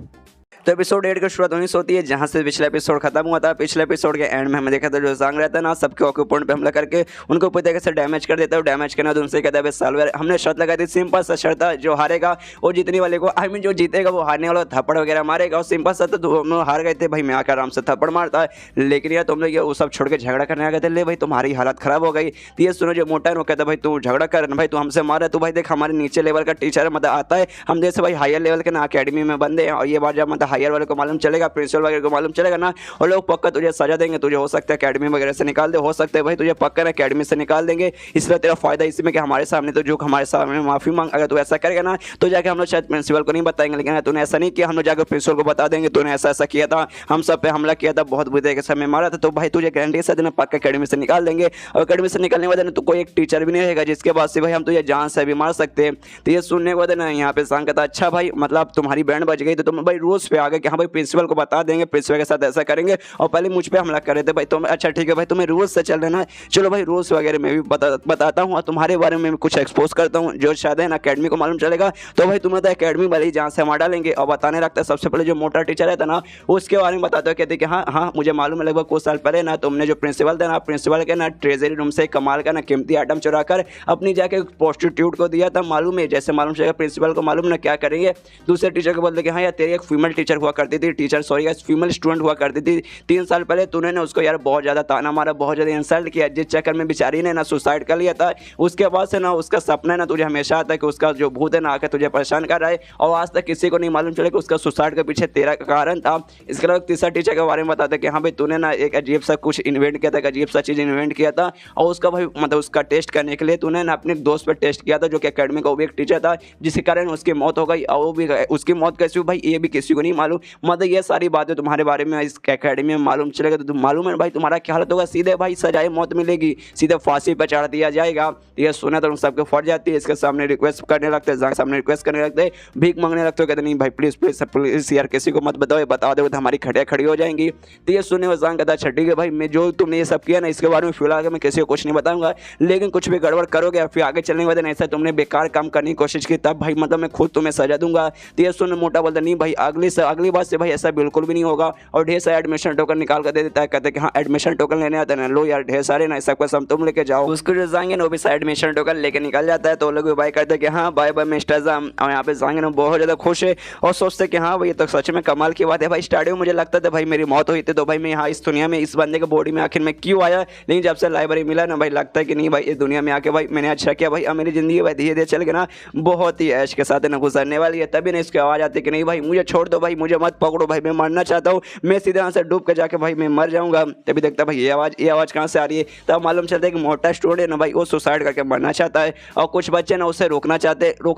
तो एपिसोड 8 की शुरुआत वहीं से होती है जहाँ से पिछला एपिसोड खत्म हुआ था। पिछले एपिसोड के एंड में हमें देखा था जो सांग रहता है ना सबके ऑक्यू पॉइंट पे हमला करके उनको पूरी तरीके से डैमेज कर देता है। डैमेज करना तो उनसे कहता है सालवेयर हमने शर्त लगाई थी, सिंपल सा शर्त था, जो हारेगा वो जीतने वाले को आई मीन जो जीतेगा वो हारने वाला थप्पड़ वगैरह मारेगा। और सिंपल सा तो हम लोग हार गए थे भाई, मैं आकर आराम से थप्पड़ मारता है, लेकिन यार तुम लोग ये वो सब छोड़ के झगड़ा करने आ गए थे, ले भाई तुम्हारी हालत खराब हो गई। तो ये सुनो जो मोटा है वो कहता है भाई तू झगड़ा कर भाई, तू हमसे मारा, तू भाई देख हमारे नीचे लेवल का टीचर मतलब आता है, हम जैसे भाई हायर लेवल के ना अकेडमी में बंदे हैं, और ये बात जब मतलब हायर वाले को मालूम चलेगा, प्रिंसिपल वगैरह को मालूम चलेगा ना, और लोग पक्का तुझे सजा देंगे, तुझे हो सकता है अकेडमी वगैरह से निकाल दे, हो सकता है भाई तुझे पक्का ना अकेडमी से निकाल देंगे। इसलिए तेरा फायदा इसी में कि हमारे सामने तो जो हमारे सामने माफी मांग, अगर तू ऐसा करेगा ना तो जाके हम लोग शायद प्रिंसिपल को नहीं बताएंगे, लेकिन तूने ऐसा नहीं किया, हम लोग जाकर प्रिंसिपल को बता देंगे तूने ऐसा ऐसा किया था, हम सब पे हमला किया था, बहुत बुरे तरीके से हमें मारा था, तो भाई तुझे गारंटी से देना पक्का अकेडमी से निकाल देंगे। और अकेडमी से निकालने के बाद तो कोई एक टीचर भी नहीं रहेगा जिसके बाद से भाई हम तुझे जान से भी मार सकते हैं। तो ये सुनने के बाद ना यहाँ पे सांग कहता अच्छा भाई मतलब तुम्हारी बैंड बज गई, तो तुम भाई रूल्स पे आ गए कि हाँ भाई प्रिंसिपल को बता देंगे, प्रिंसिपल के साथ ऐसा करेंगे, और पहले मुझ पे हमला कर रहे थे भाई। तुम अच्छा ठीक है भाई तुम्हें रूल्स से चल रहा है, चलो भाई रूल्स वगैरह मैं भी बताता हूँ और तुम्हारे बारे में भी कुछ एक्सपोज करता हूँ, जो शायद है ना अकेडमी को मालूम चलेगा, तो भाई तुम्हें तो अकेडमी वाले ही जहाँ से मार डालेंगे। और बताने लगता है सबसे पहले जो मोटा टीचर है ना उसके बारे में बताते हो, कहते कि हाँ हाँ मुझे मालूम है लगभग कुछ साल पहले ना तुमने जो प्रिंसिपल था ना, प्रिंसिपल के ना ट्रेजरी रूम से कमाल का ना कीमती आइटम चुरा कर अपनी जाके प्रोस्टिट्यूट को दिया था, मालूम है। जैसे मालूम चलेगा प्रिंसिपल को मालूम ना क्या करेंगे, दूसरे टीचर को बोलते कि हाँ यार तेरी एक फीमेल टीचर हुआ करती थी, टीचर सॉरी फीमेल स्टूडेंट हुआ करती थी 3 साल पहले, तूने ना उसको यार बहुत ज़्यादा ताना मारा, बहुत ज़्यादा इंसल्ट किया, जिस चक्कर में बेचारी ने ना सुसाइड कर लिया था। उसके बाद से ना उसका सपना है ना तुझे हमेशा आता है कि उसका जो भूत है ना आकर तुझे परेशान कर रहा है, और आज तक किसी को नहीं मालूम चले कि उसका सुसाइड के पीछे तेरा कारण था। इसके अलावा तीसरा टीचर के बारे में बताते हैं कि हाँ भाई तूने ना एक अजीब सा कुछ इन्वेंट किया था, एक अजीब सा चीज़ इन्वेंट किया था, और उसका भाई मतलब उसका टेस्ट करने के लिए तूने ना अपने दोस्त पर टेस्ट किया था जो कि अकेडमी का वो भी एक टीचर था, जिसके कारण उसकी मौत हो गई। और वो भी उसकी मौत कैसी हुई भाई ये भी किसी को नहीं मालूम। मतलब ये सारी बातें तुम्हारे बारे में इस अकेडमी में मालूम चलेगा तो तुम मालूम है भाई तुम्हारा क्या हालत होगा, सीधे भाई सजाए मौत मिलेगी, सीधे फांसी पर चढ़ा दिया जाएगा। ये सुना तो उन सबको फट जाती है, इसके सामने रिक्वेस्ट करने लगते हैं, सामने रिक्वेस्ट करने लगते हैं, भीख मांगने लगते हो, कहते नहीं भाई प्लीज़ प्लीज़ प्लीज़ यार किसी को मत बताओ, बता दो तो हमारी खटिया खड़ी हो जाएंगी। तो ये सुनने वाला कहता है ठीक है भाई मैं जो तुमने ये सब किया ना इसके बारे में फिलहाल मैं किसी को कुछ नहीं बताऊंगा, लेकिन कुछ भी गड़बड़ करोगे फिर आगे चलने के बाद ऐसा तुमने बेकार काम करने की कोशिश की तब भाई मतलब मैं खुद तुम्हें सजा दूंगा। तो ये सुन मोटा बोलता नहीं भाई अगली बार से भाई ऐसा बिल्कुल भी नहीं होगा, और ढेर सारे एडमिशन टोकन निकाल कर दे देता है, कहते कि हाँ एडमिशन टोकन लेने आते हैं, लो यार ढेर सारे ना सबका सब तुम लेके जाओ। उसको जो जाएंगे ना वो भी एडमिशन टोकन लेके निकल जाता है, तो लोग भी बाय करते हैं कि हाँ बाय बाय मिस्टर जाम। और यहाँ पे जाएंगे ना बहुत ज़्यादा खुश है और सोचते कि हाँ भाई ये तो सच में कमाल की बात है भाई। स्टार्टिंग में मुझे लगता था भाई मेरी मौत हुई थी तो भाई मैं यहाँ इस दुनिया में इस बंदे के बॉडी में आखिर में क्यों आया, लेकिन जब से लाइब्रेरी मिला ना भाई लगता है कि नहीं भाई इस दुनिया में आके भाई मैंने अच्छा किया भाई। अब मेरी ज़िंदगी भाई धीरे धीरे चल के ना बहुत ही ऐश के साथ ना गुजरने वाली है। तभी ना इसकी आवाज़ आती कि नहीं भाई मुझे छोड़ दो भाई, मुझे मत पकड़ो भाई, मैं मरना चाहता हूँ, मैं सीधे यहाँ से डूब के जाके भाई मैं मर जाऊँगा। तभी देखता भाई ये आवाज़ कहाँ से आ रही है, तब मालूम चलता है कि मोटा स्टूडेंट है ना भाई वो सुसाइड करके मरना चाहता है, और कुछ बच्चे ना उसे रोकना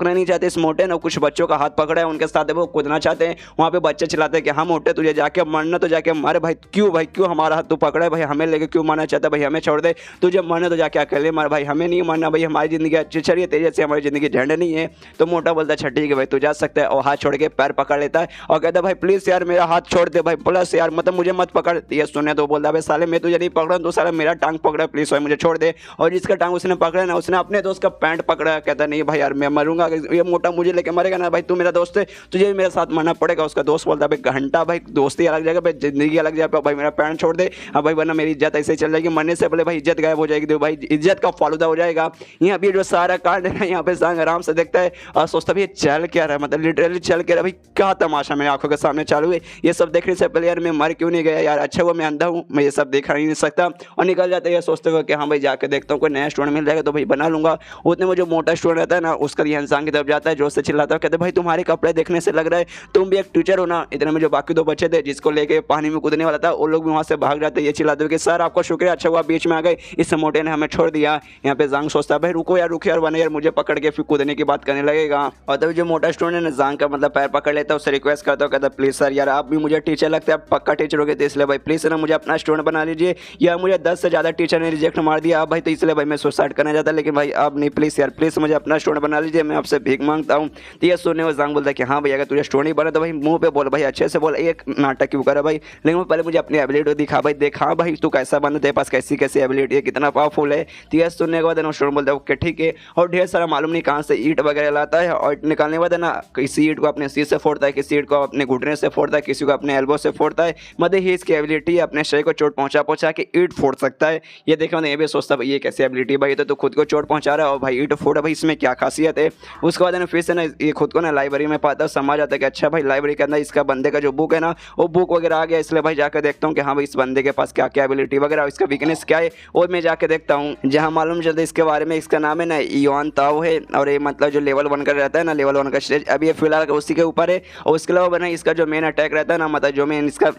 नहीं चाहते इस मोटे ना कुछ बच्चों का हाथ पकड़ा है उनके साथ वो कूदना चाहते हैं। वहाँ पे बच्चे चिल्लाते हैं कि हाँ मोटे तुझे जाके मरना तो जाके मारे भाई, क्यों हमारा हाथ तू पकड़ा है भाई, हमें लेके क्यों मरना चाहता है भाई, हमें छोड़ दे, तुझे मरना तो जाके अकेले मार भाई, हमें नहीं मरना भाई, हमारी ज़िंदगी अच्छी चलिए तेज से हमारी ज़िंदगी झंड नहीं है। तो मोटा बोलता अच्छा ठीक है भाई तू जा सकता है, और हाथ छोड़ के पैर पकड़ लेता है और कहता कहता भाई प्लीज यार मेरा हाथ छोड़ दे भाई, प्लस यार मतलब मुझे मत पकड़। ये सुने तो बोलता भाई साले मैं तुझे नहीं पकड़ा तो साला मेरा टांग पकड़ा प्लीज भाई मुझे छोड़ दे। और जिसका टांग उसने पकड़ा ना उसने अपने दोस्त का पैंट पकड़ा, कहता नहीं भाई यार मैं मरूंगा, ये मोटा मुझे लेके मरेगा ना भाई, तू मेरा दोस्त है तुझे भी मेरे साथ मरना पड़ेगा। उसका दोस्त बोलता भाई घंटा भाई दोस्ती अलग जगह पे जिंदगी अलग जगह पे, भाई मेरा पैंट छोड़ दे अब भाई वरना मेरी इज्जत ऐसे ही चल जाएगी, मरने से पहले भाई इज्जत गायब हो जाएगी, भाई इज्जत का फालूदा हो जाएगा। यहाँ भी जो सारा कांड है ना यहाँ पे सांग आराम से देखता है और सोचता भाई चल क्या रहा है, मतलब लिटरली चल क्या रहा है भाई, क्या तमाशा मेरी आंखों के सामने चालू है। ये सब देखने से पहले यार मैं मर क्यों नहीं गया यार, अच्छा वो मैं अंधा हूँ मैं ये सब देखा नहीं सकता। और निकल जाते हैं सोचते हुए कि हाँ भाई जाके देखता हूँ कोई नया स्टूडेंट मिल जाएगा तो भाई बना लूंगा। उतने में जो मोटा स्टूडेंट रहता है ना उसका ध्यान सांग की तरफ जाता है, जोर से चिल्लाता है, कहते भाई तुम्हारे कपड़े देखने से लग रहा है तुम भी एक टीचर हो ना। इतने में जो बाकी दो बच्चे थे जिसको लेके पानी में कूदने वाला था वो लोग भी वहाँ से भाग जाते, ये चिल्लाते कि सर आपका शुक्रिया, अच्छा हुआ बीच में आ गए, इस मोटे ने हमें छोड़ दिया। यहाँ पे जांग सोचता है भाई रुको यार वरना यार मुझे पकड़ के फिर कूदने की बात करने लगेगा। और तभी जो मोटा स्टूडेंट है जांग का मतलब पैर पकड़ लेता है, उससे रिक्वेस्ट करता है, कहता प्लीज सर यार आप भी मुझे टीचर लगते हैं, आप पक्का टीचर हो गए तो इसलिए भाई प्लीज ना मुझे अपना स्टूडेंट बना लीजिए, या मुझे 10 से ज़्यादा टीचर ने रिजेक्ट मार दिया अब भाई तो इसलिए भाई मैं सुसाइड करना चाहता, लेकिन भाई अब नहीं प्लीज़ यार प्लीज़ मुझे अपना स्टूडेंट बना लीजिए, मैं आपसे भीख मांगता हूँ। तो ये सुनने में जांग बोलता है कि हाँ भाई अगर तुझे स्टूडेंट ही बना तो भाई मुंह पे बोल भाई अच्छे से बोल, एक नाटक क्यों करा भाई, लेकिन पहले मुझे अपनी एबिलिटी दिखा भाई, देखा भाई तू कैसा बंदा, तेरे पास कैसी कैसी एबिलिटी है, कितना पावरफुल है। तो ये सुनने के बाद ना स्टूडेंट बोलता है ओके ठीक है, और ढेर सारा मालूम नहीं कहाँ से ईंट वगैरह लाता है, और ईंट निकालने के बाद ना किसी ईंट को अपने सीट से फोड़ता है, किसी ईंट को अपने घुटने से फोड़ता है, किसी को अपने एल्बो से फोड़ता है, मतलब ही इसकी एबिलिटी अपने शरीर को चोट पहुंचा के ईंट फोड़ सकता है। ये देखा ये भी सोचता भाई ये कैसी एबिलिटी भाई, तो खुद को चोट पहुंचा रहा है और भाई ईंट फोड़ भाई इसमें क्या खासियत है। उसके बाद फिर से ना ये खुद को ना लाइब्रेरी में पाता है, समझ आता है कि अच्छा भाई लाइब्रेरी के अंदर इसका बंदे का जो बुक है ना वो बुक वगैरह आ गया, इसलिए भाई जाकर देखता हूँ कि हाँ भाई इस बंदे के पास क्या क्या एबिलिटी वगैरह, इसका वीकनेस क्या है वो मैं जाके देखता हूँ। जहाँ मालूम चलता है इसके बारे में, इसका नाम है ना युआन ताओ है, और ये मतलब जो लेवल 1 का रहता है ना, लेवल 1 का स्टेज अभी ये फिलहाल उसी के ऊपर है। और उसके अलावा बना इसका जो मेन अटैक रहता है ना, मतलब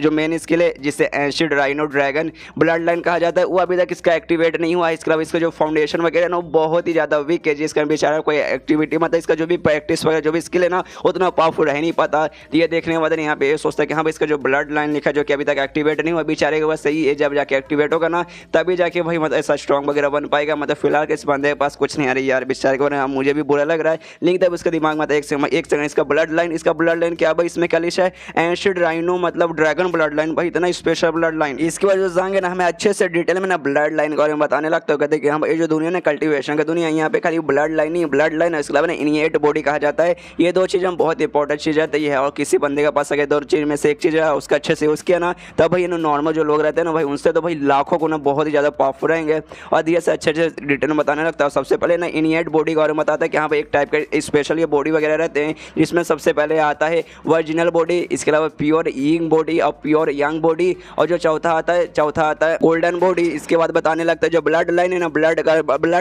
जो मेन स्किल है जिसे एंशिड राइनो ड्रैगन ब्लड लाइन कहा जाता है, वो अभी तक इसका एक्टिवेट नहीं हुआ है। इसके अलावा इसका जो फाउंडेशन वगैरह ना वो बहुत ही ज़्यादा वीक है, जिसका बेचारा कोई एक्टिविटी मतलब इसका जो भी प्रैक्टिस वगैरह जो भी स्किल है ना उतना पावरफुल रह नहीं पाता। तो ये देखने के बाद यहाँ पे ये सोचता है कि हाँ भाई इसका जो ब्लड लाइन लिखा जो कि अभी तक एक्टिवेट नहीं हुआ, बेचारे के पास सही है, जब जाके एक्टिवेट होगा ना तभी जाके भाई मतलब ऐसा स्ट्रॉन्ग वगैरह बन पाएगा। मतलब फिलहाल के इस बंदे के पास कुछ नहीं आ रही यार, बेचारे को मुझे भी बुरा लग रहा है, लेकिन तब उसके दिमाग में एक सेकंड इसका ब्लड लाइन क्या भाई इसमें क्या लिखा है, एंशिड राइनो मतलब ड्रैगन ब्लड लाइन, भाई इतना स्पेशल ब्लड लाइन। इसके बाद जो जाएंगे ना हमें अच्छे से डिटेल में ना ब्लड लाइन के बारे में बताने लगता है, कहते हैं कि हम ये जो दुनिया है कल्टीवेशन की दुनिया, यहाँ पे खाली ब्लड लाइन ही ब्लड लाइन है, इसके अलावा इनिएट बॉडी कहा जाता है। ये दो चीज़ हम बहुत इंपॉर्टेंट चीज़ रहती है, और किसी बंदे के पास अगर दो चीज़ में से एक चीज़ है उसका अच्छे से यूज़ किया ना तब भाई नॉर्मल जो लोग रहते हैं ना भाई उनसे तो भाई लाखों गुना बहुत ही ज़्यादा पावरफुल रहेंगे। और ये से अच्छे डिटेल में बताने लगता है। सबसे पहले ना इनिएट बॉडी के बारे में बताता है कि हाँ भाई एक टाइप के स्पेशल ये बॉडी वगैरह रहते हैं, जिसमें सबसे पहले आता है वर्जिनल बॉडी, इसके अलावा प्योर यंग बॉडी और प्योर यंग बॉडी, और जो चौथा आता है गोल्डन बॉडी। इसके बाद बताने लगता है जो ब्लड लाइन है ना ब्लड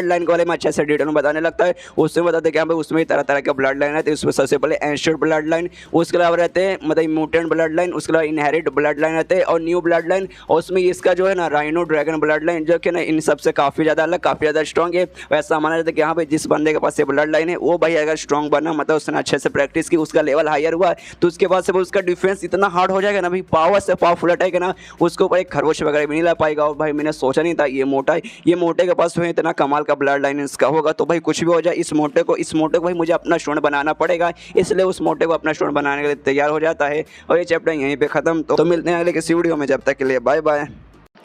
लाइन के बारे में अच्छे से डिटेल में बताने लगता है। उसमें बताते हैं कि हाँ भाई उसमें तरह तरह के ब्लड लाइन रहते हैं, उसमें सबसे पहले एंशिएंट ब्लड लाइन, उसके अलावा रहते हैं मतलब म्यूटेंट ब्लड लाइन, उसके अलावा इनहेरिट ब्लड लाइन रहते हैं, और न्यू ब्लड लाइन, और उसमें इसका जो है ना राइनो ड्रैगन ब्लड लाइन जो कि ना इन सबसे काफ़ी ज़्यादा अलग काफ़ी ज़्यादा स्ट्रॉन्ग है। वैसा माना जाता है कि हाँ भाई जिस बंदे के पास ये ब्लड लाइन है वो भाई अगर स्ट्रॉन्ग बना मतलब उसने अच्छे से प्रैक्टिस की, उसका लेवल हायर हुआ तो उसके बाद से उसका डिफेंस इतना हार्ड हो जाएगा ना भाई, पावर से पावरफुल अटैक है ना उसके ऊपर एक खरगोश वगैरह भी नहीं ला पाएगा। और भाई मैंने सोचा नहीं था ये मोटा है, ये मोटे के पास जो है इतना कमाल का ब्लड लाइन इसका होगा, तो भाई कुछ भी हो जाए इस मोटे को भाई मुझे अपना स्टूडेंट बनाना पड़ेगा, इसलिए उस मोटे को अपना स्टूडेंट बनाने के लिए तैयार हो जाता है। और ये चैप्टर यहीं पे खत्म, तो मिलते हैं अगले किसी वीडियो में, जब तक के लिए बाय बाय।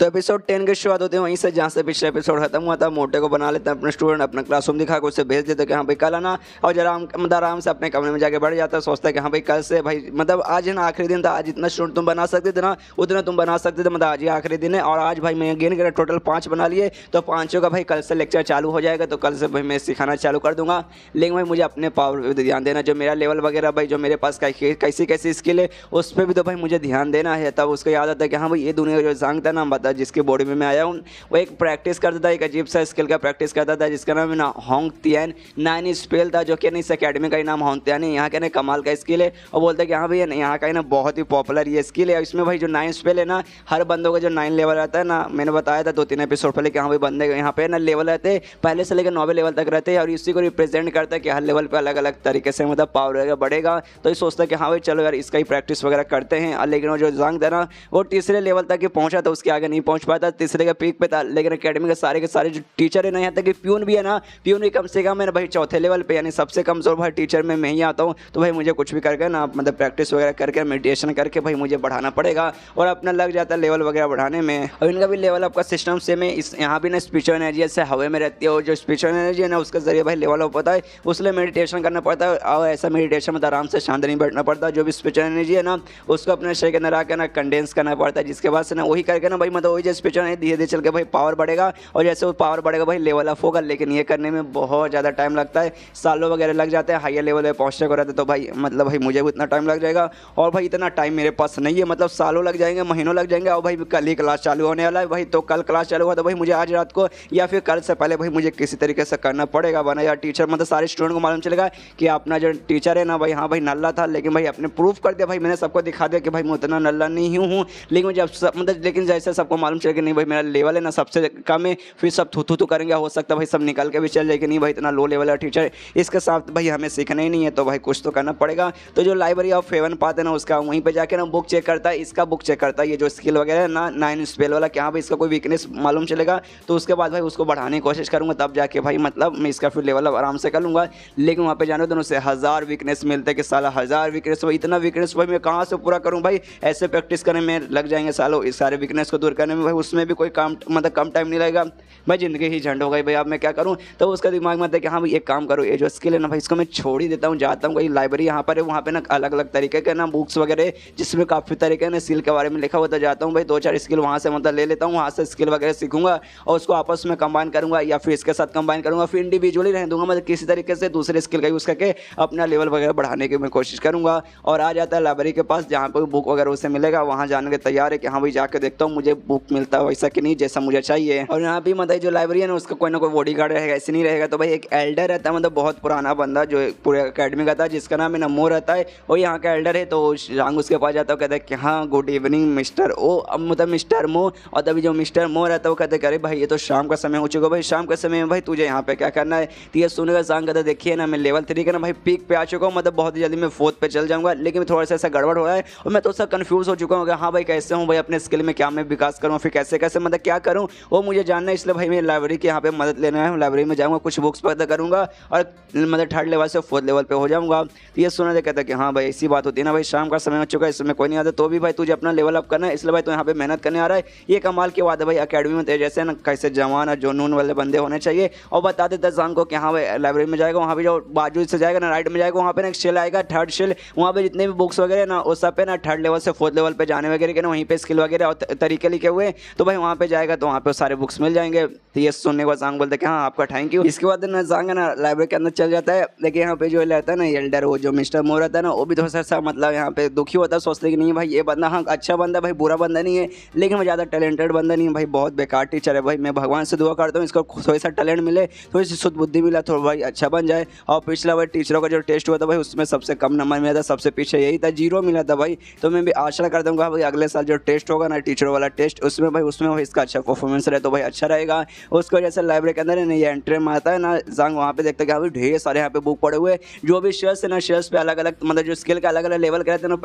तो एपिसोड 10 की शुरुआत होती है वहीं से जहाँ से पिछले एपिसोड खत्म हुआ था। मोटे को बना लेते हैं अपने स्टूडेंट, अपना क्लासरूम दिखा के उसे भेज देते हैं कि हाँ भाई कल आना, और जरा आराम से अपने कमरे में जाके बैठ जाता है, सोचता है कि हाँ भाई कल से भाई मतलब आज है ना आखिरी दिन था, आज जितना स्टूडेंट तुम बना सकते थे ना उतना तुम बना सकते थे, मतलब आज ही आखिरी दिन है। और आज भाई मैं गेन करा टोटल 5 बना लिए, तो 5 का भाई कल से लेक्चर चालू हो जाएगा, तो कल से भाई मैं सिखाना चालू कर दूंगा। लेकिन भाई मुझे अपने पावर पर ध्यान देना, जो मेरा लेवल वगैरह भाई जो मेरे पास कैसी कैसी स्किल है उस पर भी तो भाई मुझे ध्यान देना है। तब उसको याद आता है कि हाँ भाई ये दुनिया जो जांग था ना बता जिसकी बॉडी में आया हूँ वो एक प्रैक्टिस करता था, एक अजीब सा स्किल का प्रैक्टिस करता था जिसका नाम है ना होंग तियान 9 स्पेल था, जो कि इस अकेडमी का ही नाम होंग तियान है। यहाँ का ना कमाल का स्किल है, और बोलते हैं कि हाँ भैया यहाँ का ना बहुत ही पॉपुलर ये स्किल है। इसमें भाई जो 9 स्पेल है ना हर बंदों का जो 9 लेवल रहता है ना, मैंने बताया था 2-3 एपिसोड पहले कि हाँ भाई बंदे यहाँ पे ना लेवल रहते हैं पहले से लेकर 9वें लेवल तक रहते हैं, और इसी को रिप्रेजेंट करता है कि हर लेवल पर अलग अलग तरीके से मतलब पावर वगैरह बढ़ेगा। तो ये सोचता है कि हाँ भाई चलो यार इसका ही प्रैक्टिस वगैरह करते हैं। लेकिन वो जो जांग था ना वो तीसरे लेवल तक ही पहुँचा, तो उसके आगे तक नहीं पहुँच पाता, तीसरे के पीक पे था। लेकिन अकेडमी के सारे जो टीचर है ना, यहाँ तक कि प्यून भी है ना, प्यून भी कम से कम है ना भाई चौथे लेवल पे, यानी सबसे कमज़ोर भाई टीचर में मैं ही आता हूँ। तो भाई मुझे कुछ भी करके ना मतलब प्रैक्टिस वगैरह करके मेडिटेशन करके भाई मुझे बढ़ाना पड़ेगा और अपना लग जाता है लेवल वगैरह बढ़ाने में। और इनका भी लेवल अप का सिस्टम सेम है। इस यहाँ भी ना स्पिरिचुअल एनर्जी ऐसे हवा में रहती है और जो स्पिरिचुअल एनर्जी है ना उसके जरिए भाई लेवल अप होता है, उसलिए मेडिटेशन करना पड़ता है। और ऐसा मेडिटेशन में आराम से शांत नहीं बैठना पड़ता। जो भी स्पिरिचुअल एनर्जी है ना उसको अपने शरीर के अंदर आकर ना कंडेंस करना पड़ता है, जिसके बाद से ना वही करके ना भाई मतलब वही जो स्पिरिचुअल है धीरे धीरे चल के भाई पावर बढ़ेगा और जैसे वो पावर बढ़ेगा भाई लेवल अप होगा। लेकिन ये करने में बहुत ज़्यादा टाइम लगता है, सालों वगैरह लग जाते हैं हायर लेवल पे पहुँचने को रहते। तो भाई मतलब भाई मुझे भी इतना टाइम लग जाएगा और भाई इतना टाइम मेरे पास नहीं है, मतलब सालों लग जाएंगे, महीनों लग जाएंगे। और भाई कल ही क्लास चालू होने वाला है भाई, तो कल क्लास चालू हुआ तो भाई मुझे आज रात को या फिर कल से पहले भाई मुझे किसी तरीके से करना पड़ेगा, वरना यार टीचर मतलब सारे स्टूडेंट को मालूम चलेगा कि अपना जो टीचर है ना भाई हाँ भाई नल्ला था, लेकिन भाई अपने प्रूफ कर दिया भाई, मैंने सबको दिखा दिया कि भाई मैं उतना नल्ला नहीं हूँ। लेकिन जब मतलब लेकिन जैसे सबको मालूम चलेगा नहीं भाई मेरा लेवल है ना सबसे कम है, फिर सब थू करेंगे, हो सकता है भाई सब निकल के भी चल जाए कि नहीं भाई इतना लो लेवल है टीचर, इसके साथ भाई हमें सीखना ही नहीं है, तो भाई कुछ तो करना पड़ेगा। तो जो लाइब्रेरी ऑफ हेवन पाथ है ना उसका वहीं पे जाके ना बुक चेक करता है, इसका बुक चेक करता है, ये जो स्किल वगैरह है ना 9 स्पेल वाला, क्या भाई इसका कोई वीकनेस मालूम चलेगा, तो उसके बाद भाई उसको बढ़ाने की कोशिश करूँगा, तब जाके भाई मतलब मैं इसका फिर लेवल आराम से कर लूँगा। लेकिन वहाँ पे जाने तो उनसे 1000 वीकनेस मिलते कि साला 1000 वीकनेस, भाई इतना वीकनेस भाई मैं कहाँ से पूरा करूँ भाई, ऐसे प्रैक्टिस करने में लग जाएंगे सालों, इस सारे वीकनेस को दूर करने में भाई उसमें भी कोई काम मतलब कम टाइम नहीं लगेगा भाई, ज़िंदगी ही झंड हो गई भाई, अब मैं क्या करूँ। तो उसका दिमाग में आता है कि हाँ भाई एक काम करो, ये जो स्किल है ना भाई इसको मैं छोड़ ही देता हूँ, जाता हूँ भाई लाइब्रेरी यहाँ पर है, वहाँ पे ना अलग अलग तरीके के ना बुक्स वगैरह जिसमें काफ़ी तरीके ना स्किल के बारे में लिखा हुआ, तो जाता हूँ भाई 2-4 स्किल वहाँ से मतलब ले लेता हूँ, वहाँ से स्किल वगैरह सीखूंगा और उसको आपस में कंबाइन करूँगा या फिर इसके साथ कंबाइन करूँगा, फिर इंडिविजुअली रहने दूंगा, मतलब किसी तरीके से दूसरे स्किल का यूज़ करके अपना लेवल वगैरह बढ़ाने की मैं कोशिश करूँगा। और आ जाता है लाइब्रेरी के पास जहाँ पर बुक वगैरह उसे मिलेगा, वहाँ जाने के तैयार है कि हाँ भाई जाकर देखता हूँ मुझे बुक मिलता है वैसा कि नहीं जैसा मुझे चाहिए। और यहाँ भी मतलब जो लाइब्रेरी है ना उसका कोई ना कोई बॉडीगार्ड रहेगा, ऐसे नहीं रहेगा। तो भाई एक एल्डर रहता है, मतलब बहुत पुराना बंदा जो पूरे अकेडमी का था, जिसका नाम है नमो रहता है, वो यहाँ का एल्डर है। तो रांग उसके पास जाता है, कहता है कि हाँ गुड इवनिंग मिस्टर ओ, अब मतलब मिस्टर मो। और तभी जो मिस्टर मो रहता है वो कहते हैं अरे भाई ये तो शाम का समय हो चुका भाई, शाम के समय में भाई तुझे यहाँ पे क्या करना है। तो ये सुनेगा सांग कहता देखिए ना मैं लेवल 3 का ना भाई पीक पे आ चुका हूँ, मतलब बहुत ही जल्दी मैं 4th पे चल जाऊँगा, लेकिन थोड़ा सा ऐसा गड़बड़ हो रहा है और मैं तो सा कन्फ्यूज़ हो चुका हूँ कि हाँ भाई कैसे हूँ भाई अपने स्किल में क्या मैं विकास करूँ, फिर कैसे कैसे मतलब क्या करूँ वो मुझे जानना है। इसलिए भाई मैं लाइब्रेरी के यहाँ पे मदद लेना है, लाइब्रेरी में जाऊँगा, कुछ बुक्स पता करूँगा और मतलब 3rd लेवल से 4th लेवल पे हो जाऊँगा। तो ये सुना कहता है कि हाँ भाई ऐसी बात होती है ना भाई, शाम का समय हो चुका है, इसमें कोई नहीं आता, तो भी भाई तुझे अपना लेवल अप करना है, इसलिए भाई तो यहाँ पे मेहनत करने आ रहा है। ये कमाल की बात है भाई, अकेडमी में तेरे जैसे ना कैसे जवान और जुनून वाले बंदे होने चाहिए। और बता देता शाम को कि हाँ भाई लाइब्रेरी में जाएगा, वहाँ पे जो बाजू से जाएगा ना राइट में जाएगा, वहाँ पे ना एक शेल आएगा 3rd शेल, वहाँ पे जितने भी बुक्स वगैरह ना वो सब पे ना 3rd लेवल से 4th लेवल पे जाने वगैरह के ना वहीं पे स्किल वगैरह और तरीके लिखे हुए, तो भाई वहाँ पे जाएगा तो वहाँ पे सारे बुक्स मिल जाएंगे। तो ये सुनने के बाद सांग बोलते कि हाँ आपका थैंक यू। इसके बाद ना सांग ना लाइब्रेरी के अंदर चल जाता है, लेकिन यहाँ पे जो रहता है ना एल्डर वो जो मिस्टर मोर रहता है ना वो भी थोड़ा सा मतलब यहाँ पे दुखी होता है, सोचते कि नहीं भाई ये बंदा हाँ अच्छा बंदा भाई बुरा बंदा नहीं है, लेकिन वो ज़्यादा टैलेंटेड बंदा नहीं है भाई, बहुत बेकार टीचर है भाई। मैं भगवान से दुआ करता हूँ इसको थोड़ा सा टैलेंट मिले, थोड़ी सी शुद्ध बुद्धि मिला, थोड़ा भाई अच्छा बन जाए। और पिछला भाई टीचरों का जो टेस्ट हुआ था भाई उसमें सबसे कम नंबर मिला था, सबसे पीछे यही था 0 मिला था भाई। तो मैं भी आशा करता हूँ भाई अगले साल जो टेस्ट होगा ना टीचर वाला टेस्ट उसमें भाई इसका अच्छा परफॉर्मेंस रहे तो भाई अच्छा रहेगा। उसको जैसे लाइब्रेरी के अंदर ये एंट्री में आता है ना जांग, वहाँ पे देखते हैं कि भाई ढेर सारे यहाँ पे बुक पड़े हुए, जो भी शेल्स है ना शेल्स पे अलग अलग मतलब जो स्किल का अलग अलग लेवल के रहते हैं ना,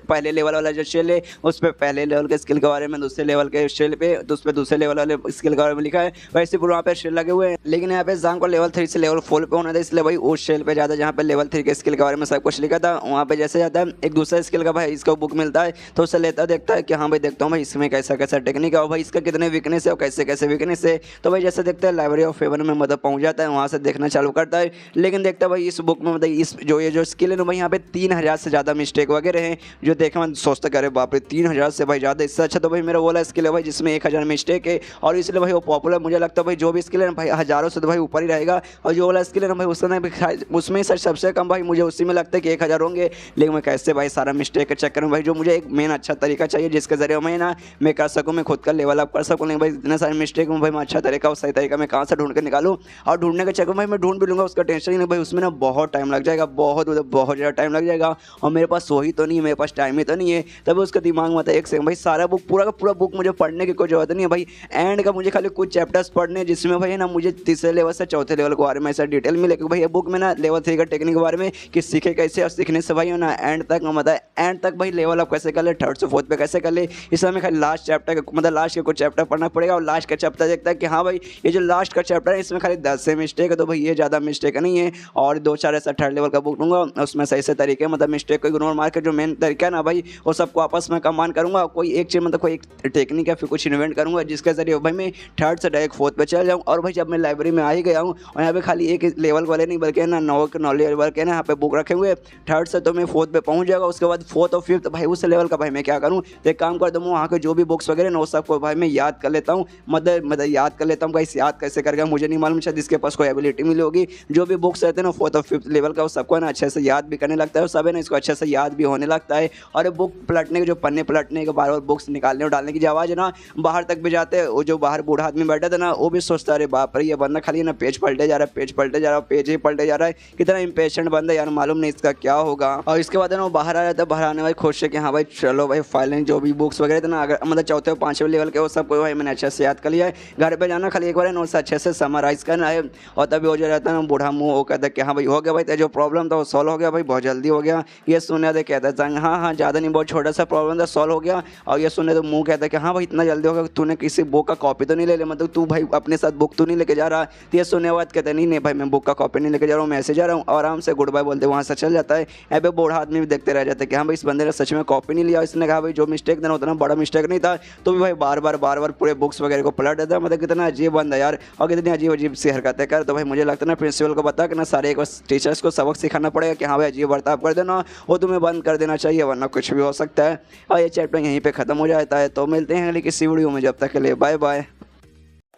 पहले लेवल वाला जो शेल है उस पर पहले लेवल के स्किल के बारे में, दूसरे लेवल के शेल पे तो उस पर दूसरे लेवल वाले स्किल के बारे में लिखा है, वैसे पूरा वहाँ पे शेल लगे हुए हैं। लेकिन यहाँ पे जांग को लेवल 3 से लेवल 4 पे होना था, इसलिए भाई उस शेल पे जाता है जहाँ पे लेवल 3 के स्किल के बारे में सब कुछ लिखा था। वहाँ पे जैसे जाता है एक दूसरा स्किल का भाई इसको बुक मिलता है, तो उससे लेता देखता है कि हाँ भाई देखता हूँ भाई इसमें कैसा कैसा टेक्निक है और भाई इसका कितने वीकनेस है और कैसे कैसे वीकनेस है। तो भाई जैसे देखते हैं लाइब्रेरी ऑफ हेवन में मतलब पहुँच जाता है, वहाँ से देखना चालू करता है। लेकिन देखता है भाई इस बुक में मतलब इस जो ये जो स्किल है ना भाई यहाँ पे 3000 से ज़्यादा मिस्टेक वगैरह हैं, जो देखा मैं सोचता करे बाप रे 3000 से भाई ज़्यादा, इससे अच्छा तो भाई मेरा वाला स्किल है भाई जिसमें 1000 मिस्टेक है और इसलिए भाई वो पॉपुलर मुझे लगता है भाई जो भी स्किल है ना भाई हज़ारों से तो भाई ऊपर ही रहेगा। और जो वाला स्किल है ना भाई उसमें सर सबसे कम भाई मुझे उसी में लगता है कि 1000 होंगे। लेकिन मैं कैसे भाई सारा मिस्टेक के चक्कर में भाई जो मुझे एक मेन अच्छा तरीका चाहिए जिसके जरिए मैं कर सकूँ, मैं खुद का लेवल अप कर सकूँ। लेकिन भाई इतने सारे मिस्टेक में भाई मैं अच्छा तरीका और सही तरीका मैं कहाँ से ढूंढ के निकालूँ, और ढूंढने के चक्कर में भाई मैं ढूंढ भी लूँगा, उसका टेंशन ही नहीं भाई, उसमें ना बहुत टाइम लग जाएगा, बहुत ज़्यादा टाइम लग जाएगा और मेरे पास वही तो नहीं है, मेरे पास टाइम ही तो नहीं है। तभी उसका दिमाग में आता है एक सेकंड भाई सारा बुक पूरा का पूरा बुक मुझे पढ़ने की कोई जरूरत नहीं है भाई, एंड का मुझे खाली कुछ चैप्टर्स पढ़ने जिसमें भाई ना मुझे 3रे लेवल से 4थे लेवल के बारे में ऐसा डिटेल मिले कि भाई ये बुक में ना लेवल 3 का टेक्निक के बारे में कि सीखे कैसे और सीखने से भाई ना एंड तक मतलब एंड तक भाई लेवल अप कैसे कर ले, 3rd से 4th पे कैसे कर ले, इसलिए मैं खाली लास्ट चैप्टर मतलब लास्ट के कुछ चैप्टर पढ़ना पड़ेगा और लास्ट का चैप्टर देखता है कि हाँ भाई ये जो लास्ट का चैप्टर है इसमें खाली 10 से मिस्टेक है, तो भाई ये ज़्यादा मिस्टेक नहीं है। और 2-4 ऐसा थर्ड लेवल का बुक लूँगा, उसमें सही से तरीके मतलब मिस्टेक को इग्नोर मार के जो मेन तरीका है ना भाई वो सबको आपस में कंबाइन करूँगा। कोई एक चीज़ मतलब कोई एक टेक्निक या फिर कुछ इन्वेंट करूँगा जिसके जरिए भाई मैं थर्ड से डायरेक्ट फोर्थ पे चल जाऊँ। और भाई जब मैं लाइब्रेरी में आ ही गया हूँ और यहाँ पे खाली एक लेवल वाले नहीं बल्कि ना 9 लेवल के ना यहाँ पे बुक रखे हुए, थर्ड से तो मैं फोर्थ पे पहुँच जाएगा। उसके बाद फोर्थ और फिफ्थ भाई उस लेवल का भाई मैं क्या करूँ, एक काम कर दूँ वहाँ के जो भी बुक्स वगैरह ना वो सबको भाई मैं याद कर लेता हूँ। मतलब याद कर लेता हूँ भाई, याद कैसे करके मुझे नहीं मालूम, शायद इसके पास कोई एबिलिटी मिली होगी। जो भी बुक्स रहते हैं ना फोर्थ और फिफ्थ लेवल का वो सबको ना अच्छे से याद भी करने लगता है और सब है ना इसको अच्छे से याद भी होने लगता है। और बुक पलटने के जो पन्ने पलटने के बार बार बुक्स निकालने और डालने की जो आवाज़ है ना बाहर तक भी जाते हैं। वो जो बाहर बूढ़ा आदमी बैठा था ना वो भी सोचता अरे बाप रे ये बंदा खाली ना पेज पलटे जा रहा है, पेज पलटे जा रहा है, पेज ही पलटे जा रहा है, कितना इंपेशेंट बंदा यार, मालूम नहीं इसका क्या होगा। और इसके बाद है ना वो बाहर आ जाता है, बाहर आने वाले खुश है कि हाँ भाई चलो भाई फाइलें जो भी बुक्स वगैरह थे ना अगर मतलब चौथे और पाँचवें लेवल के वो सबको भाई मैंने अच्छे से याद कर लिया है। घर पे जाना खाली एक बार नोट्स अच्छे से समराइज़ करना है और तभी हो जाता है ना बूढ़ा मुँह वो कहता है कि हाँ भाई हो गया भाई, जो प्रॉब्लम था वो सॉल्व हो गया भाई, बहुत जल्दी हो गया। ये सुनने दे कहता है हाँ हाँ ज़्यादा नहीं, बहुत छोटा सा प्रॉब्लम था सॉल्व हो गया। और ये सुनने तो मुँह कहता है कि हाँ भाई इतना जल्दी हो गया, तूने किसी बुक का कॉपी तो नहीं ले लिया, मतलब तू भाई अपने साथ बुक तो नहीं लेके जा रहा। तो ये सुनने बाद कहते नहीं नहीं भाई मैं बुक का कॉपी नहीं लेके जा रहा हूँ, मैं ऐसे जा रहा हूँ, आराम से गुड बाय बोलते वहाँ से चल जाता है। यहाँ पे बूढ़ा आदमी भी देखते रह जाते हैं कि हाँ भाई इस बंदे ने सच में कॉपी नहीं लिया। इसने कहा भाई जो मिस्टेक देना उतना बड़ा मिस्टेक नहीं था, तो भी भाई बार बार पूरे बुक्स वगैरह को पलट देता है। मतलब कितना अजीब बंदा यार और कितनी अजीब अजीब सी हरकतें कर। तो भाई मुझे लगता है ना प्रिंसिपल को बता कि ना सारे एक टीचर्स को सबक सिखाना पड़ेगा कि हाँ भाई अजीब बर्ताव कर देना वो तुम्हें बंद कर देना चाहिए वरना कुछ भी हो सकता है। और ये चैप्टर यहीं पे खत्म हो जाता है। तो मिलते हैं अगली किसी वीडियो में, जब तक के लिए बाय बाय।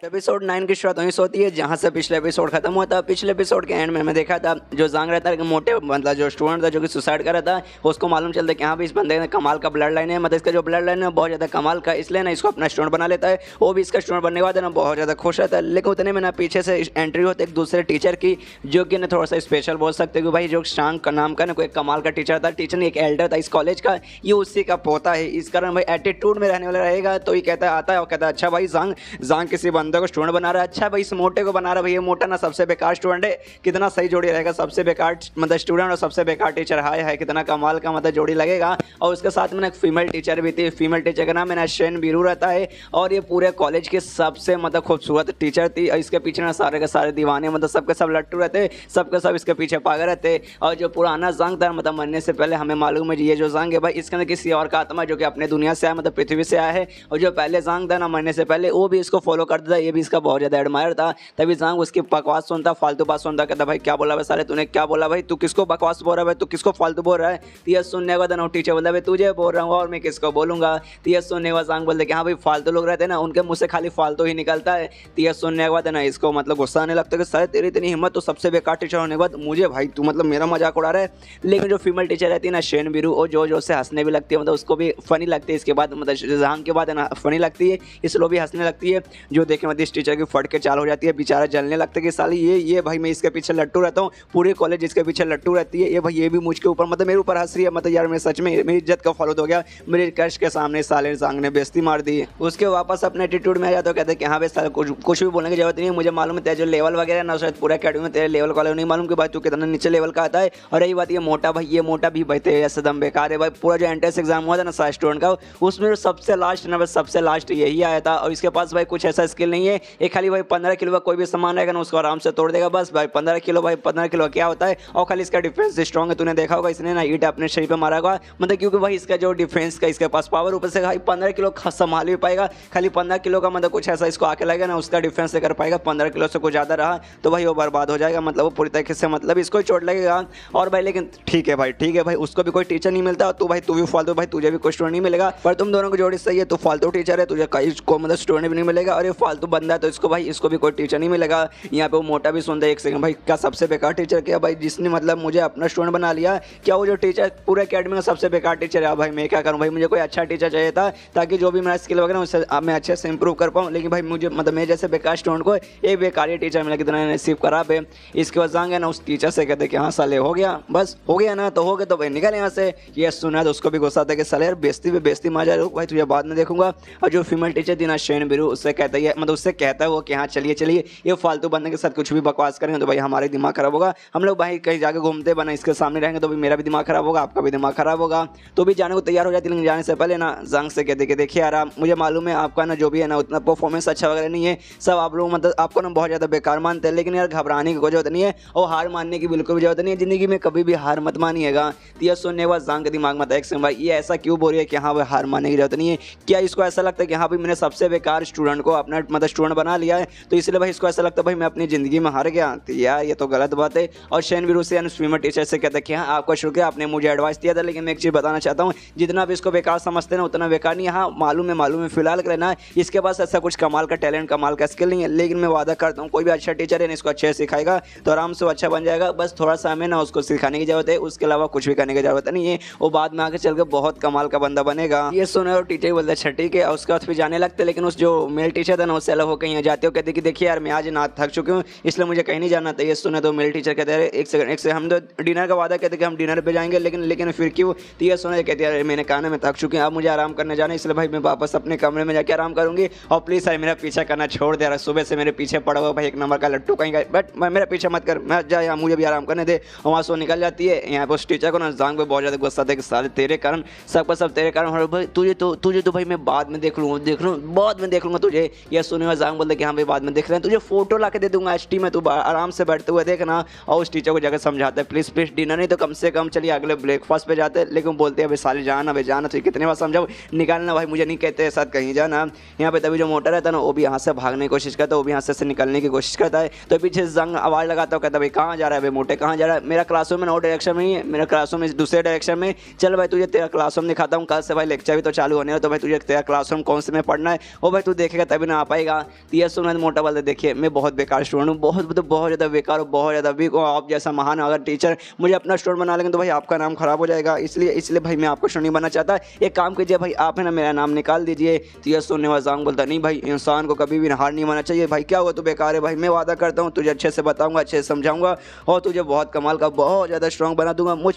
एपिसोड 9 की शुरुआत वहीं से होती है जहाँ से पिछले एपिसोड खत्म हुआ था। पिछले एपिसोड के एंड में मैं देखा था जो जांग रहता है मोटे मतलब जो स्टूडेंट था जो कि सुसाइड कर रहा था उसको मालूम चलता है कि हाँ भी इस बंदे ने कमाल का ब्लड लाइन है, मतलब इसका जो ब्लड लाइन है बहुत ज़्यादा कमाल का, इसलिए ना इसको अपना स्टूडेंट बना लेता है। वो भी इसका स्टूडेंट बनने के बाद ना बहुत ज़्यादा खुश रहता है। लेकिन उतने में ना पीछे से एंट्री होती है एक दूसरे टीचर की जो कि ना थोड़ा सा स्पेशल बोल सकते हैं कि भाई जो शांग का नाम का ना कोई कमाल का टीचर था, टीचर ने एक एल्डर था इस कॉलेज का, ये उसी का पोता है। इस कारण भाई एटीट्यूड में रहने वाला रहेगा। तो ये कहता है आता है और कहता है अच्छा भाई जांग किसी बंदे को स्टूडेंट बना रहा है, अच्छा भाई इस मोटे को बना रहा है, भाई ये मोटा ना सबसे बेकार स्टूडेंट है, कितना सही जोड़ी रहेगा, सबसे बेकार मतलब स्टूडेंट और सबसे बेकार टीचर, हाय है कितना कमाल का मतलब जोड़ी लगेगा। और उसके साथ में एक फीमेल टीचर भी थी, फीमेल टीचर का नाम है ना शेन बीरू रहता है और ये पूरे कॉलेज के सबसे मतलब खूबसूरत टीचर थी। और इसके पीछे ना सारे के सारे दीवाने मतलब सबके सब लट्टू रहते, सबके सब इसके पीछे पागल रहते। और जो पुराना जंग था मतलब मरने से पहले हमें मालूम है ये जो जंग है भाई इसके अंदर किसी और का आत्मा जो कि अपने दुनिया से आया मतलब पृथ्वी से आया है। और जो पहले जंग था ना मरने से पहले वो भी इसको फॉलो करता था, ये भी इसका बहुत ज़्यादा एडमायर था। तभी जांग उसकी बकवास सुनता, फालतू बात सुनता, कहता भाई क्या बोला भाई साले तूने, क्या बोला भाई, तू किसको बकवास बोल रहा है भाई, तू किसको फालतू बोल रहा है। तो ये सुनने के बाद ना टीचर बोलता भाई तुझे बोल रहा हूँ और मैं किसको बोलूँगा। तो ये सुनने के बाद जांग बोलते कि हाँ भाई फालतू लोग रहते हैं ना उनके मुँह से खाली फालतू ही निकलता है। तो ये सुनने के बाद ना इसको मतलब गुस्सा आने लगता है कि साले तेरी इतनी हिम्मत, तो सबसे बेकार टीचर होने के बाद मुझे भाई तू मतलब मेरा मजाक उड़ा रहा है। लेकिन जो फीमेल टीचर रहती है ना शेन बीरू और जो से हंसने भी लगती है, मतलब उसको भी फनी लगती है। इसके बाद मतलब जांग के बाद है ना फनी लगती है, इसलिए भी हंसने लगती है। जो देखे मतलब इस टीचर की फट के चाल हो जाती है, बेचारा जलने लगता है कि साली ये भाई मैं इसके पीछे लट्टू रहता हूँ, पूरे कॉलेज इसके पीछे लट्टू रहती है, ये भाई ये भी मुझके ऊपर मतलब मेरे ऊपर हंस रही है, मतलब यार मैं सच में मेरी इज्जत का फॉलो हो गया, मेरे क्रश के सामने साले जांग ने बेइज्जती मार दी। उसके वापस अपने एटीट्यूड में आ जाता है, कहते हैं कि हाँ भाई साले कुछ भी बोलने की जरूरत नहीं है, मुझे मालूम है तेरे जो लेवल वगैरह ना शायद पूरा अकेडमी में तेरे लेवल वाले नहीं मालूम कि भाई तू कितना नीचे लेवल का आता है। और रही बात ये मोटा भाई, ये मोटा भी भाई तेरे जैसे दम बेकार है भाई। पूरा जो एंट्रेंस एग्जाम हुआ था ना 60 स्टूडेंट का उसमें सबसे लास्ट ना बस सबसे लास्ट यही आया था। और इसके पास भाई कुछ ऐसा स्किल नहीं है, ये खाली भाई 15 किलो का कोई भी सामान रहेगा ना उसको आराम से तोड़ देगा बस भाई। 15 किलो भाई 15 किलो क्या होता है। और खाली इसका डिफेंस स्ट्रॉन्ग है, तूने देखा होगा इसने ना ईट अपने शरीर पे मारा होगा, मतलब क्योंकि भाई इसका जो डिफेंस का इसके पास पावर ऊपर से भाई 15 किलो संभाल भी पाएगा। खाली 15 किलो का मतलब कुछ ऐसा इसको आके लगेगा ना उसका डिफेंस कर पाएगा। 15 किलो से कुछ ज़्यादा रहा तो भाई वो बर्बाद हो जाएगा, मतलब वो पूरी तरीके से मतलब इसको ही चोट लगेगा। और भाई लेकिन ठीक है भाई उसको भी कोई टीचर नहीं मिलता, तो भाई तू भी फालतू, भाई तुझे भी कोई स्टूडेंट नहीं मिलेगा। पर तुम दोनों की जोड़ी सही है, तू फालतू टीचर है, तुझे कहीं को मतलब स्टूडेंट भी नहीं मिलेगा। और ये फालतू बंदा है तो इसको भाई इसको भी कोई टीचर नहीं मिलेगा। यहाँ पे वो मोटा भी सुनता है एक सेकंड भाई क्या सबसे बेकार टीचर क्या भाई जिसने मतलब मुझे अपना स्टूडेंट बना लिया, क्या वो जो टीचर पूरे अकेडमी में सबसे बेकार टीचर है। भाई मैं क्या करूँ भाई, मुझे कोई अच्छा टीचर चाहिए था ताकि जो भी मेरा स्किल वगैरह उससे मैं अच्छे से इंप्रूव कर पाऊँ। लेकिन भाई मुझे मतलब मैं जैसे बेकार स्टूडेंट को एक बेकार टीचर मिला, कितना नसीब खराब है। इसके बाद जाएंगे ना उस टीचर से कहते कि हाँ साले हो गया, बस हो गया ना, तो हो गया तो भाई निकल यहाँ से। ये सुना तो उसको भी गुस्सा आता है कि साले यार बेइज्जती पे बेइज्जती मार जा रहा भाई तुझे बाद में देखूंगा। और जो फीमेल टीचर थी ना शेन बीरू उससे कहता है मतलब मतलब उससे कहता है वो कि हाँ चलिए चलिए, ये फालतू बंदे के साथ कुछ भी बकवास करेंगे तो भाई हमारा दिमाग खराब होगा, हम लोग भाई कहीं जाके घूमते बना इसके सामने रहेंगे तो भी मेरा भी दिमाग खराब होगा, आपका भी दिमाग खराब होगा। तो भी जाने को तैयार हो जाती है, लेकिन जाने से पहले ना जंग से कहते कि देखिए यार मुझे मालूम है आपका ना जो भी है ना उतना परफॉर्मेंस अच्छा वगैरह नहीं है, सब आप लोग मतलब आपको ना बहुत ज़्यादा बेकार मानते हैं, लेकिन यार घबराने की कोई जरूरत नहीं है और हार मानने की बिल्कुल भी जरूरत नहीं है, ज़िंदगी में कभी भी हार मत मानिएगा। तो यह सुनने के बाद जंग के दिमाग में था एक भाई ये ऐसा क्यों बोल रही है कि हाँ भाई हार मानने की जरूरत नहीं है, क्या इसको ऐसा लगता है कि हाँ भाई मैंने सबसे बेकार स्टूडेंट को अपना मतलब स्टूडेंट बना लिया है तो इसलिए भाई इसको ऐसा लगता है भाई मैं अपनी ज़िंदगी में हार गया। तो यार ये तो गलत बात है। और शेन वीरू से स्विमर टीचर से कहता है कि हाँ आपका शुक्रिया, आपने मुझे एडवाइस दिया था, लेकिन मैं एक चीज़ बताना चाहता हूँ जितना भी इसको बेकार समझते हैं ना उतना बेकार नहीं है। हाँ मालूम है फिलहाल कर लेना इसके पास ऐसा कुछ कमाल का टैलेंट कमाल का स्किल नहीं है, लेकिन मैं वादा करता हूँ कोई भी अच्छा टीचर है ना इसको अच्छे से सिखाएगा तो आराम से वो अच्छा बन जाएगा। बस थोड़ा सा हमें ना उसको सिखाने की जरूरत है, उसके अलावा कुछ भी करने की जरूरत नहीं है, वो बाद में आगे चल कर बहुत कमाल का बंदा बनेगा। ये सुने और टीचर बोलते अच्छा ठीक है, उसके बाद फिर जाने लगते, लेकिन उस जो मेल टीचर था ना उससे अलग हो कहीं जाते हो, कहते कि देखिए यार मैं आज ना थक चुकी हूँ इसलिए मुझे कहीं नहीं जाना था। ये सुने तो मेल टीचर कहते हैं एक सेकंड हम तो डिनर का वादा कहते कि हम डिनर पे जाएंगे, लेकिन फिर क्यों। तो ये सुने कहते यार मैंने कहा ना मैं थक चुकी हूँ, अब मुझे आराम करने जाना, इसलिए भाई मैं वापस अपने कमरे में जाके आराम करूंगी और प्लीज़ यार मेरा पीछा करना छोड़ दे रहा, सुबह से मेरे पीछे पड़ा हुआ भाई एक नंबर का लट्टू कहीं का, बट मेरा पीछे मत कर, मैं जा यहाँ मुझे भी आराम करने दे। और वहाँ से निकल जाती है। यहाँ पर उस टीचर को ना जांग पे बहुत ज़्यादा गुस्सा था कि सारे तेरे कारण सबका सब तेरे कारण हो रहा भाई, तुझे तो भाई मैं बाद में देख लूँगा बाद में देख लूँगा तुझे। यह सुने हुआ जांग बोलते कि हाँ भाई बाद में देख रहे हैं, तुझे फोटो ला के दे दूंगा एचटी में, तू आराम से बैठते हुए देखना। और उस टीचर को जाकर समझाता है प्लीज़ डिनर नहीं तो कम से कम चलिए अगले ब्रेकफास्ट पे जाते हैं, लेकिन बोलते हैं भाई साले जाना भाई जाना, तो कितने बार समझाओ निकालना भाई, मुझे नहीं कहते साथ कहीं जाना। यहाँ पे तभी जो मोटर रहता है ना वो भी यहाँ से भागने की कोशिश करता है, वो भी यहाँ से निकलने की कोशिश करता है, तो पीछे जंग आवाज़ लगाता है, कहता भाई कहाँ जा रहा है भाई मोटे, कहाँ जा रहा है, मेरा क्लासरूम में ना डायरेक्शन में ही है, मेरा क्लासरूम में दूसरे डायरेक्शन में, चल भाई तुझे तेरा क्लासरूम दिखाता हूँ, कल से भाई लेक्चर भी तो चालू होने है, तो भाई तुझे तेरा क्लासरूम कौन से में पढ़ना है वो भाई तू देखेगा तभी ना आ पाएगा। तो ये सुना मोटा बोलते देखिए मैं बहुत बेकार स्टूडेंट हूँ, बहुत ज़्यादा बेकार हूँ, बहुत ज़्यादा वीक हूँ, आप जैसा महान अगर टीचर मुझे अपना स्टूडेंट बना लेंगे तो भाई आपका नाम खराब हो जाएगा, इसलिए भाई मैं आपको स्टूडेंट नहीं बनना चाहता, एक काम कीजिए भाई आप है ना मेरा नाम निकाल दीजिए। तो ये सुनने वाला जांग बोलता नहीं भाई इंसान को कभी भी हार नहीं मानना चाहिए, भाई क्या हुआ तू बेकार है भाई, मैं वादा करता हूँ तुझे अच्छे से बताऊंगा, अच्छे से समझाऊंगा और तुझे बहुत कमाल का बहुत ज़्यादा स्ट्रॉन्ग बना दूंगा, मुझ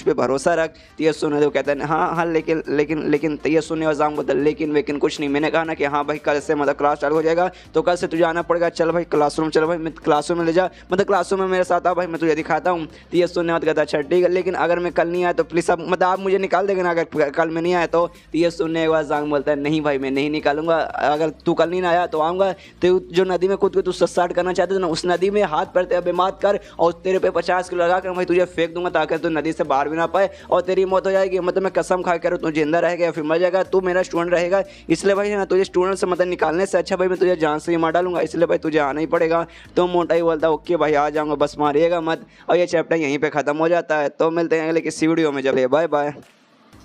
पे भरोसा रख। तो ये सुनने तो कहता है हाँ लेकिन तो ये सुनने वाला जांग बोलता लेकिन कुछ नहीं, मैंने कहा ना कि हाँ भाई कल से मतलब क्लास चालू हो जाएगा तो कल से तुझे आना पड़ेगा, चल भाई क्लासरूम चल भाई मैं क्लासरूम में ले जा, मतलब क्लासरूम में मेरे साथ आ भाई मैं तुझे दिखाता हूँ। तो ये सुनने वाला कहता अच्छा ठीक है, लेकिन अगर मैं कल नहीं आया तो प्लीज़ अब मतलब आप मुझे निकाल देंगे ना अगर कल मैं नहीं आया तो। ये सुनने के बाद जांग बोलता है नहीं भाई मैं नहीं निकालूंगा, अगर तू कल नहीं आया तो आऊँगा, तो जो नदी में कूद के तू स्टार्ट करना चाहते थे ना उस नदी में हाथ पैर बेमात कर और तेरे पे 50 किलो लगा कर भाई तुझे फेंक दूंगा ताकि तू नदी से बाहर भी ना पाए और तेरी मौत हो जाएगी, मतलब मैं कसम खा कर तू जिंदा रहेगा या फिर मर जाएगा, तू मेरा स्टूडेंट रहेगा, इसलिए भाई है ना तुझे स्टूडेंट से मतलब निकालने से अच्छा भाई मैं तुझे जान से ही मार डालूंगा, इसलिए भाई तुझे आना ही पड़ेगा। तो मोटा ही बोलता ओके भाई आ जाऊँगा बस मारिएगा मत। और ये चैप्टर यहीं पर ख़त्म हो जाता है। तो मिलते हैं अगले किसी वीडियो में, जब बाय बाय।